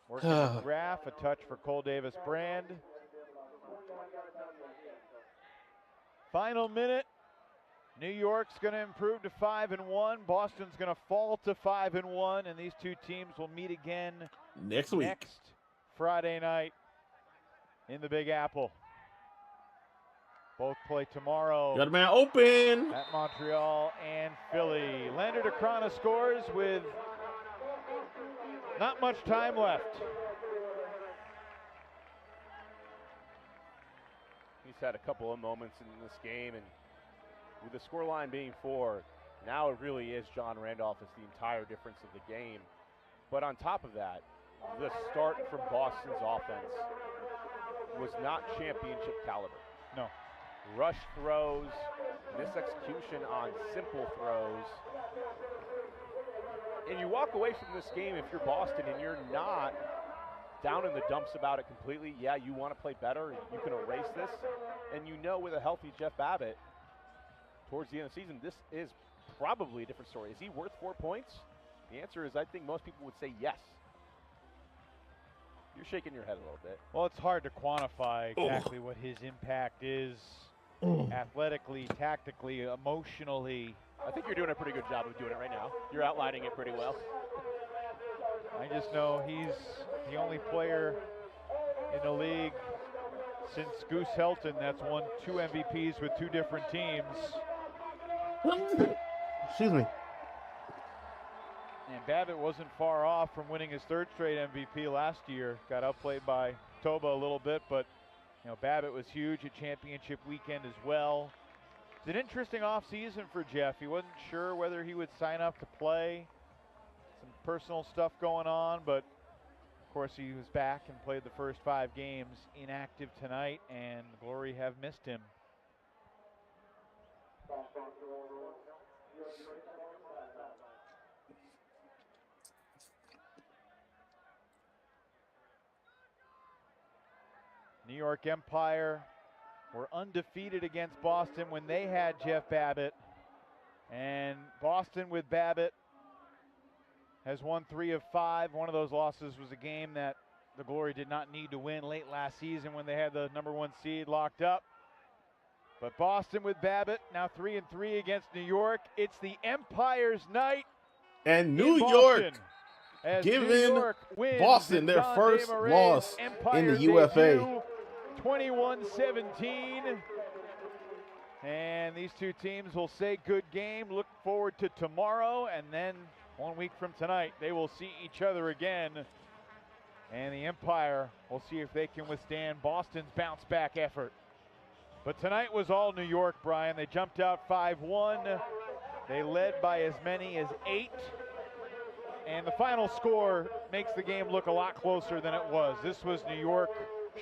working with Graff. A touch for Cole Davis Brand. Final minute. New York's going to improve to 5-1. Boston's going to fall to 5-1, and these two teams will meet again next week. Next Friday night in the Big Apple. Both play tomorrow. Got a man open at Montreal and Philly. Lander DeCrona scores with not much time left. He's had a couple of moments in this game, and with the scoreline being 4, now it really is John Randolph is the entire difference of the game. But on top of that, the start from Boston's offense was not championship caliber. No. Rush throws, misexecution on simple throws. And you walk away from this game if you're Boston and you're not down in the dumps about it completely. Yeah, you want to play better. You can erase this. And you know with a healthy Jeff Babbitt, towards the end of the season, this is probably a different story. Is he worth 4 points? The answer is I think most people would say yes. You're shaking your head a little bit. Well, it's hard to quantify exactly what his impact is athletically, tactically, emotionally. I think you're doing a pretty good job of doing it right now. You're outlining it pretty well. I just know he's the only player in the league since Goose Helton that's won 2 MVPs with 2 different teams. Excuse me. And Babbitt wasn't far off from winning his 3rd straight MVP last year. Got outplayed by Toba a little bit, but you know Babbitt was huge at championship weekend as well. It's an interesting offseason for Jeff. He wasn't sure whether he would sign up to play. Some personal stuff going on, but of course he was back and played the first 5 games, inactive tonight, and the Glory have missed him. New York Empire were undefeated against Boston when they had Jeff Babbitt. And Boston with Babbitt has won 3 of 5. One of those losses was a game that the Glory did not need to win late last season when they had the #1 seed locked up. But Boston with Babbitt, now 3-3 against New York. It's the Empire's night. And New in York Boston, as giving New York wins Boston their Don first DeMaray's loss in Empire the UFA. debut, 21-17. And these two teams will say good game. Look forward to tomorrow. And then 1 week from tonight, they will see each other again. And the Empire will see if they can withstand Boston's bounce back effort. But tonight was all New York, Brian. They jumped out 5-1. They led by as many as 8. And the final score makes the game look a lot closer than it was. This was New York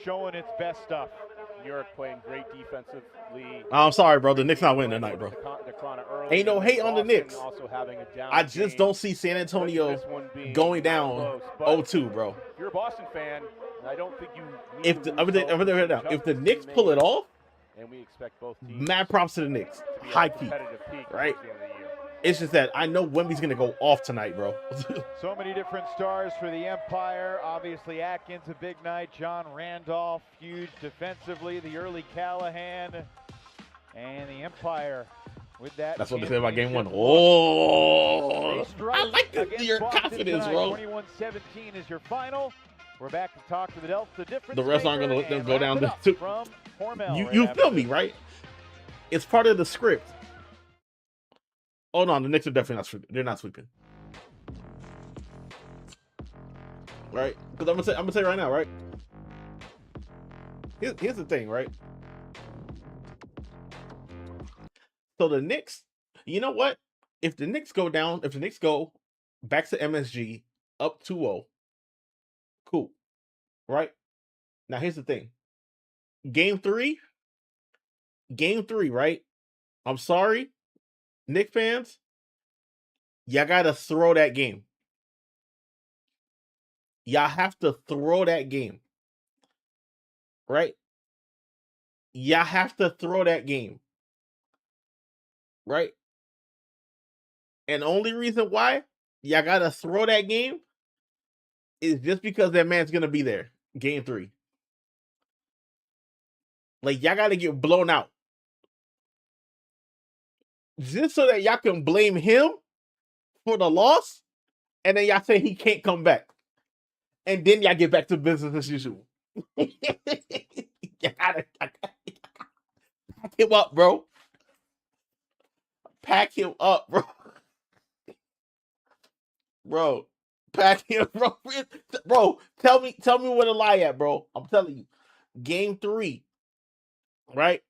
showing its best stuff. New York playing great defensively. I'm sorry, bro. The Knicks not winning tonight, bro. Early, Ain't no hate on the Knicks. Also having a down I just game, don't see San Antonio going down 0-2, bro. If you're a Boston fan, I don't think you need If to the, lose I'm gonna right now, if the Knicks pull it off, and we expect both teams mad props to the Knicks. to be High at a key, competitive peak right? towards the end of the year. It's just that I know Wemby's gonna go off tonight, bro. So many different stars for the Empire. Obviously, Atkins, a big night. John Randolph, huge defensively. The early Callahan. And the Empire with that. That's what they say about game 1. They Oh, strike I like against your Boston confidence, tonight. bro. 21-17 is your final. We're back to talk to the Delta difference. The refs aren't gonna let them go down the two. From Hormel You right feel after me, this. right? It's part of the script. Oh no, the Knicks are definitely not sweeping. They're not sweeping. Right? Because I'm gonna say right now, right? Here's the thing, right? So the Knicks, you know what? If the Knicks go back to MSG up 2-0, cool. Right? Now here's the thing. Game 3, right? I'm sorry, Knicks fans. Y'all gotta throw that game. Y'all have to throw that game. Right? Y'all have to throw that game. Right? And the only reason why y'all gotta throw that game is just because that man's gonna be there. Game 3. Like, y'all gotta get blown out. Just so that y'all can blame him for the loss, and then y'all say he can't come back. And then y'all get back to business as usual. You gotta pack him up, bro. Pack him up, bro. Bro, pack him, bro. Bro, tell me where to lie at, bro. I'm telling you. Game 3, right?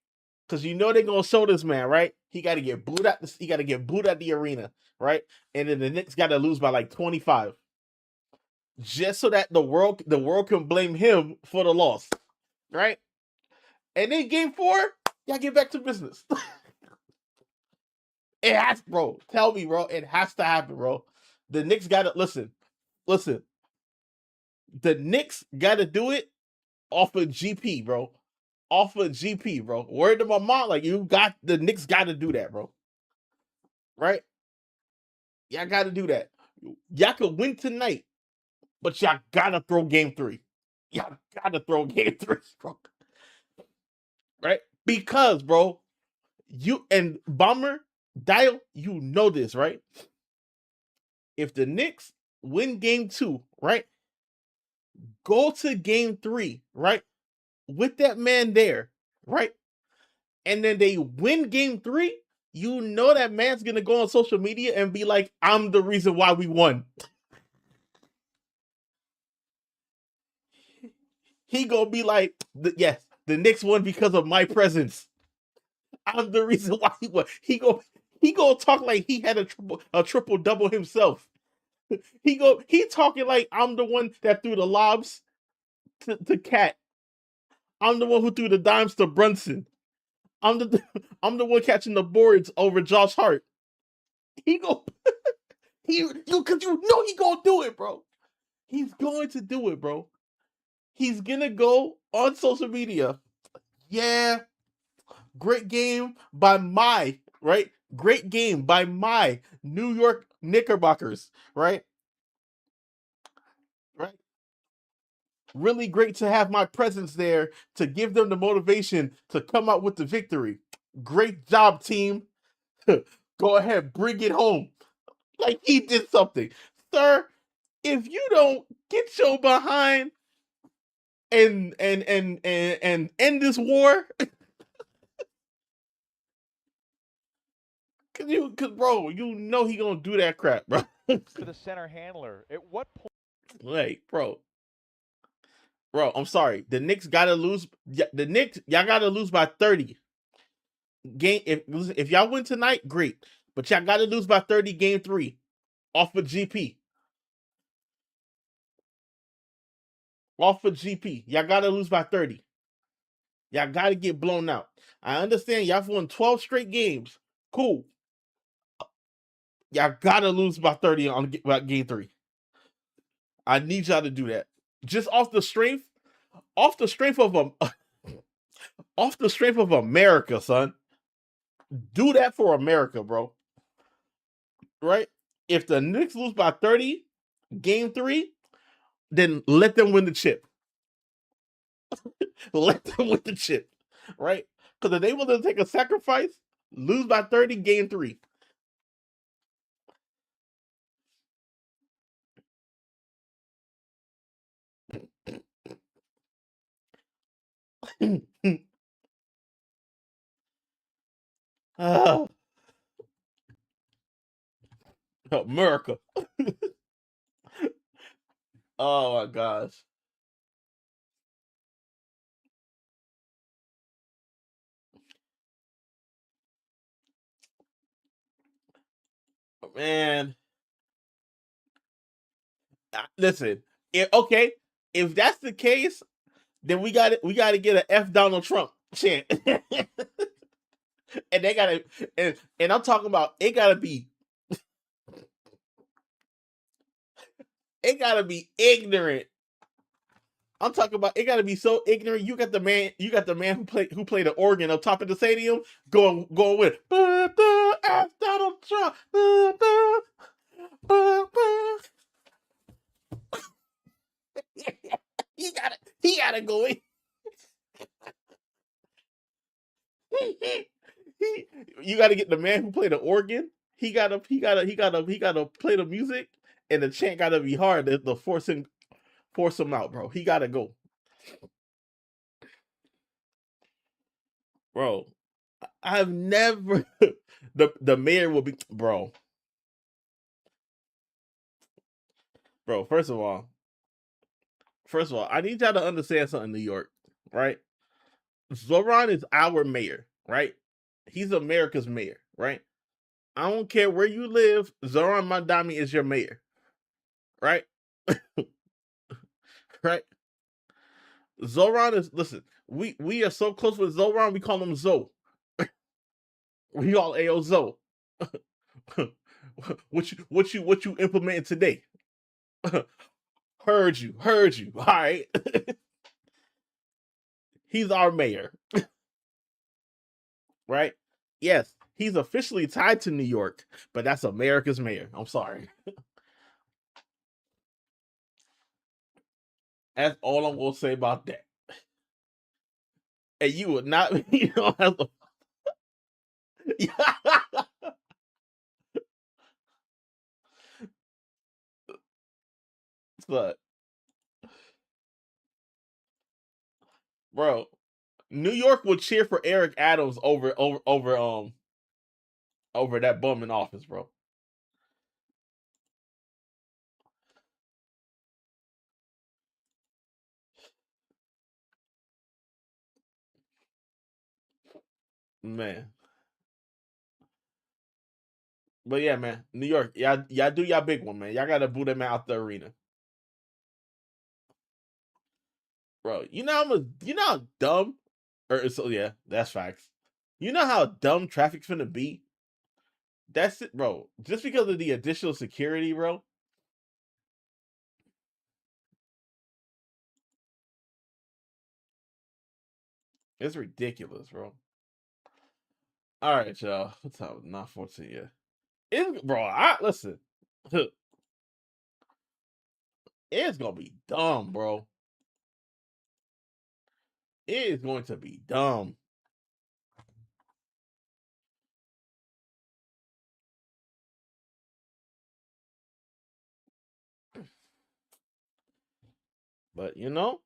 Because you know they're gonna show this man, right? He gotta get booed out the arena, right? And then the Knicks gotta lose by like 25. Just so that the world can blame him for the loss. Right? And then game 4, y'all get back to business. It has, bro. Tell me, bro. It has to happen, bro. The Knicks gotta listen. The Knicks gotta do it off of GP, bro. Off of GP, bro. Word to my mom, like the Knicks gotta do that, bro. Right? Y'all gotta do that. Y'all could win tonight, but y'all gotta throw game 3. Y'all gotta throw game 3, bro. Right? Because, bro, you and Bomber, Dial, you know this, right? If the Knicks win game 2, right? Go to game 3, right? With that man there, right? And then they win game 3, you know that man's gonna go on social media and be like, I'm the reason why we won. He gonna be like, yes, the Knicks won because of my presence. I'm the reason why he go talk like he had a triple double himself. He talking like I'm the one that threw the lobs to Cat. I'm the one who threw the dimes to Brunson. I'm the I'm the one catching the boards over Josh Hart. He go because you know he gonna do it, bro. He's going to do it, bro. He's gonna go on social media. Yeah, great game by my right. Great game by my New York Knickerbockers, right? Right. Really great to have my presence there to give them the motivation to come out with the victory. Great job, team. Go ahead, bring it home. Like he did something. Sir, if you don't get your behind and end this war, cause bro, you know he gonna do that crap, bro. For the center handler. At what point? Like, bro, I'm sorry. The Knicks gotta lose. The Knicks, y'all gotta lose by 30. Game if y'all win tonight, great. But y'all gotta lose by 30 game 3 off of GP. Off of GP. Y'all gotta lose by 30. Y'all gotta get blown out. I understand y'all won 12 straight games. Cool. Y'all gotta lose by 30 on game 3. I need y'all to do that. Just off the strength of off the strength of America, son. Do that for America, bro. Right? If the Knicks lose by 30, game 3, then let them win the chip. Let them win the chip. Right? Because if they want to take a sacrifice, lose by 30, game 3. America. Oh my gosh. Man. Listen, okay, if that's the case, then we got to get an F Donald Trump chant. And they gotta and I'm talking about it gotta be ignorant. I'm talking about it gotta be so ignorant. You got the man who played the organ up top of the stadium going with F Donald Trump. He gotta go in. You got to get the man who played the organ. He gotta play the music, and the chant gotta be hard to force him out, bro. He gotta go, bro. I've never the mayor will be, bro. First of all, I need y'all to understand something, New York, right? Zoran is our mayor, right? He's America's mayor, right? I don't care where you live, Zoran Mandami is your mayor, right? Right? Zoran is listen. We are so close with Zoran, we call him Zo. We all AO Zo. what you implementing today? Heard you. All right. He's our mayor. Right? Yes, he's officially tied to New York, but that's America's mayor. I'm sorry. That's all I'm gonna say about that. And you would not, you know, have to. But, bro, New York would cheer for Eric Adams over that bum in office, bro. Man. But yeah, man, New York, y'all do y'all big one, man. Y'all gotta boo them out the arena, bro. You know how dumb, or so yeah, that's facts. You know how dumb traffic's gonna be. That's it, bro. Just because of the additional security, bro. It's ridiculous, bro. All right, y'all. What time? Not 14 yet. It's bro. I listen. It's gonna be dumb, bro. It is going to be dumb. But you know,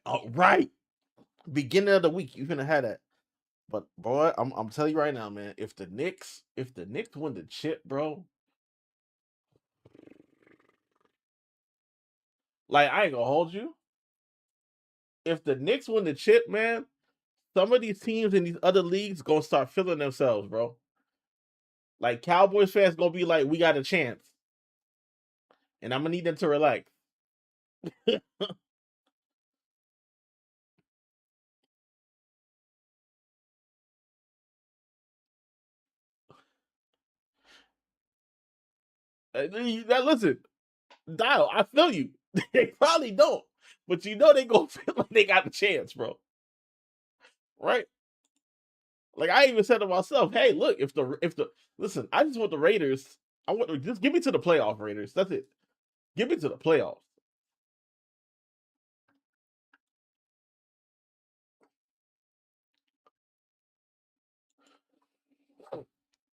oh, right. Beginning of the week, you're gonna have that. But boy, I'm telling you right now, man. If the Knicks win the chip, bro, like I ain't gonna hold you. If the Knicks win the chip, man, some of these teams in these other leagues gonna start feeling themselves, bro. Like Cowboys fans gonna be like, we got a chance, and I'm gonna need them to relax. Now listen, Dial, I feel you. They probably don't, but you know they gonna feel like they got a chance, bro. Right? Like I even said to myself, hey, look, if the listen, I just want the Raiders. I want just give me to the playoff Raiders. That's it. Give me to the playoffs.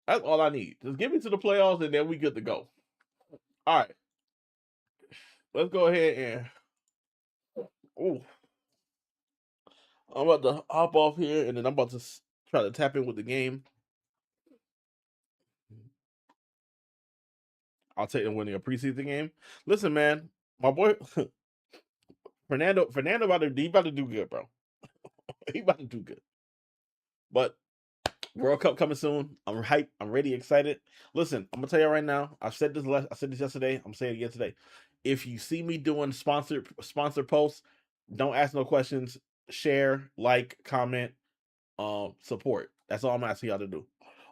That's all I need. Just give me to the playoffs, and then we good to go. All right, let's go ahead and. Ooh, I'm about to hop off here, and then I'm about to try to tap in with the game. I'll take them winning a preseason game. Listen, man, my boy Fernando about to do good, bro. He about to do good. But World Cup coming soon. I'm hyped. I'm ready, excited. Listen, I'm gonna tell you right now. I said this yesterday. I'm saying it again today. If you see me doing sponsor posts, don't ask no questions. Share, like, comment, support. That's all I'm asking y'all to do.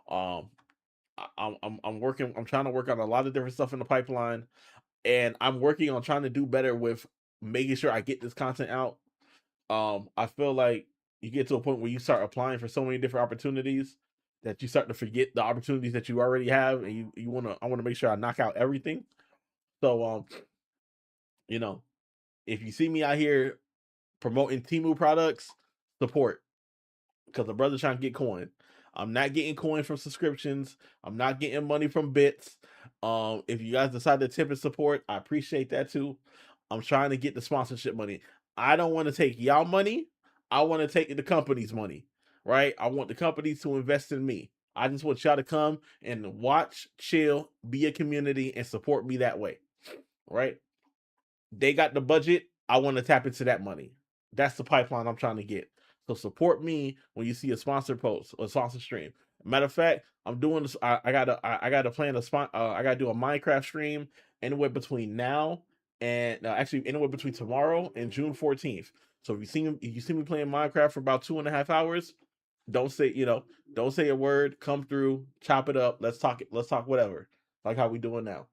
Um, I'm working. I'm trying to work on a lot of different stuff in the pipeline, and I'm working on trying to do better with making sure I get this content out. I feel like you get to a point where you start applying for so many different opportunities that you start to forget the opportunities that you already have, and I want to make sure I knock out everything. So you know, if you see me out here promoting Timu products, support, because the brother's trying to get coin. I'm not getting coin from subscriptions. I'm not getting money from bits. If you guys decide to tip and support, I appreciate that too. I'm trying to get the sponsorship money. I don't want to take y'all money. I want to take the company's money, right? I want the companies to invest in me. I just want y'all to come and watch, chill, be a community, and support me that way, right? They got the budget. I want to tap into that money. That's the pipeline I'm trying to get. So support me when you see a sponsor post or sponsor stream. Matter of fact, I'm doing this. I gotta plan a spot. I gotta do a Minecraft stream anywhere between now and actually anywhere between tomorrow and June 14th. So if you see me playing Minecraft for about 2.5 hours, don't say don't say a word. Come through, chop it up. Let's talk. Let's talk whatever. Like how we doing now.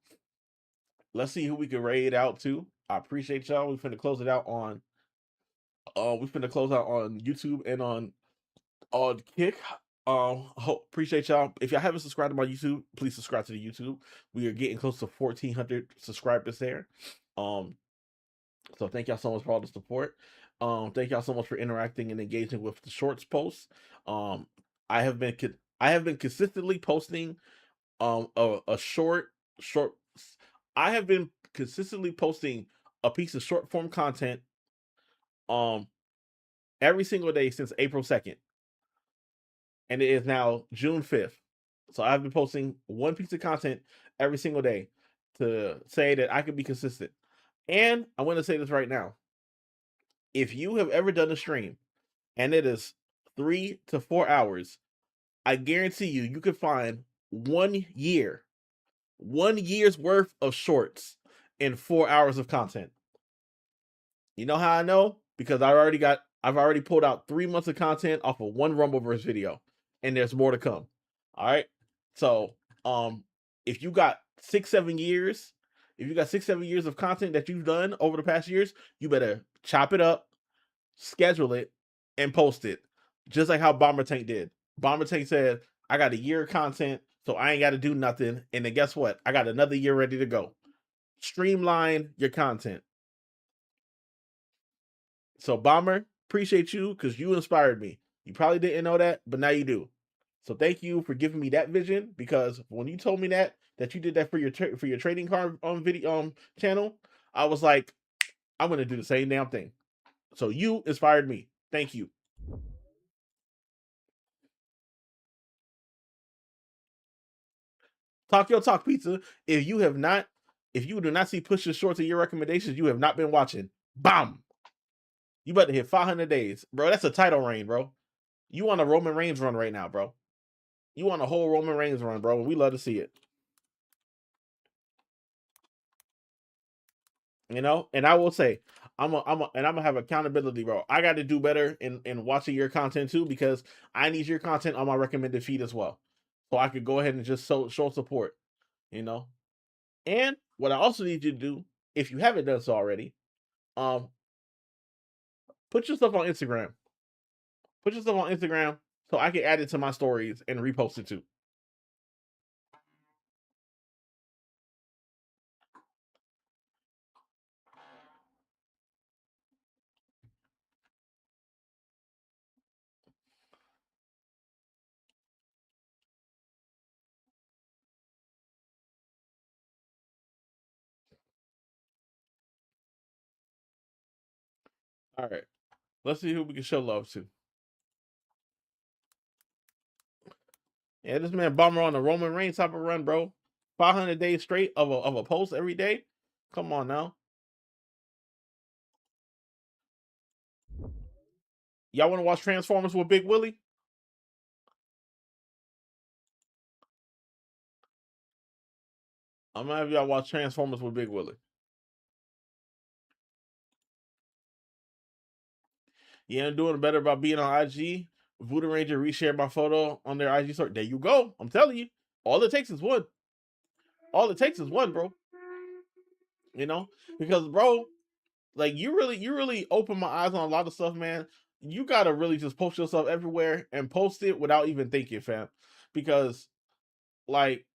Let's see who we can raid out to. I appreciate y'all. We're finna close it out on YouTube and on Kick. Appreciate y'all. If y'all haven't subscribed to my YouTube, please subscribe to the YouTube. We are getting close to 1,400 subscribers there. So thank y'all so much for all the support. Thank y'all so much for interacting and engaging with the shorts posts. I have been consistently posting a short. I have been consistently posting a piece of short form content every single day since April 2nd. And it is now June 5th. So I've been posting one piece of content every single day to say that I can be consistent. And I want to say this right now. If you have ever done a stream and it is 3 to 4 hours, I guarantee you could find 1 year's worth of shorts in 4 hours of content. You know how I know? Because I've already pulled out 3 months of content off of one Rumbleverse video, and there's more to come. All right. So, if you got 6-7 years, of content that you've done over the past years, you better chop it up, schedule it, and post it. Just like how Bomber Tank did. Bomber Tank said, I got a year of content, so I ain't got to do nothing. And then guess what? I got another year ready to go. Streamline your content. So Bomber, appreciate you because you inspired me. You probably didn't know that, but now you do. So thank you for giving me that vision, because when you told me that you did that for your trading card video channel, I was like, I'm gonna do the same damn thing. So you inspired me. Thank you. Talk Your Talk Pizza. If you do not see push this short to your recommendations, you have not been watching. Bam! You about to hit 500 days. Bro, that's a title reign, bro. You on a Roman Reigns run right now, bro. You want a whole Roman Reigns run, bro. We love to see it. You know, and I will say, I'm gonna have accountability, bro. I got to do better in watching your content too, because I need your content on my recommended feed as well, so I could go ahead and just show support. You know, and what I also need you to do, if you haven't done so already, put your stuff on Instagram. Put your stuff on Instagram so I can add it to my stories and repost it too. All right, let's see who we can show love to. Yeah, this man Bomber on the Roman Reigns type of run, bro. 500 days straight of a post every day. Come on now. Y'all want to watch Transformers with Big Willie? I'm gonna have y'all watch Transformers with Big Willie. Yeah, I'm doing better about being on IG. Voodoo Ranger reshared my photo on their IG story. There you go. I'm telling you. All it takes is one. All it takes is one, bro. You know? Because, bro, like you really open my eyes on a lot of stuff, man. You gotta really just post yourself everywhere and post it without even thinking, fam. Because like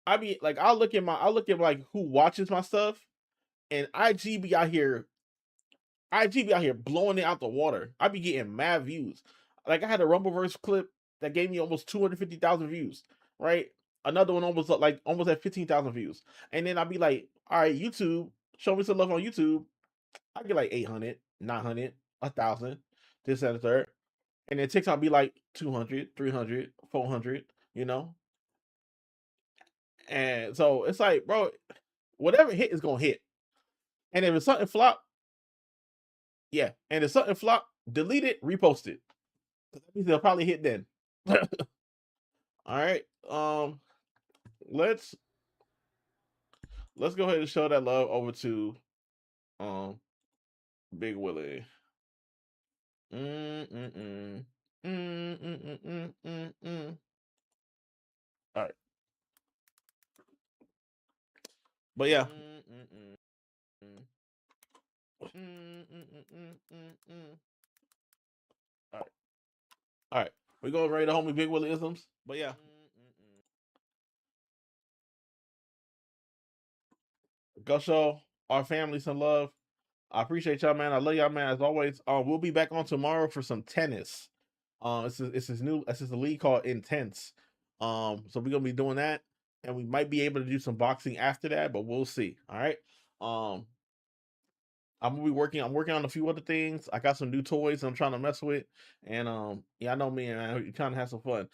I'll look at like who watches my stuff, and IG be out here blowing it out the water. I be getting mad views. Like I had a Rumbleverse clip that gave me almost 250,000 views, right? Another one almost at 15,000 views. And then I'd be like, all right, YouTube, show me some love on YouTube. I get like 800, 900, 1,000, this and the third. And then TikTok be like 200, 300, 400, you know? And so it's like, bro, whatever hit is going to hit. And if it's something flop, yeah. And if something flop, delete it, repost it. That means they'll probably hit then. All right. Let's go ahead and show that love over to Big Willie. All right. But yeah. All right. All right. We go right to homie Big Willie isms. But yeah. Go show our family some love. I appreciate y'all, man. I love y'all, man. As always, we'll be back on tomorrow for some tennis. It's a league called Intense. So we're gonna be doing that, and we might be able to do some boxing after that, but we'll see. All right. I'm working on a few other things. I got some new toys I'm trying to mess with, and yeah, I know me, man. You trying to have some fun.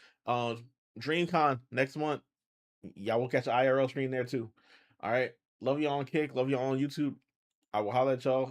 DreamCon next month. Y'all will catch an IRL stream there too. All right. Love y'all on Kick. Love y'all on YouTube. I will holler at y'all